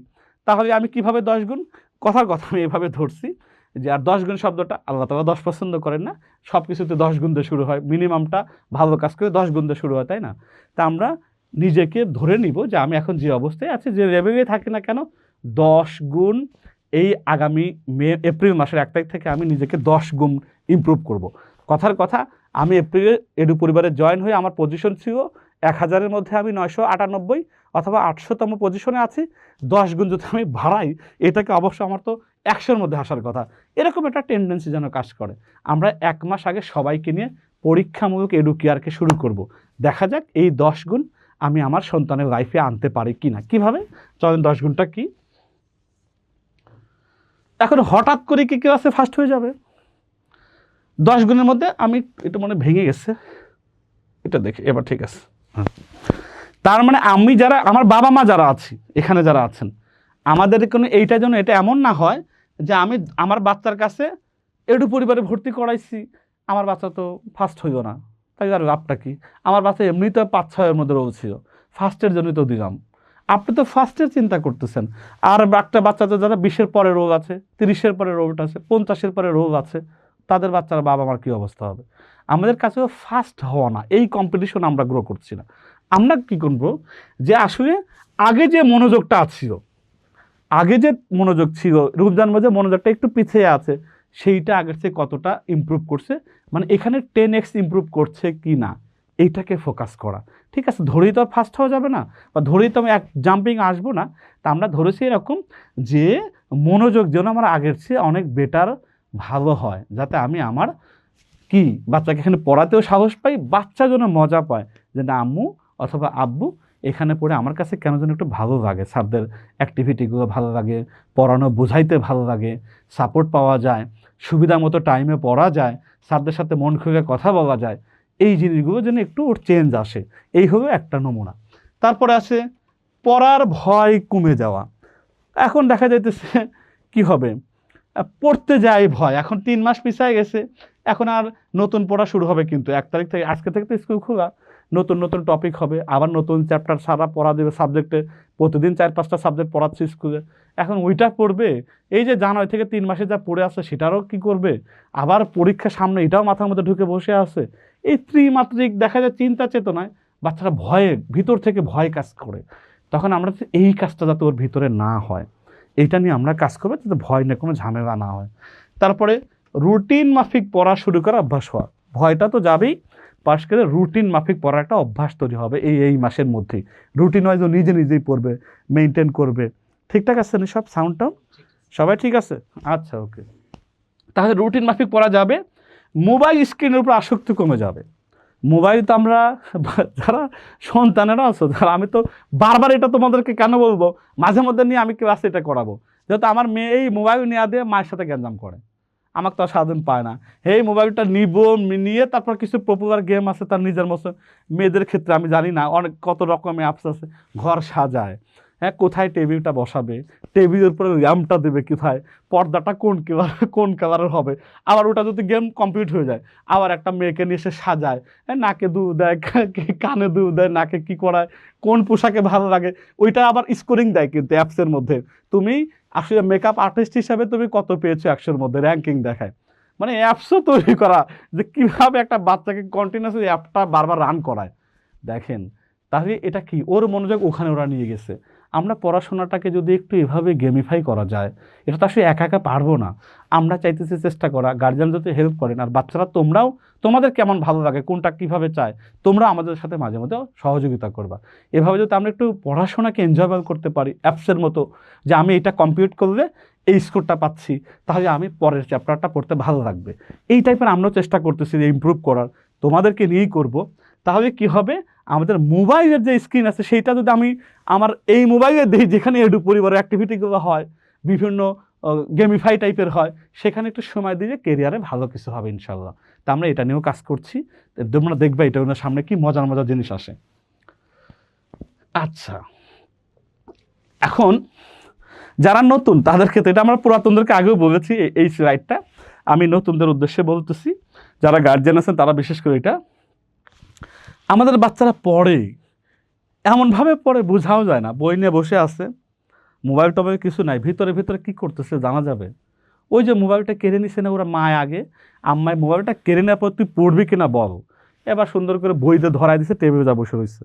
তাহলে আমি কিভাবে 10 গুণ, কথার কথা আমি এভাবে ধরছি যে, আর 10 গুণ শব্দটা আল্লাহ তাআলা 10 পছন্দ করেন না, সব কিছুতে 10 গুণ দিয়ে শুরু হয়, মিনিমামটা ভালো কাজ করে 10 গুণ দিয়ে শুরু হয়, তাই না? তা আমরা নিজেকে ধরে নিব যে আমি এখন যে অবস্থায় আছি, যে লেভেলে থাকি না কেন, 10 গুণ এই আগামী এপ্রিল মাসের 1 তারিখ থেকে আমি নিজেকে 10 গুণ ইমপ্রুভ করব। কথার কথা, আমি এপ্রিলে এডু পরিবারে জয়েন হয়ে আমার পজিশন ছিল 1000-এর মধ্যে আমি 998 অথবা 800তম পজিশনে আছি, 10 গুণ যদি আমি বাড়াই, এটাকে অবশ্য আমার তো 100-এর মধ্যে আসার কথা। এরকম একটা টেন্ডেন্সি যেন কাজ করে। আমরা 1 মাস আগে সবাইকে নিয়ে পরীক্ষামূলক এডুকেয়ারকে শুরু করব। দেখা যাক এই 10 গুণ আমি আমার সন্তানের লাইফে আনতে পারি কি না। কীভাবে? চলেন 10 গুণটা কি। এখন হঠাৎ করে কি কেউ আছে ফার্স্ট হয়ে যাবে? 10 গুণের মধ্যে আমি, এটা মনে ভেঙে গেছে, এটা দেখে এবার ঠিক আছে। তার মানে আমি যারা, আমার বাবা মা যারা আছি এখানে যারা আছেন, আমাদের কোনো এইটার জন্য এটা এমন না হয় যে আমি আমার বাচ্চার কাছে এডু পরিবারে ভর্তি করাইছি, আমার বাচ্চা তো ফার্স্ট হইল না, তাই আর লাভটা কি? আমার বাচ্চা এমনি তো 5-6-এর মধ্যে রোল ছিল, ফার্স্টের জন্যই তো দিলাম। আপনি তো ফার্স্টের চিন্তা করতেছেন, আর একটা বাচ্চা তো যারা 20-এর পরে রোল আছে, 30-এর পরে রোলটা আছে, 50-এর পরে রোল আছে, তাদের বাচ্চারা বাবা মার কী অবস্থা হবে? আমাদের কাছেও ফার্স্ট হওয়া না, এই কম্পিটিশন আমরা গ্রো করছি না। আমরা কী করবো, যে আসলে আগে যে মনোযোগটা ছিল, আগে যে মনোযোগ ছিল, রূপদান মাঝে মনোযোগটা একটু পিছিয়ে আছে, সেইটা আগের চেয়ে কতটা ইমপ্রুভ করছে, মানে এখানে 10x ইমপ্রুভ করছে কি না, এইটাকে ফোকাস করা। ঠিক আছে, ধরেই তো আর ফার্স্ট হওয়া যাবে না, বা ধরেই তো আমি এক জাম্পিং আসবো না। তা আমরা ধরেছি এরকম যে মনোযোগ যেন আমার আগের চেয়ে অনেক বেটার ভালো হয়, যাতে আমি আমার কি বাচ্চাকে এখানে পড়াতেও সাহস পাই, বাচ্চা যেন মজা পায় যে না আম্মু অথবা আব্বু এখানে পড়ে আমার কাছে কেন যেন একটু ভালো লাগে, স্যারদের অ্যাক্টিভিটিগুলো ভালো লাগে, পড়ানো বোঝাইতে ভালো লাগে, সাপোর্ট পাওয়া যায়, সুবিধা মতো টাইমে পড়া যায়, স্যারদের সাথে মন খুলে কথা বলা যায়, এই জিনিসগুলো যেন একটু ওর চেঞ্জ আসে। এই হলো একটা নমুনা। তারপরে আছে পড়ার ভয় কমে যাওয়া। এখন দেখা যাইতেছে কি হবে, পড়তে যায় ভয়, এখন 3 মাস পিছায় গেছে, এখন আর নতুন পড়া শুরু হবে, কিন্তু 1 তারিখ থেকে আজকে থেকে তো স্কুল খোলা, নতুন নতুন টপিক হবে, আবার নতুন চ্যাপ্টার সারা পড়া দেবে সাবজেক্টে, প্রতিদিন 4-5টা সাবজেক্ট পড়াচ্ছে স্কুলে, এখন ওইটা পড়বে, এই যে জানুয়ারি থেকে 3 মাসে যা পড়ে আছে সেটারও কি করবে, আবার পরীক্ষার সামনে এটাও মাথার মধ্যে ঢুকে বসে আছে। এই ত্রিমাত্রিক দেখা যায় চিন্তা চেতনায় বাচ্চারা ভয়ে, ভিতর থেকে ভয় কাজ করে। তখন আমরা এই কাজটা যাতে ওর ভিতরে না হয় এইটা নিয়ে আমরা কাজ করবো, যাতে ভয় নিয়ে কোনো ঝামেলা না হয়। তারপরে রুটিন মাফিক পড়া শুরু করা অভ্যাস হওয়া, ভয়টা তো যাবেই, পাশ করে রুটিন মাফিক পড়ার একটা অভ্যাস তৈরি হবে এই মাসের মধ্যেই। রুটিন ওয়াইজ ও নিজে নিজেই পড়বে, মেনটেন করবে। ঠিকঠাক আছে না সব? সাউন্ডটাও সবাই ঠিক আছে? আচ্ছা, ওকে। তাহলে রুটিন মাফিক পড়া যাবে, মোবাইল স্ক্রিনের উপর আসক্তি কমে যাবে। মোবাইল তো আমরা যারা সন্তানেরা আছো, যারা, আমি তো বারবার এটা তোমাদেরকে কেন বলবো, মাঝে মধ্যে নিয়ে আমি ক্লাসে এটা করাবো, যেহেতু আমার মেয়ে এই মোবাইল নিয়ে দিয়ে মায়ের সাথে গ্যাঞ্জাম করে, আমাকে তো আর সারাদিন পায় না। এই মোবাইলটা নিয়ে তারপর কিছু পপুলার গেম আছে তার নিজের মতো, মেয়েদের ক্ষেত্রে আমি জানি না অনেক কত রকমের অ্যাপস আছে, ঘর সাজায়, হ্যাঁ, কোথায় টেবিলটা বসাবে, টেবিলের উপরে র্যামটা দেবে কোথায়, পর্দাটা কোন কালারের হবে, আবার ওটা যদি গেম কমপ্লিট হয়ে যায় আবার একটা মেয়েকে নিয়ে এসে সাজায়, হ্যাঁ, নাকে দু দেয়, কানে দু দেয়, নাকে কী করায়, কোন পোশাকে ভালো লাগে, ওইটা আবার স্কোরিং দেয় কিন্তু অ্যাপসের মধ্যে। তুমি আসলে মেকআপ আর্টিস্ট হিসাবে তুমি কত পেয়েছো 100-র মধ্যে, র্যাঙ্কিং দেখায়। মানে অ্যাপসও তৈরি করা যে কীভাবে একটা বাচ্চাকে কন্টিনিউসলি অ্যাপটা বারবার রান করায়। দেখেন তাহলে এটা কি, ওর মনোযোগ ওখানে ওরা নিয়ে গেছে। আমরা পড়াশোনাটাকে যদি একটু এভাবে গেমিফাই করা যায়, এটা তো আসলে একা একা পারবো না, আমরা চাইতেছি চেষ্টা করা, গার্জিয়ান যদি হেল্প করেন, আর বাচ্চারা তোমরাও তোমাদের কেমন ভালো লাগে, কোনটা কীভাবে চায়, তোমরা আমাদের সাথে মাঝে মধ্যে সহযোগিতা করবা। এভাবে যদি আমরা একটু পড়াশোনাকে এনজয়েবল করতে পারি অ্যাপসের মতো, যে আমি এটা কমপ্লিট করলে এই স্কোরটা পাচ্ছি, তাহলে আমি পরের চ্যাপ্টারটা পড়তে ভালো লাগবে। এই টাইপের আমরাও চেষ্টা করতেছি ইমপ্রুভ করার, তোমাদেরকে নিয়েই করব। তাহলে কি হবে, আমাদের মোবাইলের যে স্ক্রিন আছে সেইটা যদি আমি আমার এই মোবাইলে দিই, যেখানে এডু পরিবারের অ্যাক্টিভিটিগুলো হয়, বিভিন্ন গেমিফাই টাইপের হয়, সেখানে একটু সময় দিয়ে কেরিয়ারে ভালো কিছু হবে ইনশাল্লাহ। তা আমরা এটা নিয়েও কাজ করছি, তোমরা দেখবে এটা ওনার সামনে কি মজার মজার জিনিস আসে। আচ্ছা, এখন যারা নতুন তাদের ক্ষেত্রে, এটা আমরা পুরাতনদেরকে আগেও বলেছি, এই স্লাইডটা আমি নতুনদের উদ্দেশ্যে বলতেছি, যারা গার্জিয়ান আছেন তারা বিশেষ করে, এটা আমাদের বাচ্চারা পড়ে এমনভাবে পড়ে বোঝাও যায় না, বই নিয়ে বসে আছে, মোবাইল টোবাইল কিছু নাই, ভিতরে কী করতেছে জানা যাবে। ওই যে মোবাইলটা কেড়ে নিছে না ওরা, মায় আগে আম্মায় মোবাইলটা কেড়ে নেওয়ার পর তুই পড়বি কিনা বল, এবার সুন্দর করে বইতে ধরাই দিছে, টেবিলে যা বসে রয়েছে,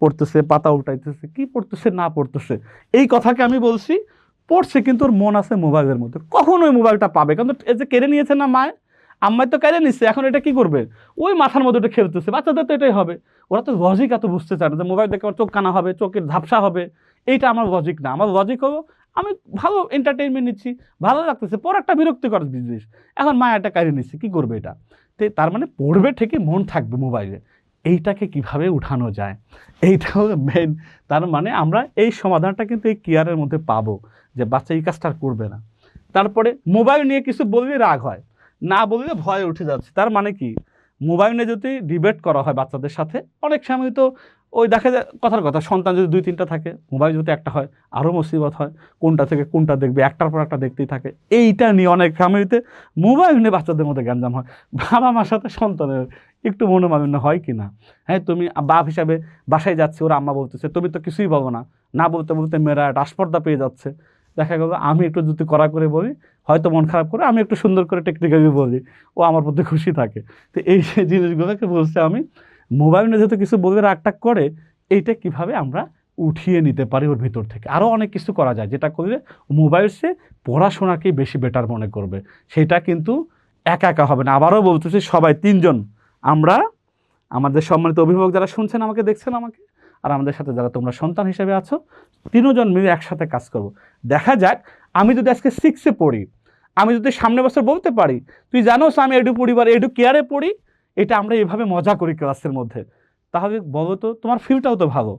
পড়তেছে, পাতা উল্টাইতেছে, কি পড়তেছে না পড়তেছে, এই কথাকে আমি বলছি পড়ছে, কিন্তু ওর মন আছে মোবাইলের মধ্যে, কখন ওই মোবাইলটা পাবে, কারণ এই যে কেড়ে নিয়েছে না মায়, আম্মায় তো কেড়ে নিচ্ছে, এখন এটা কি করবে, ওই মাথার মধ্যে ওটা খেলতেছে। বাচ্চাদের তো এটাই হবে, ওরা তো লজিক এত বুঝতে চায় না যে মোবাইল দেখে আমার চোখ কানা হবে, চোখের ঝাপসা হবে, এইটা আমার লজিক না। আমার লজিক হলো আমি ভালো এন্টারটেইনমেন্ট নিচ্ছি, ভালো লাগতেছে, পর একটা বিরক্তিকর জিনিস, এখন মা এটা কেড়ে নিচ্ছে, কী করবে এটা, তার মানে পড়বে ঠিকই, মন থাকবে মোবাইলে। এইটাকে কিভাবে উঠানো যায়, এইটা হলো মেন। তার মানে আমরা এই সমাধানটা কিন্তু এই কেয়ারের মধ্যে পাবো, যে বাচ্চা এই কাজটা করবে না। তারপরে মোবাইল নিয়ে কিছু বললে রাগ হয়, না বললে ভয় উঠে যাচ্ছে। তার মানে কি, মোবাইল নিয়ে যদি ডিবেট করা হয় বাচ্চাদের সাথে, অনেক সময় তো ওই দেখা যায় কথার কথা, সন্তান যদি 2-3টা থাকে, মোবাইল যদি একটা হয় আরও মুসিবত হয়, কোনটা থেকে কোনটা দেখবে, একটার পর একটা দেখতেই থাকে। এইটা নিয়ে অনেক ফ্যামিলিতে মোবাইল নিয়ে বাচ্চাদের মধ্যে গ্যাঞ্জাম হয়। বাবা মার সাথে সন্তানের একটু মনোমালিন্য হয় কি না? হ্যাঁ, তুমি বাপ হিসাবে বাসায় যাচ্ছে, ওরা আম্মা বলতেছে, তুমি তো কিছুই বলো না, না বলতে বলতে মেয়েরা রাসপর্দা পেয়ে যাচ্ছে। দেখা গেল আমি একটু যদি কড়া করে বলি, হয়তো মন খারাপ করে, আমি একটু সুন্দর করে টেকনিক্যালি বলি, ও আমার প্রতি খুশি থাকে। তো এই জিনিসগুলোকে বলছে আমি, মোবাইল নিয়ে যেহেতু কিছু বলবে রাগটাগ করে, এইটা কিভাবে আমরা উঠিয়ে নিতে পারি ওর ভিতর থেকে। আরও অনেক কিছু করা যায়, যেটা করলে মোবাইল সে পড়াশোনাকেই বেশি বেটার মনে করবে। সেটা কিন্তু একা একা হবে না। আবারও বলতেছি, সবাই 3জন, আমরা, আমাদের সম্মানিত অভিভাবক যারা শুনছেন, আমাকে দেখছেন, আমাকে, আর আমাদের সাথে যারা তোমরা সন্তান হিসেবে আছো, 3জন মিলে একসাথে কাজ করব। দেখা যাক, আমি যদি আজকে 6-এ পড়ি, আমি যদি সামনের বছর বলতে পারি তুই জানোস আমি এডু পরিবার এডু কেয়ারে পড়ি, এটা আমরা এভাবে মজা করি ক্লাসের মধ্যে, তাহলে বলো তো তোমার ফিলটাও তো ভালো।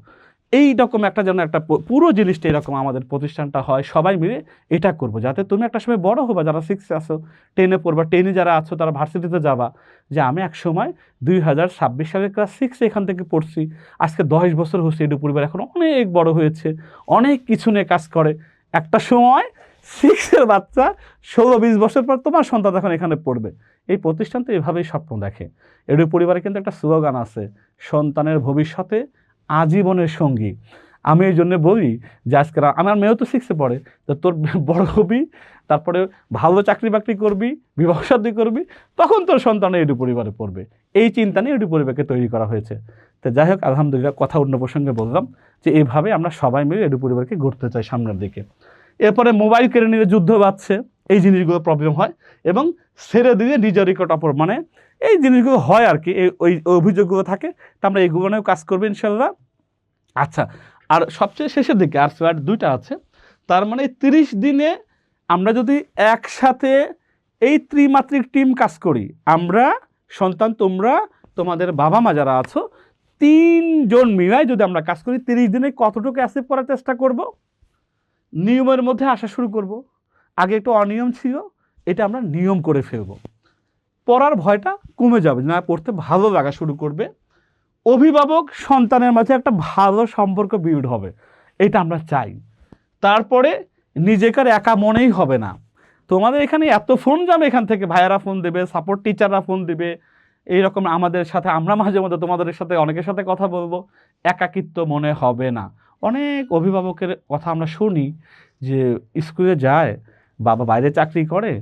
এই রকম একটা যেন একটা পুরো জিনিসটা এরকম আমাদের প্রতিষ্ঠানটা হয়, সবাই মিলে এটা করবো যাতে তুমি একটা সময় বড় হবা, যারা 6-এ আসো 10-এ পড়বা, 10-এ যারা আছো তারা ভার্সিটিতে যাবা, যে আমি এক সময় 2026 সালে ক্লাস 6 এখান থেকে পড়ছি, আজকে 10 বছর হচ্ছে এডু পরিবার এখন অনেক বড় হয়েছে, অনেক কিছু নিয়ে কাজ করে। একটা সময় 6-এর বাচ্চা 16-20 বছর পর তোমার সন্তান এখন এখানে পড়বে। এই প্রতিষ্ঠান তো এভাবেই স্বপ্ন দেখে। এডু পরিবারে কিন্তু একটা স্লোগান আছে, সন্তানের ভবিষ্যতে আজীবনের সঙ্গী। আমি এই জন্য বলি যে আজকে আমার মেয়েও তো 6-এ পড়ে, তো তোর বড় হবি, তারপরে ভালো চাকরি বাকরি করবি, বিবাহ শাদী করবি, তখন তোর সন্তান এডু পরিবারে পড়বে। এই চিন্তা নিয়ে এডু পরিবারকে তৈরি করা হয়েছে। তো যাই হোক, আলহামদুলিল্লাহ, কথা অন্য প্রসঙ্গে বললাম যে এইভাবে আমরা সবাই মিলে এডু পরিবারকে গড়তে চাই সামনের দিকে। এরপরে মোবাইল কেড়ে নিয়ে যুদ্ধ বাড়ছে, এই জিনিসগুলো প্রবলেম হয়, এবং ছেড়ে দিয়ে নিজের রেকর্ড অপর মানে এই জিনিসগুলো হয় আর কি, ওই অভিযোগগুলো থাকে। তো আমরা এইগুলো নিয়েও কাজ করবো ইনশাল্লাহ। আচ্ছা, আর সবচেয়ে শেষের দিকে আর ফ্ল্যাট 2টা আছে, তার মানে 30 দিনে আমরা যদি একসাথে এই ত্রিমাত্রিক টিম কাজ করি, আমরা সন্তান, তোমরা, তোমাদের বাবা মা যারা আছো, 3 জন মিলাই যদি আমরা কাজ করি, 30 দিনে কতটুকু অ্যাচিভ করার চেষ্টা করব, নিয়মের মধ্যে আসা শুরু করব। আগে একটু অনিয়ম ছিল, এটা আমরা নিয়ম করে ফেলব, পড়ার ভয়টা কমে যাবে, না পড়তে ভালো লাগা শুরু করবে, অভিভাবক সন্তানের মাঝে একটা ভালো সম্পর্ক বিল্ড হবে, এটা আমরা চাই। তারপরে নিজেকার একা মনেই হবে না, তোমাদের এখানে এত ফোন যাবে, এখান থেকে ভাইয়ারা ফোন দেবে, সাপোর্ট টিচাররা ফোন দেবে, এইরকম আমাদের সাথে আমরা মাঝে মধ্যে তোমাদের সাথে অনেকের সাথে কথা বলবো, একাকিত্ব মনে হবে না। অনেক অভিভাবকের কথা আমরা শুনি যে স্কুলে যায়, বাবা বাইরে চাকরি করে,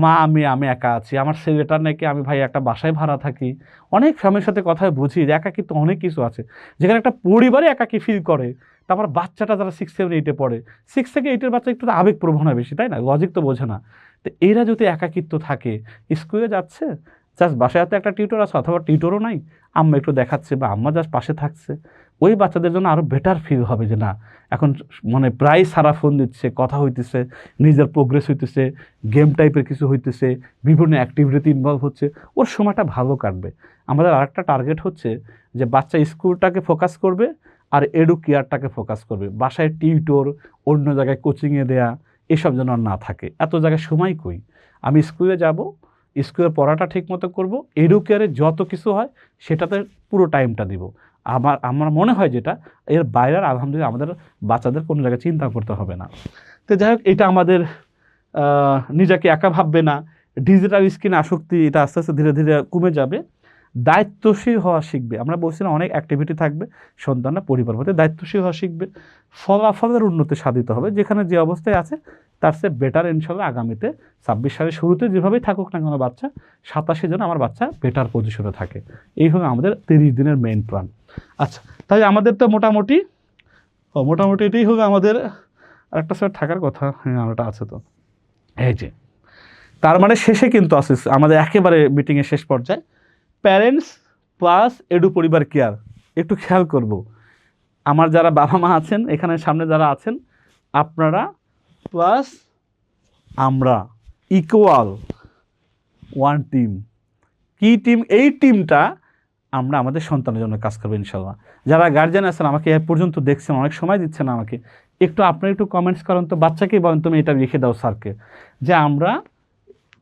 মা আমি একা আছি, আমার ছেলেটার নাকি আমি ভাই একটা বাসায় ভাড়া থাকি। অনেক ফ্যামিলির সাথে কথা বুঝি যে একাকিত্ব অনেক কিছু আছে, যেখানে একটা পরিবারে একাকি ফিল করে। তারপর বাচ্চাটা যারা 6, 7, 8-এ পড়ে, 6 থেকে 8-এর বাচ্চা একটু আবেগপ্রবণ হয় বেশি, তাই না? লজিক তো বোঝে না। তো এরা যদি একাকিত্ব থাকে, স্কুলে যাচ্ছে, জাস্ট বাসায় হাতে একটা টিউটর আছে অথবা টিউটরও নাই, আম্মা একটু দেখাচ্ছে বা আম্মা জাস্ট পাশে থাকছে, ওই বাচ্চাদের জন্য আরও বেটার ফিল হবে যে না, এখন মানে প্রায় সারা ফোন দিচ্ছে, কথা হইতেছে, নিজের প্রোগ্রেস হইতেছে, গেম টাইপের কিছু হইতেছে, বিভিন্ন অ্যাক্টিভিটিতে ইনভলভ হচ্ছে, ওর সময়টা ভালো কাটবে। আমাদের আরেকটা টার্গেট হচ্ছে যে বাচ্চা স্কুলটাকে ফোকাস করবে আর এডু কেয়ারটাকে ফোকাস করবে, বাসায় টিউটর, অন্য জায়গায় কোচিংয়ে দেয়া, এসব যেন আর না থাকে। এত জায়গায় সময় কই, আমি স্কুলে যাব, স্কুলের পড়াটা ঠিক মতো করবো, এডু কেয়ারে যত কিছু হয় সেটাতে পুরো টাইমটা দিব। আমার মনে হয় যেটা এর বাইরে আলহামদুলিল্লাহ আমাদের বাচ্চাদের কোনো জায়গায় চিন্তা করতে হবে না। তো যাই হোক, এটা আমাদের নিজেকে একা ভাববে না, ডিজিটাল স্ক্রিন আসক্তি এটা আস্তে আস্তে ধীরে ধীরে কমে যাবে, দায়িত্বশীল হওয়া শিখবে। আমরা বলছিলাম অনেক অ্যাক্টিভিটি থাকবে, সন্তানরা পরিবার হতে দায়িত্বশীল হওয়া শিখবে, ফলাফলের উন্নতি সাধিত হবে, যেখানে যে অবস্থায় আছে তার চেয়ে বেটার ইনশাল্লাহ আগামীতে 26 সালের শুরুতে যেভাবেই থাকুক না কেন বাচ্চা, 27-এ যেন আমার বাচ্চা বেটার পজিশনে থাকে। এই হলো আমাদের 30 দিনের মেইন প্ল্যান। আচ্ছা, তাই আমাদের তো মোটামুটি এটাই হলো আমাদের। আরেকটা স্যার থাকার কথা, হ্যাঁ আরেকটা আছে তো, এই যে তার মানে শেষে কিন্তু আছে আমাদের একেবারে মিটিংয়ের শেষ পর্যায়ে, প্যারেন্টস প্লাস এডু পরিবার কেয়ার। একটু খেয়াল করব, আমার যারা বাবা মা আছেন এখানে সামনে যারা আছেন, আপনারা প্লাস আমরা ইকুয়াল ওয়ান টিম। কি টিম? এই টিমটা আমরা আমাদের সন্তানের জন্য কাজ করবো ইনশাল্লাহ। যারা গার্জিয়ান আছেন আমাকে এ পর্যন্ত দেখছেন, অনেক সময় দিচ্ছেন আমাকে, আপনারা একটু কমেন্টস করেন তো, বাচ্চাকেই বলেন তুমি এটা লিখে দাও স্যারকে, যে আমরা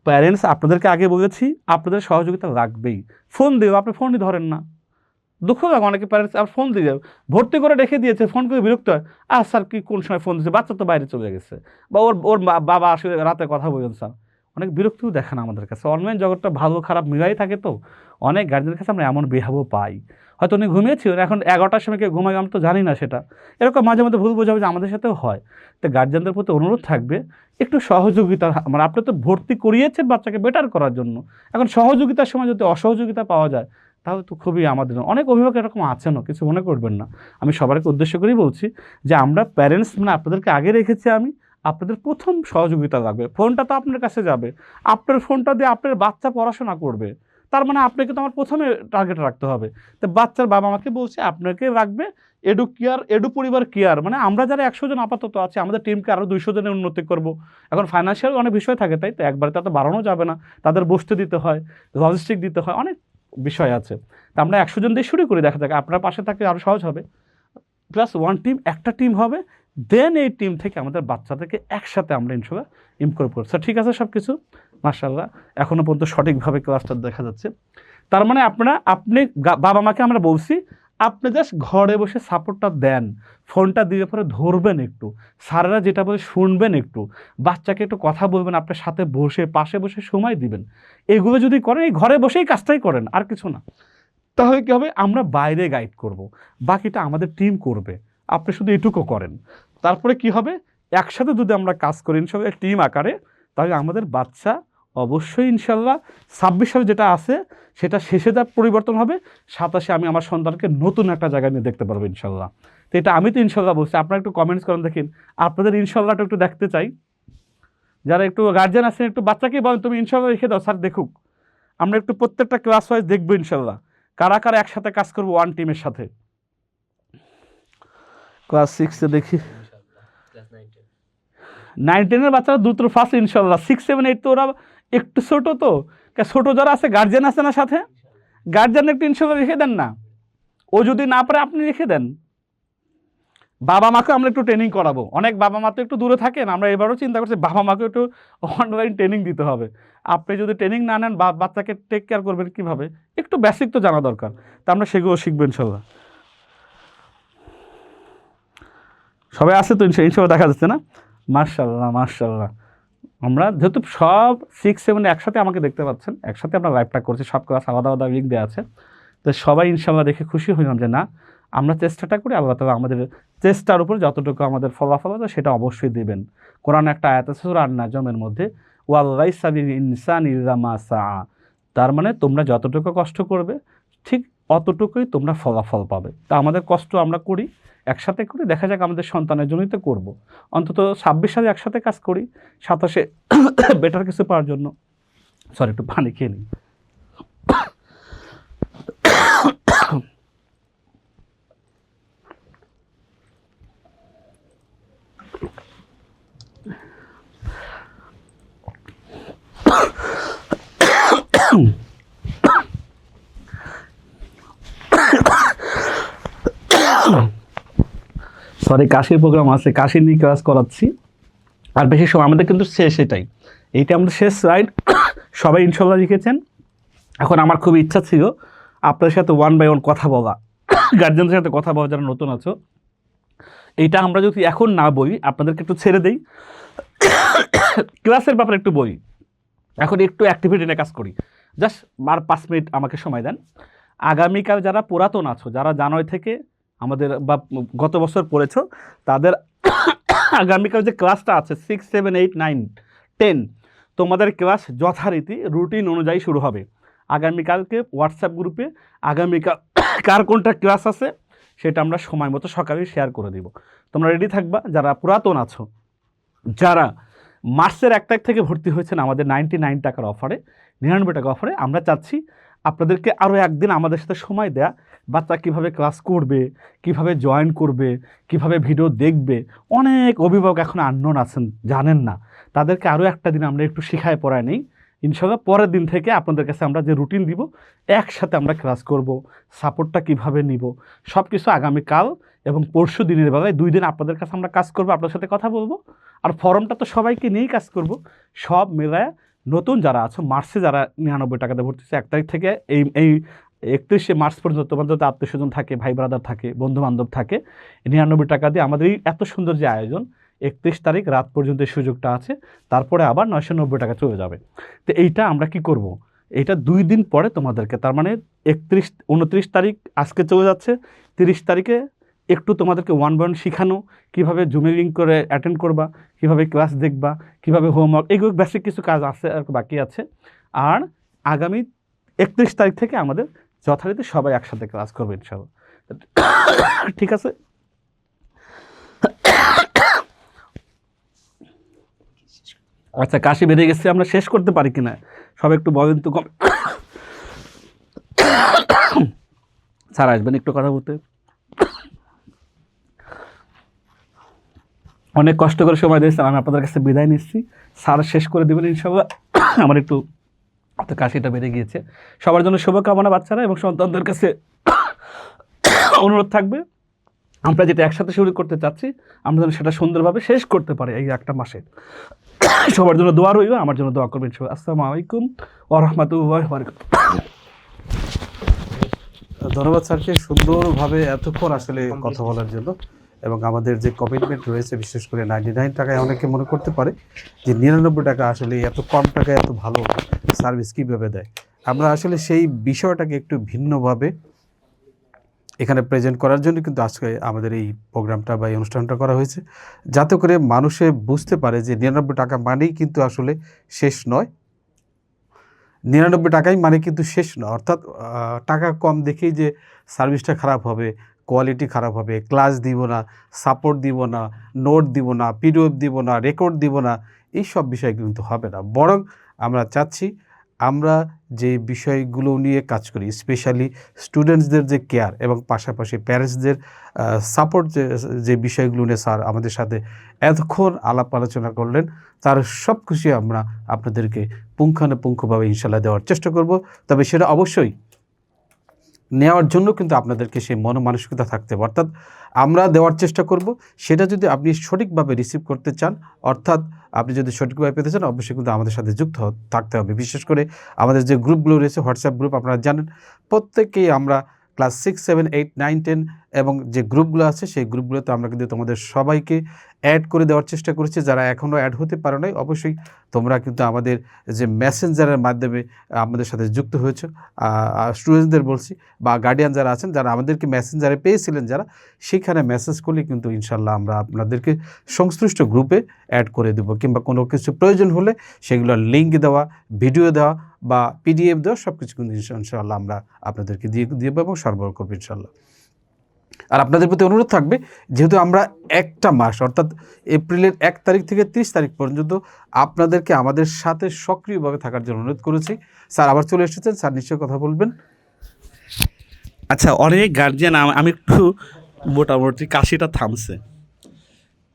প্যারেন্টস আপনাদেরকে আগে বলেছি আপনাদের সহযোগিতা লাগবেই। ফোন দিও, আপনি ফোনই ধরেন না, দুঃখ লাগে অনেকে প্যারেন্টস। আর ফোন দিয়ে ভর্তি করে রেখে দিয়েছে, ফোন করে বিরক্ত হয়, স্যার কি কোন সময় ফোন দিচ্ছে, বাচ্চা তো বাইরে চলে গেছে, বা ওর বাবা আসলে রাতে কথা বলেন স্যার, অনেক বিরক্তিও দেখেন আমাদের কাছে। অনলাইন জগৎটা ভালো খারাপ মিলাই থাকে, তো অনেক গার্জেনের কাছে আমরা এমন বেহাবও পাই, হয়তো উনি ঘুমিয়েছিলেন, এখন 11টার সময় কেউ ঘুমাই, আমরা তো জানি না সেটা, এরকম মাঝে মধ্যে ভুল বোঝাবুঝি আমাদের সাথেও হয়। তো গার্জেনদের প্রতি অনুরোধ থাকবে একটু সহযোগিতা, মানে আপনি তো ভর্তি করিয়েছেন বাচ্চাকে বেটার করার জন্য, এখন সহযোগিতার সময় যদি অসহযোগিতা পাওয়া যায় তাহলে তো খুবই আমাদের। অনেক অভিভাবক এরকম আছেনও, কিছু মনে করবেন না, আমি সবাইকে উদ্দেশ্য করেই বলছি যে আমরা প্যারেন্টস মানে আপনাদেরকে আগে রেখেছি, আমি আপনাদের প্রথম সহযোগিতা লাগবে। ফোনটা তো আপনার কাছে যাবে, আপনার ফোনটা দিয়ে আপনার বাচ্চা পড়াশোনা করবে, তার মানে আপনাকে তো আমার প্রথমে টার্গেট রাখতে হবে। তো বাচ্চার বাবা আমাকে বলছে আপনাকে রাখবে এডু কেয়ার, এডু পরিবার কেয়ার, মানে আমরা যারা 100 জন আপাতত আছে আমাদের টিমকে আরও 200 জনের উন্নতি করব। এখন ফাইন্যান্সিয়াল অনেক বিষয় থাকে, তাই তো একবারে তো বাড়ানো যাবে না, তাদের বসতে দিতে হয়, লজিস্টিক দিতে হয়, অনেক বিষয় আছে। তা আমরা 100 জন দিয়ে শুরু করি, দেখা যাক আপনার পাশে থাকলে আরও সহজ হবে। প্লাস ওয়ান টিম, একটা টিম হবে, দেন এই টিম থেকে আমাদের বাচ্চাদেরকে একসাথে আমরা ইনশাল্লাহ ইমপ্রুভ করছি। ঠিক আছে সব কিছু মাশাআল্লাহ, এখনও পর্যন্ত সঠিকভাবে ক্লাসটা দেখা যাচ্ছে। তার মানে আপনি বাবা মাকে আমরা বলছি আপনি জাস্ট ঘরে বসে সাপোর্টটা দেন, ফোনটা দিয়ে পরে ধরবেন, একটু স্যারেরা যেটা বলে শুনবেন, একটু বাচ্চাকে একটু কথা বলবেন, আপনার সাথে বসে পাশে বসে সময় দিবেন। এগুলো যদি করেন, এই ঘরে বসেই কাজটাই করেন, আর কিছু না, তাহলে কী হবে, আমরা বাইরে গাইড করব, বাকিটা আমাদের টিম করবে, আপনি শুধু এটুকু করেন। তারপরে কি হবে, একসাথে যদি আমরা কাজ করি ইনশাল্লাহ টিম আকারে, তাহলে আমাদের বাচ্চা অবশ্যই ইনশাল্লাহ 26 সালে যেটা আছে সেটা শেষে যা পরিবর্তন হবে, 27-এ আমি আমার সন্তানকে নতুন একটা জায়গায় নিয়ে দেখতে পারবো ইনশাল্লাহ। তো এটা আমি তো ইনশাল্লাহ বলছি, আপনারা একটু কমেন্টস করেন, দেখেন আপনাদের ইনশাল্লাহটা একটু দেখতে চাই। যারা একটু গার্জিয়ান আছেন একটু বাচ্চাকে বলেন তুমি ইনশাল্লাহ রেখে দাও, স্যার দেখুক, আমরা একটু প্রত্যেকটা ক্লাস ওয়াইজ দেখবো ইনশাল্লাহ কারা কারা একসাথে কাজ করবো ওয়ান টিমের সাথে। ক্লাস 6-এ দেখি, 9-10-এর বাচ্চারা দ্রুত ফার্স্ট ইনশাল্লাহ। 6, 7, 8 তো ওরা একটু ছোটো, তো ছোটো যারা আছে গার্জিয়ান আছে না সাথে, গার্জিয়ান একটু ইনশাল্লাহ রেখে দেন না, ও যদি না পারে আপনি রেখে দেন। বাবা মাকে আমরা একটু ট্রেনিং করাবো, অনেক বাবা মা তো একটু দূরে থাকেন, আমরা এবারও চিন্তা করছি বাবা মাকে একটু অনলাইন ট্রেনিং দিতে হবে। আপনি যদি ট্রেনিং না নেন বাচ্চাকে টেক কেয়ার করবেন কীভাবে, একটু বেসিক তো জানা দরকার, তা আমরা সেগুলো শিখবো ইনশাল্লাহ। সবাই আছে তো ইনশাল্লাহ, দেখা যাচ্ছে না? মাশাআল্লাহ মাশাআল্লাহ। আমরা যেহেতু সব 6, 7 একসাথে আমাকে দেখতে পাচ্ছেন, একসাথে আমরা লাইভটা করছি, সব ক্লাস আলাদা আলাদা লিঙ্ক দেওয়া আছে, তো সবাই ইনশাল্লাহ দেখে খুশি হইলাম যে না আমরা চেষ্টাটা করি, আল্লাহ তাআলা আমাদের চেষ্টার উপর যতটুকু আমাদের ফলাফল আছে সেটা অবশ্যই দেবেন। কোরআন একটা আয়াত আছে সূরা আন-নাজমের মধ্যে, ওয়াল্লাইসা বিল ইনসানি ইল্লা মা সাআ, তার মানে তোমরা যতটুকু কষ্ট করবে ঠিক অতটুকুই তোমরা ফলাফল পাবে। তা আমাদের কষ্ট আমরা করি, একসাথে করি, দেখা যাক আমাদের সন্তানের জন্যই তো করবো, অন্তত 26 সালে একসাথে কাজ করি, 27-এ বেটার কিছু পাওয়ার জন্য। সরি একটু পানি খেয়ে নিই। সরি কাশির প্রোগ্রাম আছে, কাশি নিয়ে ক্লাস করাচ্ছি, আর বেশি সময় আমাদের কিন্তু শেষ, এটাই এইটা আমাদের শেষ রাইড। সবাই ইনশাল্লাহ লিখেছেন। এখন আমার খুব ইচ্ছা ছিল আপনাদের সাথে 1 by 1 কথা বলা, গার্জেনদের সাথে কথা বলা যারা নতুন আছো। এইটা আমরা যদি এখন না বলি, আপনাদেরকে একটু ছেড়ে দেই, ক্লাসের ব্যাপারে একটু বলি, এখন একটু অ্যাক্টিভিটি নিয়ে কাজ করি, জাস্ট 5 মিনিট আমাকে সময় দেন। আগামীকাল যারা পুরাতন আছো, যারা জানুয়ারি থেকে আমাদের বা গত বছর পড়েছো, তাদের আগামীকাল যে ক্লাসটা আছে 6, 7, 8, 9, 10 তোমাদের ক্লাস যথারীতি রুটিন অনুযায়ী শুরু হবে। আগামীকালকে হোয়াটসঅ্যাপ গ্রুপে আগামীকাল কার কোনটা ক্লাস আছে সেটা আমরা সময় মতো সকালে শেয়ার করে দিব। তোমরা রেডি থাকবা। যারা পুরাতন আছো, যারা মার্চের 1 তারিখ থেকে ভর্তি হয়েছেন আমাদের 99 টাকার অফারে, 99 টাকা অফারে, আমরা চাচ্ছি আপনাদেরকে আরও একদিন আমাদের সাথে সময় দেয়া, বাচ্চা কীভাবে ক্লাস করবে, কিভাবে জয়েন করবে, কিভাবে ভিডিও দেখবে। অনেক অভিভাবক এখন আননোন আছেন, জানেন না, তাদেরকে আরও একটা দিন আমরা একটু শিখায় পড়ায় নেই ইনশাল্লাহ। পরের দিন থেকে আপনাদের কাছে আমরা যে রুটিন দিব, একসাথে আমরা ক্লাস করব, সাপোর্টটা কিভাবে নিব, সব কিছু আগামীকাল এবং পরশু দিনের বেলায় 2 দিন আপনাদের কাছে আমরা কাজ করব, আপনার সাথে কথা বলবো। আর ফর্মটা তো সবাইকে নিয়েই কাজ করব, সব মেলায় নতুন যারা আছো, মার্চে যারা 99 টাকাতে ভর্তি হচ্ছে, 1 তারিখ থেকে এই 31শে মার্চ পর্যন্ত তোমাদের তো আত্মীয়স্বজন থাকে, ভাই ব্রাদার থাকে, বন্ধুবান্ধব থাকে, 99 টাকা দিয়ে আমাদের এই এত সুন্দর যে আয়োজন, 31 তারিখ রাত পর্যন্ত এই সুযোগটা আছে, তারপরে আবার 990 টাকা চলে যাবে। তো এইটা আমরা কি করব, এইটা 2 দিন পরে তোমাদেরকে, তার মানে 29 তারিখ আজকে চলে যাচ্ছে, 30 তারিখে একটু তোমাদেরকে 1 by 1 শেখানো, কীভাবে জুমে লিঙ্ক করে অ্যাটেন্ড করবা, কীভাবে ক্লাস দেখবা, কীভাবে হোমওয়ার্ক, এগুলো বেসিক কিছু কাজ আছে আর বাকি আছে। আর আগামী 31 তারিখ থেকে আমাদের যথারীতি সবাই একসাথে ক্লাস করবে ইনশাআল্লাহ, ঠিক আছে? আচ্ছা, কাশি বেরিয়ে গেছে, আমরা শেষ করতে পারি কিনা সবাই একটু বলেন তো। স্যার আসবেন একটু কথা বলতে। অনেক কষ্ট করে সময় দিয়েছেন, আমি আপনাদের কাছে বিদায় নিচ্ছি। স্যার শেষ করে দেবেন ইনশাআল্লাহ। আমার একটু কাশিটা বেড়ে গিয়েছে। সবার জন্য শুভকামনা বাচ্চারা এবং সন্তানদের কাছে অনুরোধ থাকবে, আমরা যেটা একসাথে শুরু করতে চাচ্ছি আমরা যেন সেটা সুন্দরভাবে শেষ করতে পারি এই একটা মাসে। সবার জন্য দোয়া রইল, আমার জন্য দোয়া করবেন সবাই। আসসালামু আলাইকুম ওয়া রাহমাতুল্লাহি ওয়া বারাকাতুহু। ধন্যবাদ স্যারকে সুন্দরভাবে এতক্ষণ আসলে কথা বলার জন্য, এবং আমাদের যে কমিটমেন্ট রয়েছে বিশেষ করে 99 টাকায় অনেকে মনে করতে পারে যে 99 টাকা আসলে এত কম টাকায় এত ভালো সার্ভিস কীভাবে দেয়। আমরা আসলে সেই বিষয়টাকে একটু ভিন্নভাবে এখানে প্রেজেন্ট করার জন্য কিন্তু আজকে আমাদের এই প্রোগ্রামটা বা এই অনুষ্ঠানটা করা হয়েছে, যাতে করে মানুষে বুঝতে পারে যে 99 টাকা মানেই কিন্তু আসলে শেষ নয়। 99 টাকাই মানে কিন্তু শেষ নয়, অর্থাৎ টাকা কম দেখেই যে সার্ভিসটা খারাপ হবে, কোয়ালিটি খারাপ হবে, ক্লাস দিব না, সাপোর্ট দিব না, নোট দিব না, পিডিএফ দিব না, রেকর্ড দিব না, এই সব বিষয় কিন্তু হবে না। বরং আমরা চাচ্ছি আমরা যে বিষয়গুলো নিয়ে কাজ করি, স্পেশালি স্টুডেন্টসদের যে কেয়ার এবং পাশাপাশি প্যারেন্টসদের সাপোর্ট, যে বিষয়গুলো নিয়ে স্যার আমাদের সাথে এতক্ষণ আলাপ আলোচনা করলেন, তার সব কিছু আমরা আপনাদেরকে পুঙ্খানুপুঙ্খভাবে ইনশাল্লাহ দেওয়ার চেষ্টা করব। তবে সেটা অবশ্যই নেওয়ার জন্য কিন্তু আপনাদেরকে সেই মনোমানসিকতা থাকতে হবে, অর্থাৎ আমরা দেওয়ার চেষ্টা করব, সেটা যদি আপনি সঠিকভাবে রিসিভ করতে চান, অর্থাৎ আপনি যদি সঠিকভাবে পেতে চান অবশ্যই কিন্তু আমাদের সাথে যুক্ত থাকতে হবে। বিশেষ করে আমাদের যে গ্রুপগুলো রয়েছে, হোয়াটসঅ্যাপ গ্রুপ, আপনারা জানেন প্রত্যেকেই আমরা ক্লাস 6, 7, 8, 9, 10 এবং যে গ্রুপগুলো আছে সেই গ্রুপগুলোতে আমরা কিন্তু তোমাদের সবাইকে অ্যাড করে দেওয়ার চেষ্টা করেছি। যারা এখনও অ্যাড হতে পারো নাই, অবশ্যই তোমরা কিন্তু আমাদের যে মেসেঞ্জারের মাধ্যমে আমাদের সাথে যুক্ত হয়েছে। স্টুডেন্টসদের বলছি বা গার্ডিয়ান যারা আছেন, যারা আমাদেরকে মেসেঞ্জারে পেয়েছিলেন, যারা সেখানে মেসেজ করলে কিন্তু ইনশাল্লাহ আমরা আপনাদেরকে সংশ্লিষ্ট গ্রুপে অ্যাড করে দেবো, কিংবা কোনো কিছু প্রয়োজন হলে সেগুলোর লিঙ্ক দেওয়া, ভিডিও দেওয়া বা পিডিএফ দেওয়া সব কিছু কিন্তু ইনশাআল্লাহ আমরা আপনাদেরকে দিয়ে দেবো এবং সরবরাহ করবো ইনশাআল্লাহ। আর আপনাদের প্রতি অনুরোধ থাকবে, যেহেতু আমরা একটা মাস অর্থাৎ এপ্রিলের 1 তারিখ থেকে 30 তারিখ পর্যন্ত আপনাদেরকে আমাদের সাথে সক্রিয়ভাবে থাকার জন্য অনুরোধ করেছি। স্যার আবার চলে এসেছেন, স্যার নিশ্চয়ই কথা বলবেন। আচ্ছা, অনেক গার্জিয়ান, আমি একটু মোটামুটি কাশিটা থামছে।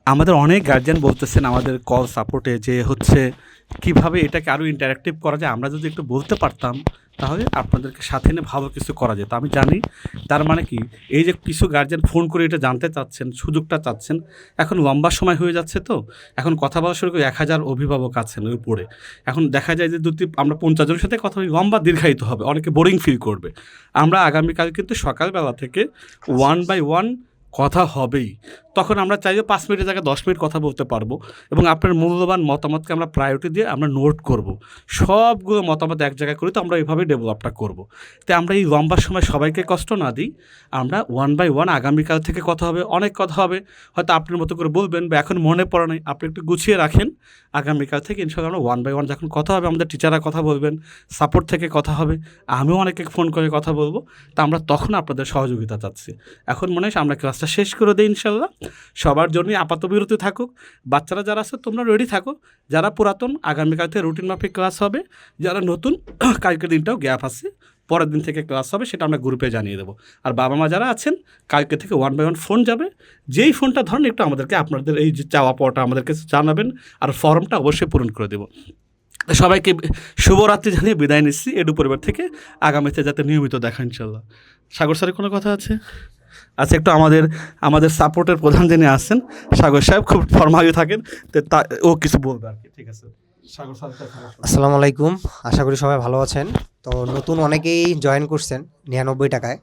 আমাদের অনেক গার্জিয়ান বলতেছেন আমাদের কল সাপোর্টে যে হচ্ছে কিভাবে এটাকে আরও ইন্টারেক্টিভ করা যায়, আমরা যদি একটু বলতে পারতাম তাহলে আপনাদেরকে সাথে নিয়ে ভালো কিছু করা যেত। আমি জানি তার মানে কি, এই যে কিছু গার্জিয়ান ফোন করে এটা জানতে চাচ্ছেন, সুযোগটা চাচ্ছেন, এখন লম্বা সময় হয়ে যাচ্ছে, তো এখন কথা বলা শুরু করে 1000 অভিভাবক আছেন ওই উপরে। এখন দেখা যায় যে যদি আমরা 50 জনের সাথে কথা বলি, লম্বা দীর্ঘায়িত হবে, অনেকে বোরিং ফিল করবে। আমরা আগামীকাল কিন্তু সকালবেলা থেকে 1 by 1 কথা হবেই। তখন আমরা চাইলে 5 মিনিটের জায়গায় 10 মিনিট কথা বলতে পারবো, এবং আপনার মূল্যবান মতামতকে আমরা প্রায়োরিটি দিয়ে আমরা নোট করব। সবগুলো মতামত এক জায়গায় করে তো আমরা এইভাবে ডেভেলপটা করব। তাই আমরা এই লম্বা সময় সবাইকে কষ্ট না দিই, আমরা 1 by 1 আগামীকাল থেকে কথা হবে, অনেক কথা হবে। হয়তো আপনার মতো করে বলবেন বা এখন মনে পড়ে নাই, আপনি একটু গুছিয়ে রাখেন। আগামীকাল থেকে ইনশাআল্লাহ আমরা 1 by 1 যখন কথা হবে, আমাদের টিচাররা কথা বলবেন, সাপোর্ট থেকে কথা হবে, আমিও অনেকে ফোন করে কথা বলবো। তা আমরা তখন আপনাদের সহযোগিতা চাচ্ছি। এখন মনে হয় আমরা ক্লাসটা শেষ করে দিই ইনশাআল্লাহ। সবার জন্যই আপাত বিরতি থাকুক। বাচ্চারা যারা আছে তোমরা রেডি থাকো, যারা পুরাতন আগামীকাল থেকে রুটিন মাফিক ক্লাস হবে, যারা নতুন কালকের দিনটাও গ্যাপ আছে, পরের দিন থেকে ক্লাস হবে, সেটা আমরা গ্রুপে জানিয়ে দেবো। আর বাবা মা যারা আছেন, কালকে থেকে 1 by 1 ফোন যাবে, যেই ফোনটা ধরেন একটু আমাদেরকে আপনাদের এই যে চাওয়া পাওয়াটা আমাদেরকে জানাবেন, আর ফর্মটা অবশ্যই পূরণ করে দেবো। সবাইকে শুভরাত্রি জানিয়ে বিদায় নিচ্ছি এডু পরিবার থেকে। আগামীতে যাতে নিয়মিত দেখা ইনশাল্লাহ। সাগর স্যারের কোনো কথা আছে? আচ্ছা, একটু আমাদের সাপোর্টের প্রধান যিনি আছেন সাগর সাহেব, খুব ফরমালি থাকেন, তো ও কিছু বলবে আর কি। ঠিক আছে সাগর স্যার। আসসালামু আলাইকুম, আশা করি সবাই ভালো আছেন। তো নতুন অনেকেই জয়েন করছেন 99 টাকায়।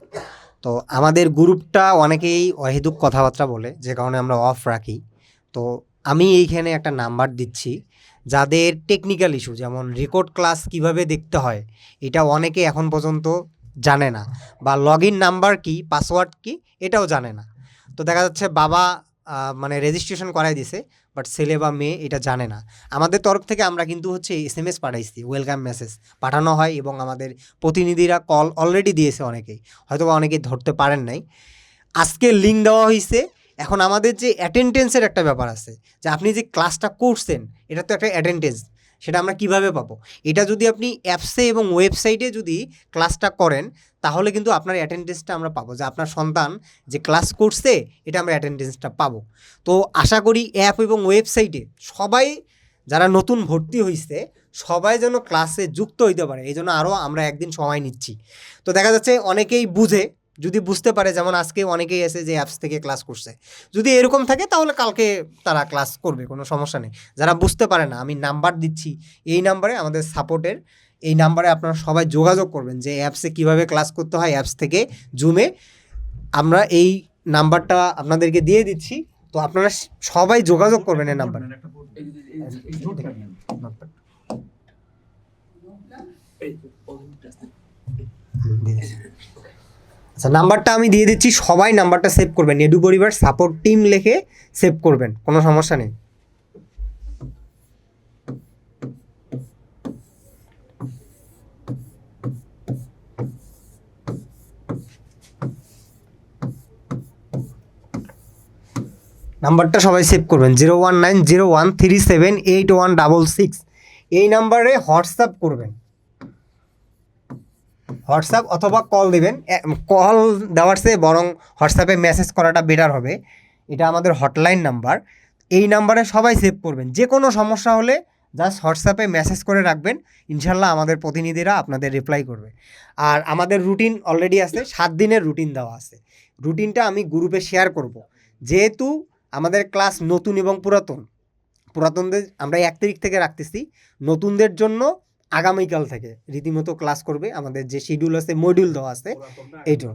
তো আমাদের গ্রুপটা অনেকেই অহেতুক কথাবার্তা বলে, যে কারণে আমরা অফ রাখি। তো আমি এইখানে একটা নাম্বার দিচ্ছি, যাদের টেকনিক্যাল ইস্যু, যেমন রেকর্ড ক্লাস কিভাবে দেখতে হয় এটা অনেকে এখন পর্যন্ত জানে না, বা লগ ইন নাম্বার কি, পাসওয়ার্ড কি, এটাও জানে না। তো দেখা যাচ্ছে বাবা মানে রেজিস্ট্রেশন করাই দিছে, বাট ছেলে বা মেয়ে এটা জানে না। আমাদের তরফ থেকে আমরা কিন্তু হচ্ছে SMS পাঠাইছি, ওয়েলকাম মেসেজ পাঠানো হয়, এবং আমাদের প্রতিনিধিরা কল অলরেডি দিয়েছে অনেকেই, হয়তো বা অনেকেই ধরতে পারেন নাই। আজকে লিঙ্ক দেওয়া হয়েছে। এখন আমাদের যে অ্যাটেন্ডেন্সের একটা ব্যাপার আছে, যে আপনি যে ক্লাসটা করছেন এটা তো একটা অ্যাটেন্ডেন্স, সেটা আমরা কিভাবে পাবো? এটা যদি আপনি অ্যাপসে এবং ওয়েবসাইটে যদি ক্লাসটা করেন তাহলে কিন্তু আপনার অ্যাটেন্ডেন্সটা আমরা পাবো, যে আপনার সন্তান যে ক্লাস করছে এটা আমরা অ্যাটেন্ডেন্সটা পাবো। তো আশা করি অ্যাপ এবং ওয়েবসাইটে সবাই যারা নতুন ভর্তি হয়েছে সবাই যেন ক্লাসে যুক্ত হইতে পারে, এই জন্য আরও আমরা একদিন সময় নিচ্ছি। তো দেখা যাচ্ছে অনেকেই বুঝে, যদি বুঝতে পারে, যেমন আজকে অনেকেই এসে যে অ্যাপস থেকে ক্লাস করছে, যদি এরকম থাকে তাহলে কালকে তারা ক্লাস করবে, কোনো সমস্যা নেই। যারা বুঝতে পারে না, আমি নাম্বার দিচ্ছি, এই নাম্বারে আমাদের সাপোর্টের এই নাম্বারে আপনারা সবাই যোগাযোগ করবেন যে অ্যাপসে কিভাবে ক্লাস করতে হয়, অ্যাপস থেকে জুমে। আমরা এই নাম্বারটা আপনাদেরকে দিয়ে দিচ্ছি, তো আপনারা সবাই যোগাযোগ করবেন এই নাম্বারে। আচ্ছা, নাম্বারটা আমি দিয়ে দিচ্ছি, সবাই নাম্বারটা সেভ করবেন, এডু পরিবার সাপোর্ট টিম লিখে সেভ করবেন, কোনো সমস্যা নেই। নাম্বারটা সবাই সেভ করবেন, 01901378166। এই নাম্বারে হোয়াটসঅ্যাপ করবেন, হোয়াটসঅ্যাপ অথবা কল দেবেন। কল দেওয়ার চেয়ে বরং হোয়াটসঅ্যাপে মেসেজ করাটা বেটার হবে, এটা আমাদের হটলাইন নাম্বার। এই নাম্বারে সবাই সেভ করবেন, যে কোনো সমস্যা হলে জাস্ট হোয়াটসঅ্যাপে মেসেজ করে রাখবেন, ইনশাল্লাহ আমাদের প্রতিনিধিরা আপনাদের রিপ্লাই করবে। আর আমাদের রুটিন অলরেডি আছে, 7 দিনের রুটিন দেওয়া আছে। রুটিনটা আমি গ্রুপে শেয়ার করব, যেহেতু আমাদের ক্লাস নতুন এবং পুরাতনদের আমরা 1 তারিখ থেকে রাখতেছি, নতুনদের জন্য আগামীকাল থেকে রীতিমতো ক্লাস করবে। আমাদের যে শিডিউল আছে, মডিউল দেওয়া আছে, এইটা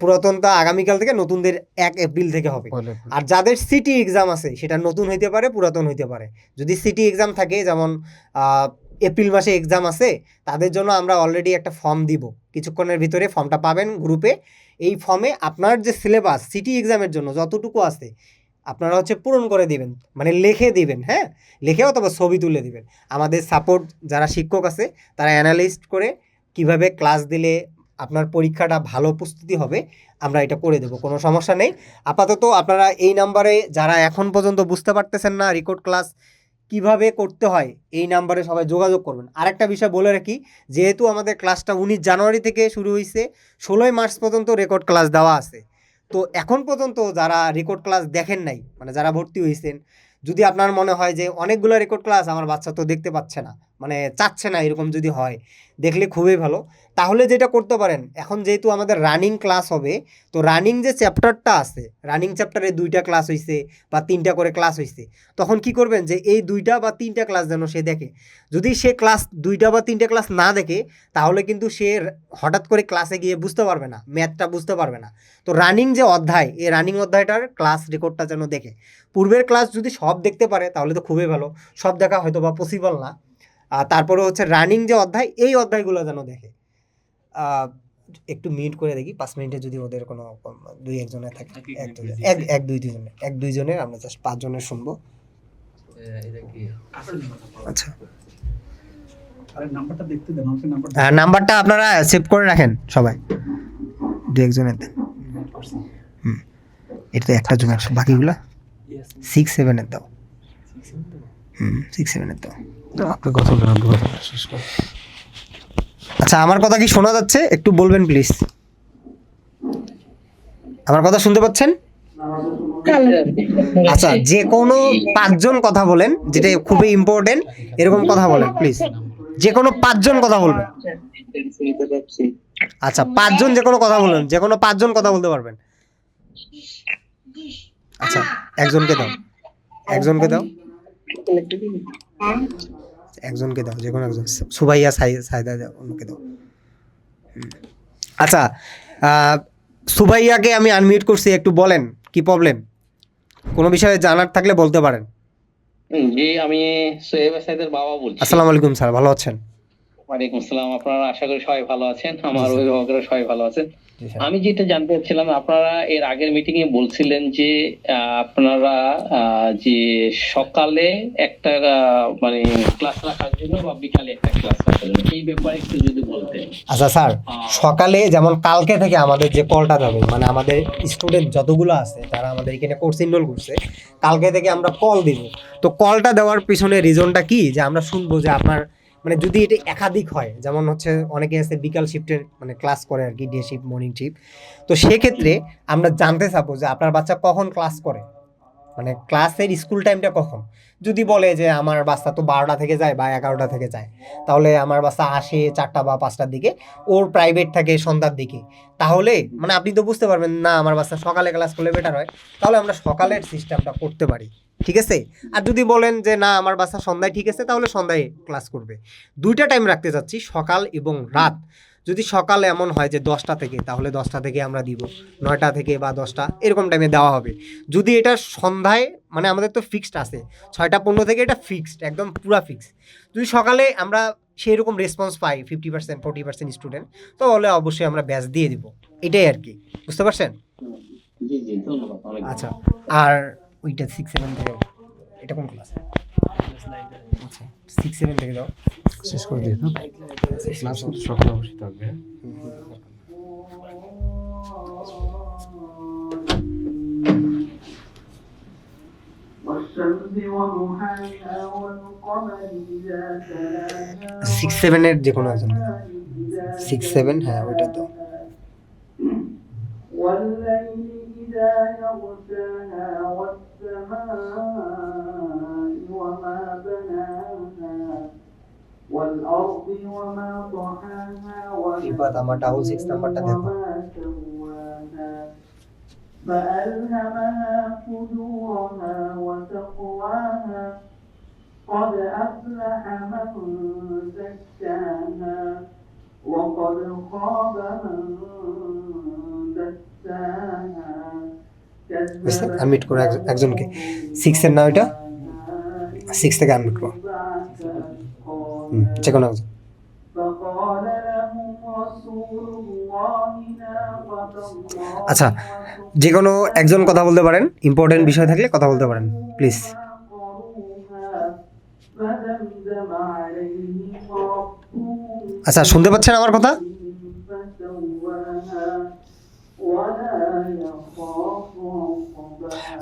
পুরাতনটা আগামীকাল থেকে, নতুনদের 1 এপ্রিল থেকে হবে। আর যাদের সিটি এক্সাম আছে সেটা নতুন হইতে পারে, পুরাতন হইতে পারে। যদি সিটি এক্সাম থাকে, যেমন এপ্রিল মাসে এক্সাম আছে, তাদের জন্য আমরা অলরেডি একটা ফর্ম দিব, কিছুক্ষণের ভিতরে ফর্মটা পাবেন গ্রুপে। এই ফর্মে আপনার যে সিলেবাস সিটি এক্সামের জন্য যতটুকু আছে আপনারা পূরণ করে দিবেন, মানে লিখে দিবেন, হ্যাঁ, লিখে অথবা ছবি তুলে দিবেন। আমাদের সাপোর্ট যারা শিক্ষক আছে তারা অ্যানালাইসড করে কিভাবে ক্লাস দিলে আপনার পরীক্ষাটা ভালো প্রস্তুতি হবে, আমরা এটা করে দেবো, কোনো সমস্যা নেই। আপাতত আপনারা এই নাম্বারে যারা এখন পর্যন্ত বুঝতে পারতেছেন না রেকর্ড ক্লাস কিভাবে করতে হয়, এই নাম্বারে সবাই যোগাযোগ করবেন। আরেকটা বিষয় বলে রাখি, যেহেতু আমাদের ক্লাসটা 19 জানুয়ারি থেকে শুরু হয়েছে, 16 মার্চ পর্যন্ত রেকর্ড ক্লাস দেওয়া আছে। তো এখন পর্যন্ত যারা রেকর্ড ক্লাস দেখেন নাই, মানে যারা ভর্তি হয়েছেন, যদি আপনার মনে হয় যে অনেকগুলো রেকর্ড ক্লাস আমার বাচ্চা তো দেখতে পাচ্ছে না, মানে চাচ্ছে না, এরকম যদি হয়, দেখলে খুবই ভালো। তাহলে যেটা করতে পারেন, এখন যেহেতু আমাদের রানিং ক্লাস হবে, তো রানিং যে চ্যাপ্টারটা আছে, রানিং চ্যাপ্টারে 2টা ক্লাস হয়েছে বা 3টা করে ক্লাস হয়েছে, তখন কি করবেন যে এই 2টা বা 3টা ক্লাস যেন সে দেখে। যদি সে ক্লাস 2টা বা 3টা ক্লাস না দেখে, তাহলে কিন্তু সে হঠাৎ করে ক্লাসে গিয়ে বুঝতে পারবে না, ম্যাথটা বুঝতে পারবে না। তো রানিং যে অধ্যায়, এই রানিং অধ্যায়টার ক্লাস রেকর্ডটা যেন দেখে। পূর্বের ক্লাস যদি সব দেখতে পারে তাহলে তো খুবই ভালো, সব দেখা হয়তো বা পসিবল না। আর তারপরে রানিং যে অধ্যায়, এই অধ্যায়গুলো যেন দেখে। একটু মিনিট করে দেখি, 5 মিনিটে যদি ওদের কোনো 2-1 জনের থাকে, 1-2 জনের আমরা জাস্ট 5 জনের শুনবো। আচ্ছা, নাম্বারটা আপনারা সেভ করে রাখেন সবাই, 2-1 জনের দেন। এটা তো একটা জনের, বাকিগুলা 6-7 দাও। 6-7 দাও। আচ্ছা, আমার কথা কি শোনা যাচ্ছে? একটু বলবেন প্লিজ। আমার কথা শুনতে পাচ্ছেন? আচ্ছা, যে কোনো 5 জন কথা বলেন, যেটা খুবই ইম্পর্টেন্ট, এরকম কথা বলেন প্লিজ। যে কোনো 5 জন কথা বলবেন। আচ্ছা, 5 জন যে কোনো কথা বলেন, যে কোনো 5 জন কথা বলতে পারবেন। আচ্ছা, একজনকে দাও, একজনকে দাও, একজনকে দাও, যে কোনো একজন, সুবাইয়া সাইদা দাও, অন্যকে দাও। আচ্ছা, সুবাইয়াকে আমি আনমিউট করছি, একটু বলেন কি প্রবলেম, কোনো বিষয়ে জানার থাকলে বলতে পারেন। জি, আমি সোহেব সাইদের বাবা বলছি। আসসালামু আলাইকুম স্যার, ভালো আছেন? ওয়ালাইকুম আসসালাম। আপনারা আশা করি সবাই ভালো আছেন, আমার অভিভাবকরা সবাই ভালো আছেন। আমি যেটা জানতে চাচ্ছিলাম, আপনারা এর আগের মিটিং এ বলছিলেন যে আপনারা যে সকালে একটা মানে ক্লাস রাখার জন্য বা বিকালে একটা ক্লাস রাখার জন্য, এই ব্যাপারে একটু যদি বলতেন। আচ্ছা স্যার, সকালে যেমন কালকে থেকে আমাদের যে কলটা যাবে, মানে আমাদের স্টুডেন্ট যতগুলো আছে যারা আমাদের এখানে কোর্স এনরোল করছে, কালকে থেকে আমরা কল দিব। তো কলটা দেওয়ার পিছনে রিজনটা কি, যে আমরা শুনবো যে আপনার মানে যদি এটা একাধিক হয়, যেমন হচ্ছে অনেকে আছে বিকাল শিফটের মানে ক্লাস করে আর কি, ডে শিফট, মর্নিং শিফট। তো সেক্ষেত্রে আমরা জানতে চাবো যে আপনার বাচ্চা কখন ক্লাস করে, মানে ক্লাসের স্কুল টাইমটা কখন। যদি বলে যে আমার বাচ্চা তো 12টা থেকে যায় বা 11টা থেকে যায়, তাহলে আমার বাচ্চা আসে 4টা বা 5টার দিকে, ওর প্রাইভেট থাকে সন্ধ্যার দিকে, তাহলে মানে আপনি তো বুঝতে পারবেন না আমার বাচ্চা সকালে ক্লাস করলে বেটার হয়, তাহলে আমরা সকালের সিস্টেমটা করতে পারি, ঠিক আছে। আর যদি বলেন যে না আমার বাচ্চা সন্ধ্যায় ঠিক আছে, তাহলে সন্ধ্যায় ক্লাস করবে। দুইটা টাইম রাখতে চাচ্ছি, সকাল এবং রাত। যদি সকাল এমন হয় যে 10টা থেকে, তাহলে 10টা থেকে আমরা দিব, 9টা থেকে বা 10টা এরকম টাইমে দেওয়া হবে। যদি এটা সন্ধ্যায়, মানে আমাদের তো ফিক্সড আছে 6টা 15 থেকে, এটা ফিক্সড, একদম পুরা ফিক্সড। যদি সকালে আমরা সেই রকম রেসপন্স পাই 50% 40% স্টুডেন্ট, তাহলে অবশ্যই আমরা ব্যাচ দিয়ে দিব, এটাই আর কি, বুঝতে পারছেন? জি জি, ধন্যবাদ। আচ্ছা, আর ওইটা 6-7 থেকে, এটা কোন ক্লাস? আচ্ছা 6-7 থেকে দাও, শেষ করে দিই। ক্লাস কিন্তু সকালে অবশ্যই থাকবে। আচ্ছা 6-7 এর যে কোনো একজন, 6-7, হ্যাঁ ওইটা দাও। এবার আমার ডাবল 6 নাম্বারটা দেখো। فألهمها فجورها وتقواها قد أفلح من زكاها وقد خاب من دساها আনমিট করো একজনকে। 6 এর না ওইটা, 6 থেকে আনমিট করো, যে কোনো একজন। আচ্ছা যে কোনো একজন কথা বলতে পারেন, ইম্পর্টেন্ট বিষয় থাকলে কথা বলতে পারেন প্লিজ। আচ্ছা শুনতে পাচ্ছেন আমার কথা?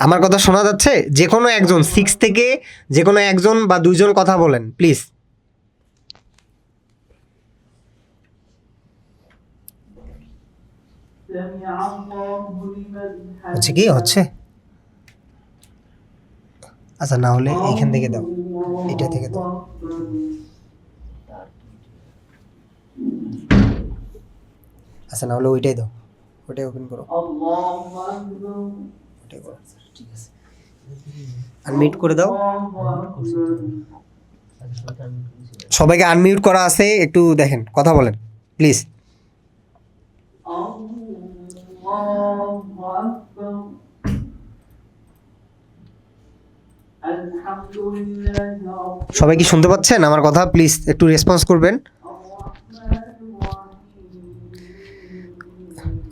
আমার কথা শোনা যাচ্ছে? যে কোনো একজন 6 থেকে যে কোনো একজন বা দুইজন কথা বলেন প্লিজ। হচ্ছে কি হচ্ছে? আচ্ছা না হলে এইখান থেকে দাও, এটা থেকে দাও। আচ্ছা না হলে ওইটাই দাও, ওইটাই ওপেন করো, ওইটাই করো, ঠিক আছে। আনমিউট করে দাও, সবাইকে আনমিউট করা আছে, একটু দেখেন কথা বলেন প্লিজ। সবাই কি শুনতে পাচ্ছেন আমার কথা? প্লিজ একটু রেসপন্স করবেন।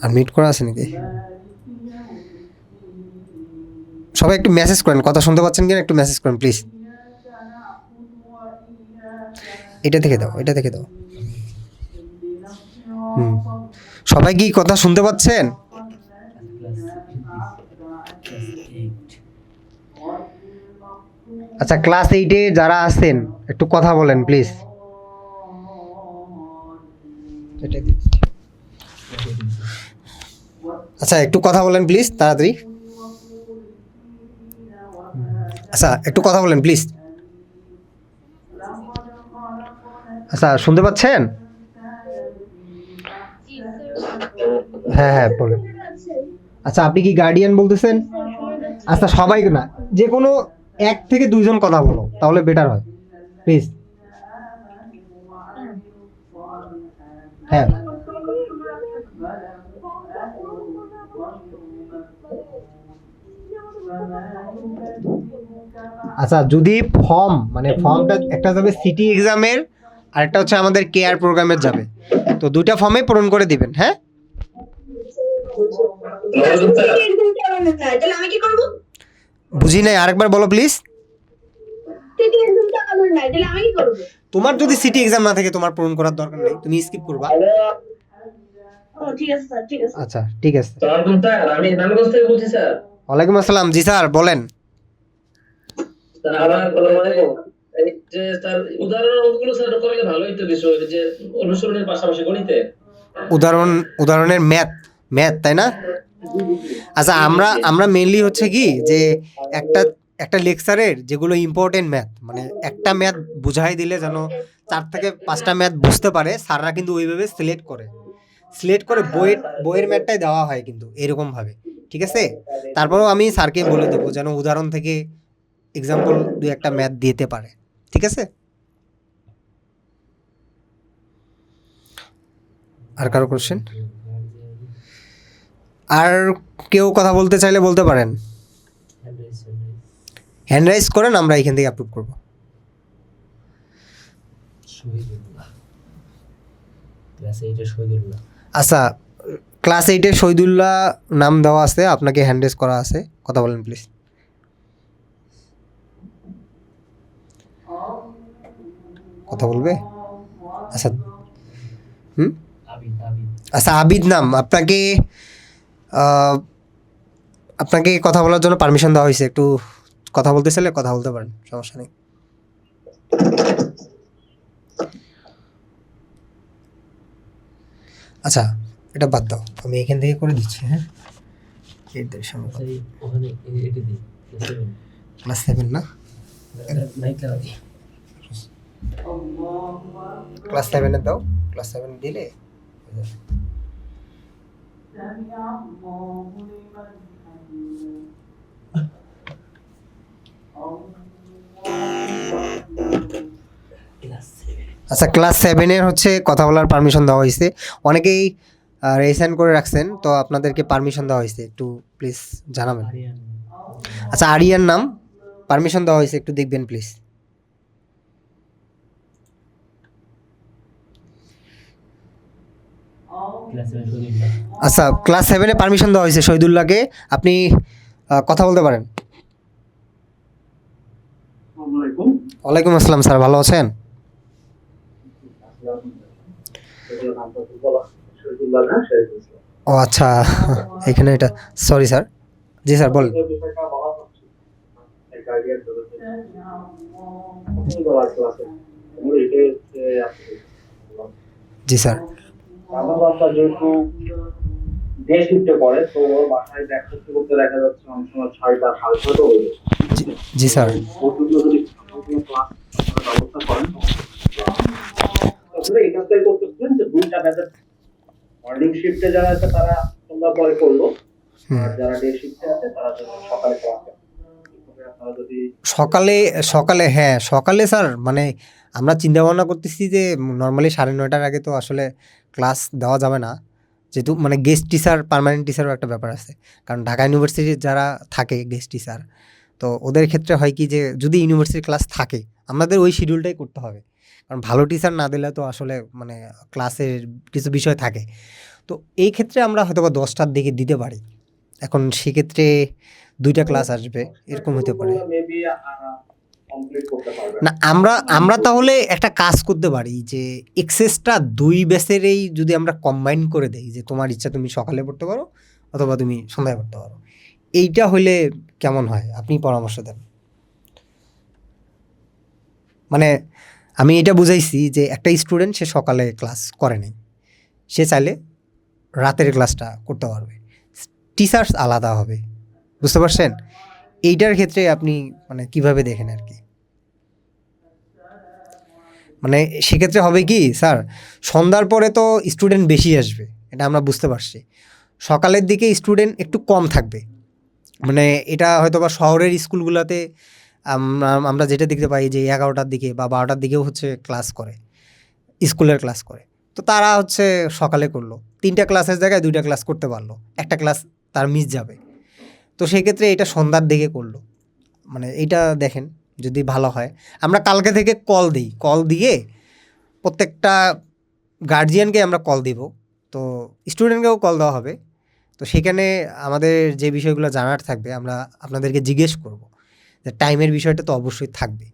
আনমিউট করা আছে নাকি? সবাই একটু মেসেজ করেন, কথা শুনতে পাচ্ছেন কিনা একটু মেসেজ করেন প্লিজ। এটা থেকে দাও, এটা থেকে দাও। সবাই কি কথা শুনতে পাচ্ছেন? আচ্ছা ক্লাস 8-এ যারা আছেন একটু কথা বলেন প্লিজ। আচ্ছা একটু কথা বলেন প্লিজ তাড়াতাড়ি। আচ্ছা একটু কথা বলেন প্লিজ। আচ্ছা শুনতে পাচ্ছেন? হ্যাঁ হ্যাঁ বলেন। আচ্ছা আপনি কি গার্ডিয়ান বলতেছেন? আচ্ছা সবাই না, যে কোনো 1 থেকে 2 জন কথা বলো, তাহলে বেটার হয় প্লিজ। হ্যাঁ আচ্ছা যদি ফর্ম, মানে ফর্মটা একটা যাবে সিটি এক্সামের আর একটা হচ্ছে আমাদের কেয়ার প্রোগ্রামের যাবে, তো দুইটা ফর্মে পূরণ করে দিবেন। হ্যাঁ বুঝি নাই, আরেকবার বলো প্লিজ। তোমার যদি সিটি এক্সাম না থাকে তোমার পূরণ করার দরকার নেই, তুমি স্কিপ করবা। আচ্ছা ঠিক আছে। আমি নানুগঞ্জ থেকে বলছি স্যার। ওয়ালাইকুম আসসালাম, জি স্যার বলেন। এই যে স্যার উদাহরণ অঙ্কগুলো স্যার করলে ভালো হতো কিছু, যে অনুশীলনের পাশাপাশি গণিতে উদাহরণের ম্যাথ তাই না? আচ্ছা আমরা মেইনলি হচ্ছে কি যে একটা লেকচারের যেগুলো ইম্পর্টেন্ট ম্যাথ, মানে একটা ম্যাথ বুঝাই দিলে যেন 4 থেকে 5টা ম্যাথ বুঝতে পারে, স্যাররা কিন্তু ওইভাবে সিলেক্ট করে বইয়ের ম্যাথটাই দেওয়া হয় কিন্তু এরকম ভাবে, ঠিক আছে? তারপরেও আমি স্যারকে বলে দেবো যেন উদাহরণ থেকে এক্সাম্পল 2-1টা ম্যাথ দিতে পারে, ঠিক আছে? আর কারো কোশ্চেন? আর কেউ কথা বলতে চাইলে বলতে পারেন, হ্যান্ড রাইজ করেন, আমরা এখান থেকে অ্যাপ্রুভ করব। আচ্ছা, ক্লাস 8-এর শহীদুল্লাহ নাম দেওয়া আছে, আপনাকে হ্যান্ড রাইজ করা আছে, কথা বলেন প্লিজ। কথা বলবে? আচ্ছা আচ্ছা, আবিদ নাম, আপনাকে কথা বলার জন্য পারমিশন দেওয়া হয়েছে, একটু কথা বলতে চাইলে কথা বলতে পারেন, সমস্যা নেই। আচ্ছা এটা বাদ দাও, আমি এখান থেকে করে দিচ্ছি। হ্যাঁ, ক্লাস 7 না, ক্লাস 7-এর দাও, ক্লাস 7 দিলে আচ্ছা, ক্লাস 7-এর হচ্ছে কথা বলার পারমিশন দেওয়া হয়েছে। অনেকেই রেসাইন করে রাখছেন, তো আপনাদেরকে পারমিশন দেওয়া হয়েছে, একটু প্লিজ জানাবেন। আচ্ছা, আরিয়ান নাম, পারমিশন দেওয়া হয়েছে, একটু দেখবেন প্লিজ। আচ্ছা, ক্লাস 7-এ পারমিশন দেওয়া হয়েছে শহীদুল্লাহকে, আপনি কথা বলতে পারেন। ওয়ালাইকুম আসসালাম স্যার, ভালো আছেন? ও আচ্ছা, এখানে এটা, সরি স্যার। জি স্যার বলেন। জি স্যার। আমার বাচ্চা যেহেতু ডে শিফটে পড়ে, তো ওর বাসায় ব্রেকফাস্ট করতে দেখা যাচ্ছে অনেক সময় 6টা 6:30 হয়ে যায়। জি স্যার। যদি ক্লাস ব্যবস্থা করেন তাহলে এই কাজটাই করতেছেন যে 2টা ব্যাচে মর্নিং শিফটে যারা আছে তারা সন্ধ্যা পরে করলো, আর যারা ডে শিফটে আছে তারা সকালে ক্লাস করে। সকালে হ্যাঁ, সকালে স্যার, মানে আমরা চিন্তা ভাবনা করতেছি যে নর্মালি 9:30-টার আগে তো আসলে ক্লাস দেওয়া যাবে না, যেহেতু মানে গেস্ট টিচার, পার্মানেন্ট টিচারও একটা ব্যাপার আছে। কারণ ঢাকা ইউনিভার্সিটির যারা থাকে গেস্ট টিচার, তো ওদের ক্ষেত্রে হয় কি যে যদি ইউনিভার্সিটির ক্লাস থাকে আমাদের ওই শিডিউলটাই করতে হবে, কারণ ভালো টিচার না দিলে তো আসলে মানে ক্লাসের কিছু বিষয় থাকে। তো এই ক্ষেত্রে আমরা হয়তো বা 10টার দিকে দিতে পারি। এখন সেক্ষেত্রে 2টা ক্লাস আসবে, এরকম হতে পারে না। আমরা তাহলে একটা কাজ করতে পারি যে এক্সেসটা 2 ব্যাচেরই যদি আমরা কম্বাইন করে দেই, যে তোমার ইচ্ছা তুমি সকালে পড়তে পারো অথবা তুমি সন্ধ্যায় পড়তে পারো, এইটা হলে কেমন হয়? আপনি পরামর্শ দেন। মানে আমি এটা বুঝাইছি যে একটা স্টুডেন্ট সে সকালে ক্লাস করে নাই, সে চাইলে রাতের ক্লাসটা করতে পারবে, টিচার্স আলাদা হবে, বুঝতে পারছেন? এইটার ক্ষেত্রে আপনি মানে কিভাবে দেখেন আর কি? মানে সেক্ষেত্রে হবে কি স্যার, সন্ধ্যার পরে তো স্টুডেন্ট বেশি আসবে, এটা আমরা বুঝতে পারছি। সকালের দিকে স্টুডেন্ট একটু কম থাকবে, মানে এটা হয়তো বা শহরের স্কুলগুলোতে আমরা যেটা দেখতে পাই যে 11টার দিকে বা 12টার দিকেও হচ্ছে ক্লাস করে, স্কুলের ক্লাস করে। তো তারা হচ্ছে সকালে করলো, 3টা ক্লাসের জায়গায় 2টা ক্লাস করতে পারলো, একটা ক্লাস তার মিস যাবে। তো সেই ক্ষেত্রে এটা সন্ধ্যার দিকে করলো, মানে এইটা দেখেন যদি ভালো হয়। আমরা কালকে থেকে কল দিয়ে প্রত্যেকটা গার্জিয়ানকে আমরা কল দিব, তো স্টুডেন্টকেও কল দেওয়া হবে তো সেখানে আমাদের যে বিষয়গুলো জানার থাকবে আমরা আপনাদেরকে জিজ্ঞেস করব, যে টাইমের বিষয়টা তো অবশ্যই থাকবে।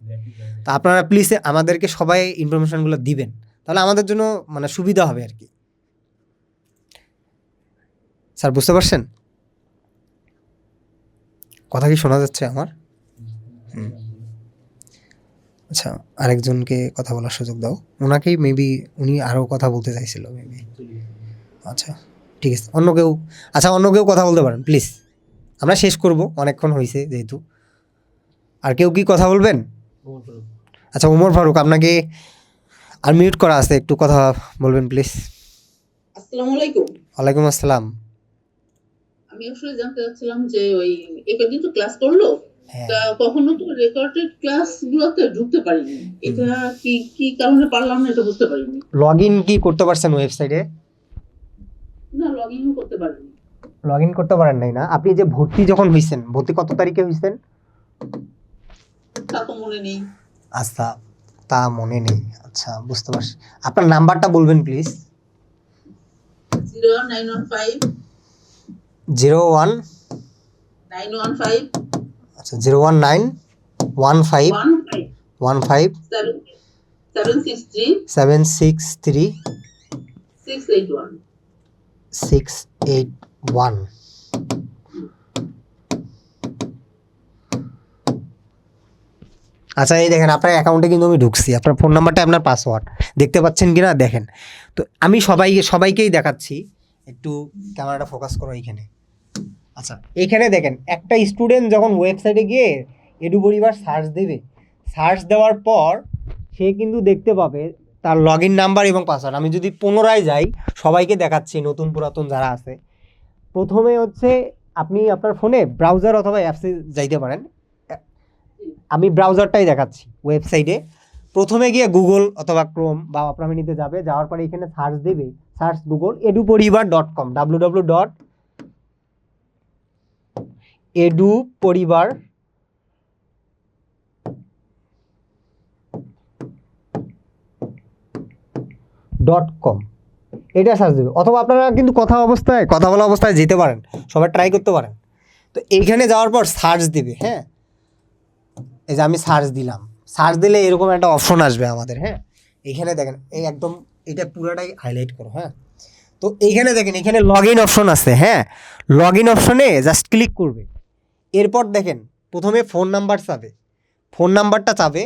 তো আপনারা প্লিজ আমাদেরকে সবাই ইনফরমেশনগুলো দিবেন, তাহলে আমাদের জন্য মানে সুবিধা হবে আর কি। স্যার বুঝতে পারছেন কথা কি শোনা যাচ্ছে আমার? আচ্ছা, আরেকজনকে কথা বলার সুযোগ দাও, ওনাকেই মেবি উনি আরও কথা বলতে চাইছিল মেবি। আচ্ছা ঠিক আছে, অন্য কেউ কথা বলতে পারেন প্লিজ, আমরা শেষ করব, অনেকক্ষণ হয়েছে যেহেতু। আর কেউ কি কথা বলবেন? আচ্ছা ওমর ফারুক, আপনাকে আনমিউট করা আছে, একটু কথা বলবেন প্লিজ। আসসালামু আলাইকুম। ওয়ালাইকুম আসসালাম। আমি আসলে জানতে চাচ্ছিলাম যে ওই একদিন তো ক্লাস করলো, তা কখনো তো রেকর্ডেড ক্লাসগুলোতে ঢুকতে পারিনি, এটা কি কারণে পারলাম না এটা বুঝতে পারিনি। লগ ইন কি করতে পারছেন ওয়েবসাইটে? না, লগ ইনও করতে পারিনি। লগ ইন করতে পারেন নাই না? আপনি যে ভর্তি যখন হয়েছেন, ভর্তি কত তারিখে হয়েছেন? তা তো মনে নেই। আচ্ছা, তা মনে নেই, আচ্ছা বুঝতে পারছি। আপনার নাম্বারটা বলবেন প্লিজ। 01915 915 আচ্ছা 01915 763 681। আচ্ছা এই দেখেন, আপনার অ্যাকাউন্টে কিন্তু আমি ঢুকছি, আপনার ফোন নাম্বারটা আপনার পাসওয়ার্ড দেখতে পাচ্ছেন কিনা দেখেন। তো আমি সবাইকেই দেখাচ্ছি, একটু ক্যামেরাটা ফোকাস করো এইখানে। আচ্ছা এইখানে দেখেন, একটা স্টুডেন্ট যখন ওয়েবসাইটে গিয়ে এডু পরিবার সার্চ দেবে, সার্চ দেওয়ার পর সে কিন্তু দেখতে পাবে তার লগ ইন নাম্বার এবং পাসওয়ার্ড। আমি যদি পুনরায় যাই, সবাইকে দেখাচ্ছি, নতুন পুরাতন যারা আছে। প্রথমে হচ্ছে আপনি আপনার ফোনে ব্রাউজার অথবা অ্যাপসে যাইতে পারেন, আমি ব্রাউজারটাই দেখাচ্ছি। ওয়েবসাইটে প্রথমে গিয়ে গুগল অথবা ক্রোম বা অপেরা মিনিতে যাবে, যাওয়ার পরে এখানে সার্চ দেবে, সার্চ গুগল eduporibar.com www.eduporibar.com এটা সার্চ দেবে। অথবা আপনারা কিন্তু কথা বলা অবস্থায় যেতে পারেন, সবাই ট্রাই করতে পারেন। তো এইখানে যাওয়ার পর সার্চ দিবে, হ্যাঁ এই যে আমি সার্চ দিলাম, সার্চ দিলে এরকম একটা অপশন আসবে আমাদের। হ্যাঁ এইখানে দেখেন, এই একদম এটা পুরোটাই হাইলাইট করো। হ্যাঁ তো এইখানে দেখেন, এখানে লগ ইন অপশন আছে। হ্যাঁ লগ ইন অপশনে জাস্ট ক্লিক করবে। এরপর দেখেন প্রথমে ফোন নাম্বার চাবে, ফোন নাম্বারটা চাবে।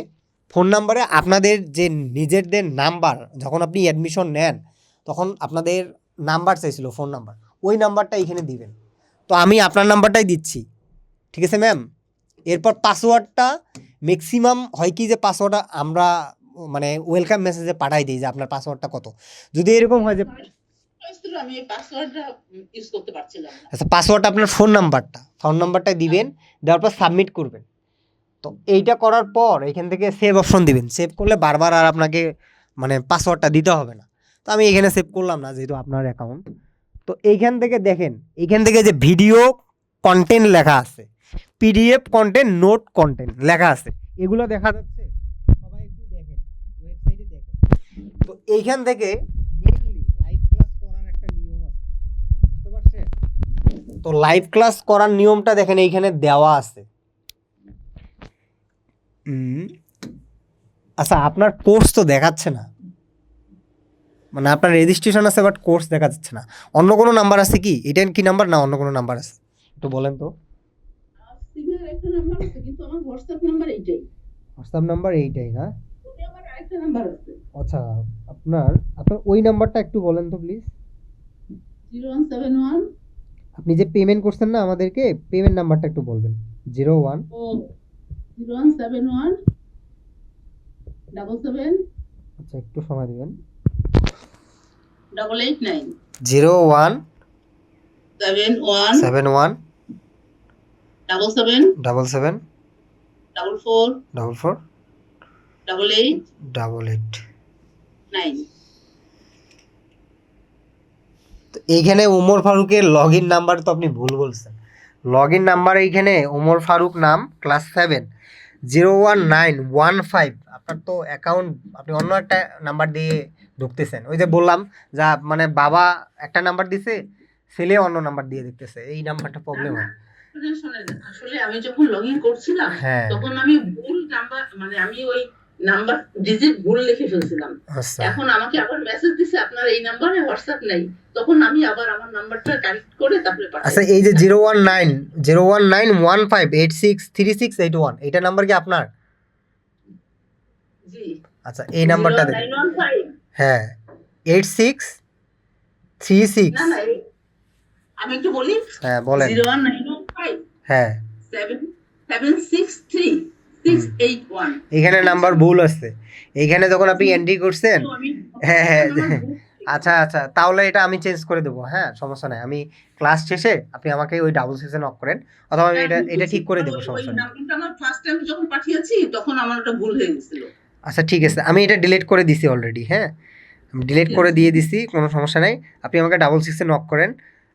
ফোন নাম্বারে আপনাদের যে নিজেদের নাম্বার, যখন আপনি অ্যাডমিশন নেন তখন আপনাদের নাম্বার চাইছিল, ফোন নাম্বার, ওই নাম্বারটা এখানে দিবেন। তো আমি আপনার নাম্বারটাই দিচ্ছি, ঠিক আছে ম্যাম। এরপর পাসওয়ার্ডটা ম্যাক্সিমাম হয় কি যে পাসওয়ার্ডটা আমরা মানে ওয়েলকাম মেসেজে পাঠাই দিই যে আপনার পাসওয়ার্ডটা কত। যদি এরকম হয় যে আমি পাসওয়ার্ডটা ইউজ করতে পারছিলাম না। আচ্ছা পাসওয়ার্ডটা আপনার ফোন নাম্বারটাই দিবেন, দেওয়ার পর সাবমিট করবেন। তো এইটা করার পর এখান থেকে সেভ অপশন দিবেন। সেভ করলে বারবার আর আপনাকে মানে পাসওয়ার্ডটা দিতে হবে না। তো আমি এখানে সেভ করলাম না, যেহেতু আপনার অ্যাকাউন্ট। তো এইখান থেকে দেখেন, এইখান থেকে যে ভিডিও কন্টেন্ট লেখা আছে, পিডিএফ কন্টেন্ট, নোট কন্টেন্ট লেখা আছে, এগুলো দেখা যাচ্ছে। সবাই একটু দেখেন, ওয়েবসাইটে দেখেন। তো এইখান থেকে মেইনলি লাইভ ক্লাস করার একটা নিয়ম আছে, বুঝতে পারছেন? তো লাইভ ক্লাস করার নিয়মটা দেখেন এইখানে দেওয়া আছে। আচ্ছা আপনার কোর্স তো দেখাচ্ছে না, মানে আপনার রেজিস্ট্রেশন আছে বাট কোর্স দেখা যাচ্ছে না। অন্য কোনো নাম্বার আছে কি? এটা কি নাম্বার না অন্য কোনো নাম্বার আছে? একটু বলেন তো। সিমের একটা নাম্বার আছে, কিন্তু আমার হোয়াটসঅ্যাপ নাম্বার এইটাই। হোয়াটসঅ্যাপ নাম্বার এইটাই না? ওটা আমার আরেকটা নাম্বার আছে। আচ্ছা আপনার ওই নাম্বারটা একটু বলেন তো প্লিজ। 0171 আপনি যে পেমেন্ট করছেন না আমাদেরকে, পেমেন্ট নাম্বারটা একটু বলবেন। 01 0171 77 আচ্ছা একটু সময় দিবেন। 889 01 71 71 77 77 44 44 88 88। 9। তো এইখানে ওমর ফারুকের লগ ইন নাম্বার তো আপনি ভুল বলছেন। লগ ইন নাম্বার এইখানে ওমর ফারুক নাম, ক্লাস 7, 01915। আপনার তো অ্যাকাউন্ট, আপনি অন্য একটা নাম্বার দিয়ে ঢুকতেছেন। ওই যে বললাম যা মানে বাবা একটা নাম্বার দিছে, ফেলে অন্য নাম্বার দিয়ে দেখতেছে, এই নাম্বারটা প্রবলেম হয়। শোনেন, আসলে আমি যখন লগ ইন করছিলাম হ্যাঁ। তখন আমি ভুল নাম্বার, মানে আমি ওই নাম্বার ডিজিট ভুল লিখে ফেলছিলাম। আচ্ছা এখন আমাকে আবার মেসেজ দিছে আপনার এই নাম্বারে হোয়াটসঅ্যাপ নেই, তখন আমি আবার আমার নাম্বারটা কারেক্ট করে তারপরে আচ্ছা, এই যে 01915863681 এইটা নাম্বার কি আপনার? জি। আচ্ছা, এই নাম্বারটা দেখেন। 0915 হ্যাঁ 8636। না না আমি একটু বলি। হ্যাঁ বলেন। 01915 হ্যাঁ 7763681। এখানে নাম্বার ভুল আছে, এইখানে যখন আপনি এন্ট্রি করছেন। হ্যাঁ হ্যাঁ আচ্ছা আচ্ছা, তাহলে এটা আমি চেঞ্জ করে দেবো। হ্যাঁ সমস্যা নাই, আমি ক্লাস শেষে আপনি আমাকে ওই ডাবল সিক্সে নক করেন, অথবা আমি এটা ঠিক করে দেবো, সমস্যা নেই। নাম্বারটা আমার ফার্স্ট টাইম যখন পাঠিয়েছি তখন আমার ওটা ভুল হয়ে গেছিল। আচ্ছা ঠিক আছে, আমি এটা ডিলিট করে দিছি অলরেডি। হ্যাঁ আমি ডিলিট করে দিয়ে দিছি, কোনো সমস্যা নাই। আপনি আমাকে ডাবল সিক্সে নক করেন,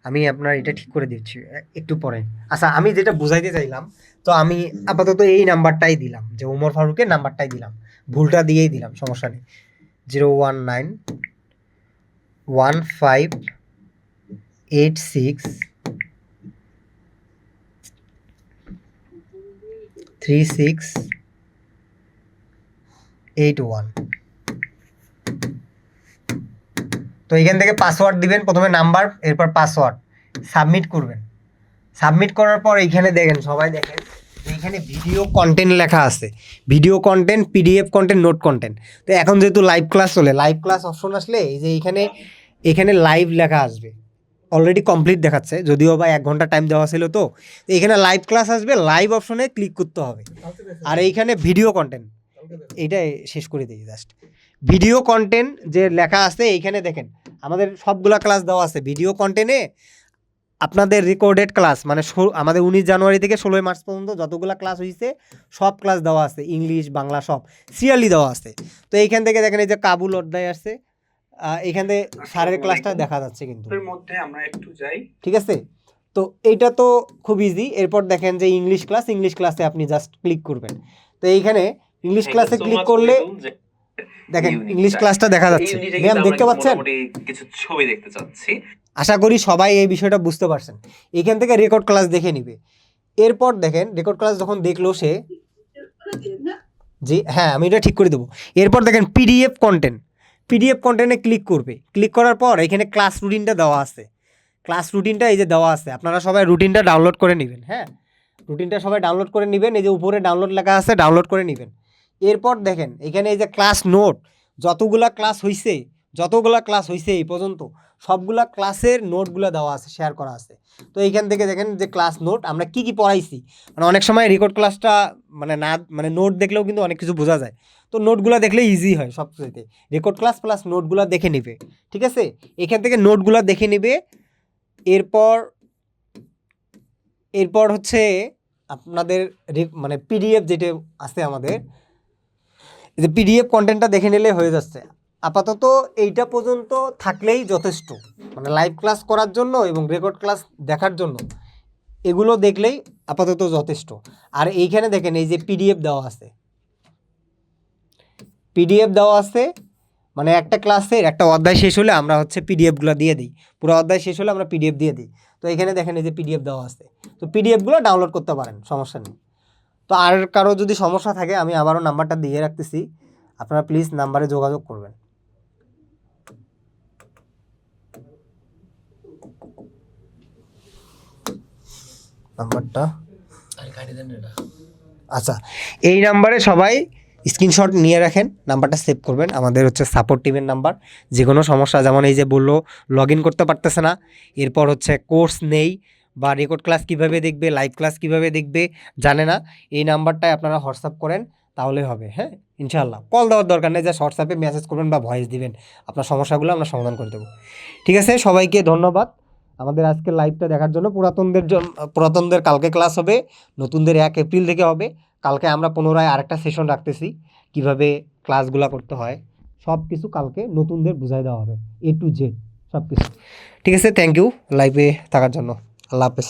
আমি আপনার এটা ঠিক করে দিচ্ছি একটু পরে। আচ্ছা, আমি যেটা বুঝাইতে চাইলাম, তো আমি আপাতত এই নাম্বারটাই দিলাম, যে ওমর ফারুকের নাম্বারটাই দিলাম, ভুলটা দিয়েই দিলাম, সমস্যা নেই। 01915863681। তো এখান থেকে পাসওয়ার্ড দিবেন, প্রথমে নাম্বার, এরপর পাসওয়ার্ড, সাবমিট করবেন। সাবমিট করার পর এইখানে দেখেন, সবাই দেখেন এইখানে ভিডিও কন্টেন্ট লেখা আছে, video content, PDF content, note content. তো এখন যেহেতু লাইভ ক্লাস চলে, লাইভ ক্লাস অপশন আসলে এই যে এখানে লাইভ লেখা আসবে, অলরেডি কমপ্লিট দেখাচ্ছে, যদিও বা 1 ঘন্টা টাইম দেওয়া ছিল। তো এইখানে লাইভ ক্লাস আসবে, লাইভ অপশনে ক্লিক করতে হবে। আর এইখানে ভিডিও কন্টেন্ট, এইটা শেষ করে দিই জাস্ট। ভিডিও কন্টেন্ট যে লেখা আছে এইখানে দেখেন, আমাদের সবগুলা ক্লাস দেওয়া আছে। ভিডিও কন্টেন্টে আপনাদের রেকর্ডেড ক্লাস, মানে আমাদের 19 জানুয়ারি থেকে 16 মার্চ পর্যন্ত যতগুলা ক্লাস হয়েছে সব ক্লাস দেওয়া আছে, ইংলিশ বাংলা সব সিরিয়ালি দেওয়া আছে। তো এইখান থেকে দেখেন এই যে কাবুল অধ্যায় আসছে, এইখান থেকে স্যারের ক্লাসটা দেখা যাচ্ছে, কিন্তু এর মধ্যে আমরা একটু যাই, ঠিক আছে। তো এইটা তো খুব ইজি। এরপর দেখেন যে ইংলিশ ক্লাসে আপনি জাস্ট ক্লিক করবেন। তো এইখানে ইংলিশ ক্লাসে ক্লিক করলে দেখেন ইংলিশ ক্লাসটা দেখা যাচ্ছে, ম্যাম দেখতে পাচ্ছেন? কিছু ছবি দেখতে চাচ্ছি। আশা করি সবাই এই বিষয়টা বুঝতে পারছেন। এখান থেকে রেকর্ড ক্লাস দেখে নিবে। এরপর দেখেন রেকর্ড ক্লাস যখন দেখলো সে, জি হ্যাঁ আমি এটা ঠিক করে দেবো। এরপর দেখেন পিডিএফ কন্টেন্টে ক্লিক করবে। ক্লিক করার পর এখানে ক্লাস রুটিনটা দেওয়া আছে, ক্লাস রুটিনটা এই যে দেওয়া আছে, আপনারা সবাই রুটিনটা ডাউনলোড করে নেবেন। হ্যাঁ রুটিনটা সবাই ডাউনলোড করে নেবেন, এই যে উপরে ডাউনলোড লেখা আছে, ডাউনলোড করে নেবেন। এরপর দেখেন এখানে এই যে ক্লাস নোট, যতগুলা ক্লাস হয়েছে এই পর্যন্ত সবগুলা ক্লাসের নোটগুলো দেওয়া আছে, শেয়ার করা আছে। তো এইখান থেকে দেখেন যে ক্লাস নোট, আমরা কি পড়াইছি, মানে অনেক সময় রেকর্ড ক্লাসটা মানে নোট দেখলেও কিন্তু অনেক কিছু বোঝা যায়। তো নোটগুলো দেখলে ইজি হয় সবচেয়ে। রেকর্ড ক্লাস প্লাস নোটগুলো দেখে নিবে, ঠিক আছে। এখান থেকে নোটগুলো দেখে নিবে। এরপর হচ্ছে আপনাদের মানে পিডিএফ যেটা আছে আমাদের, যে পিডিএফ কন্টেন্টটা দেখে নিলে হয়ে যাচ্ছে। আপাতত এইটা পর্যন্ত থাকলেই যথেষ্ট, মানে লাইভ ক্লাস করার জন্য এবং রেকর্ড ক্লাস দেখার জন্য এগুলো দেখলেই আপাতত যথেষ্ট। আর এইখানে দেখেন এই যে পিডিএফ দেওয়া আছে, মানে একটা ক্লাসের একটা অধ্যায় শেষ হলে আমরা হচ্ছে পিডিএফগুলো দিয়ে দিই, পুরো অধ্যায় শেষ হলে আমরা পিডিএফ দিয়ে দিই। তো এখানে দেখেন এই যে পিডিএফ দেওয়া আছে, তো পিডিএফগুলো ডাউনলোড করতে পারেন, সমস্যা নেই। তো আর কারো যদি সমস্যা থাকে আমি আবারও নাম্বারটা দিয়ে রাখতেছি, আপনারা প্লিজ নাম্বারে যোগাযোগ করবেন। নাম্বারটা আচ্ছা, এই নাম্বারে সবাই স্ক্রিনশট নিয়ে রাখেন, নাম্বারটা সেভ করবেন। আমাদের হচ্ছে সাপোর্ট টিমের নাম্বার। যে কোনো সমস্যা, যেমন এই যে বললো লগ ইন করতে পারতেছে না, এরপর হচ্ছে কোর্স নেই বা রেকর্ড ক্লাস কীভাবে দেখবে, লাইভ ক্লাস কীভাবে দেখবে জানে না, এই নাম্বারটায় আপনারা হোয়াটসঅ্যাপ করেন, তাহলে হবে। হ্যাঁ ইনশাআল্লাহ, কল দেওয়ার দরকার নেই, জাস্ট হোয়াটসঅ্যাপে মেসেজ করবেন বা ভয়েস দিবেন, আপনার সমস্যাগুলো আমরা সমাধান করে দেবো। ঠিক আছে, সবাইকে ধন্যবাদ আমাদের আজকে লাইভটা দেখার জন্য। পুরাতনদের কালকে ক্লাস হবে, নতুনদের 1 এপ্রিল থেকে হবে। কালকে আমরা পুনরায় আরেকটা সেশন রাখতেছি, কিভাবে ক্লাসগুলো করতে হয় সব কিছু কালকে নতুনদের বুঝাই দেওয়া হবে, A to Z সব কিছু। ঠিক আছে, থ্যাংক ইউ লাইভে থাকার জন্য। আল্লাহ হাফেজ।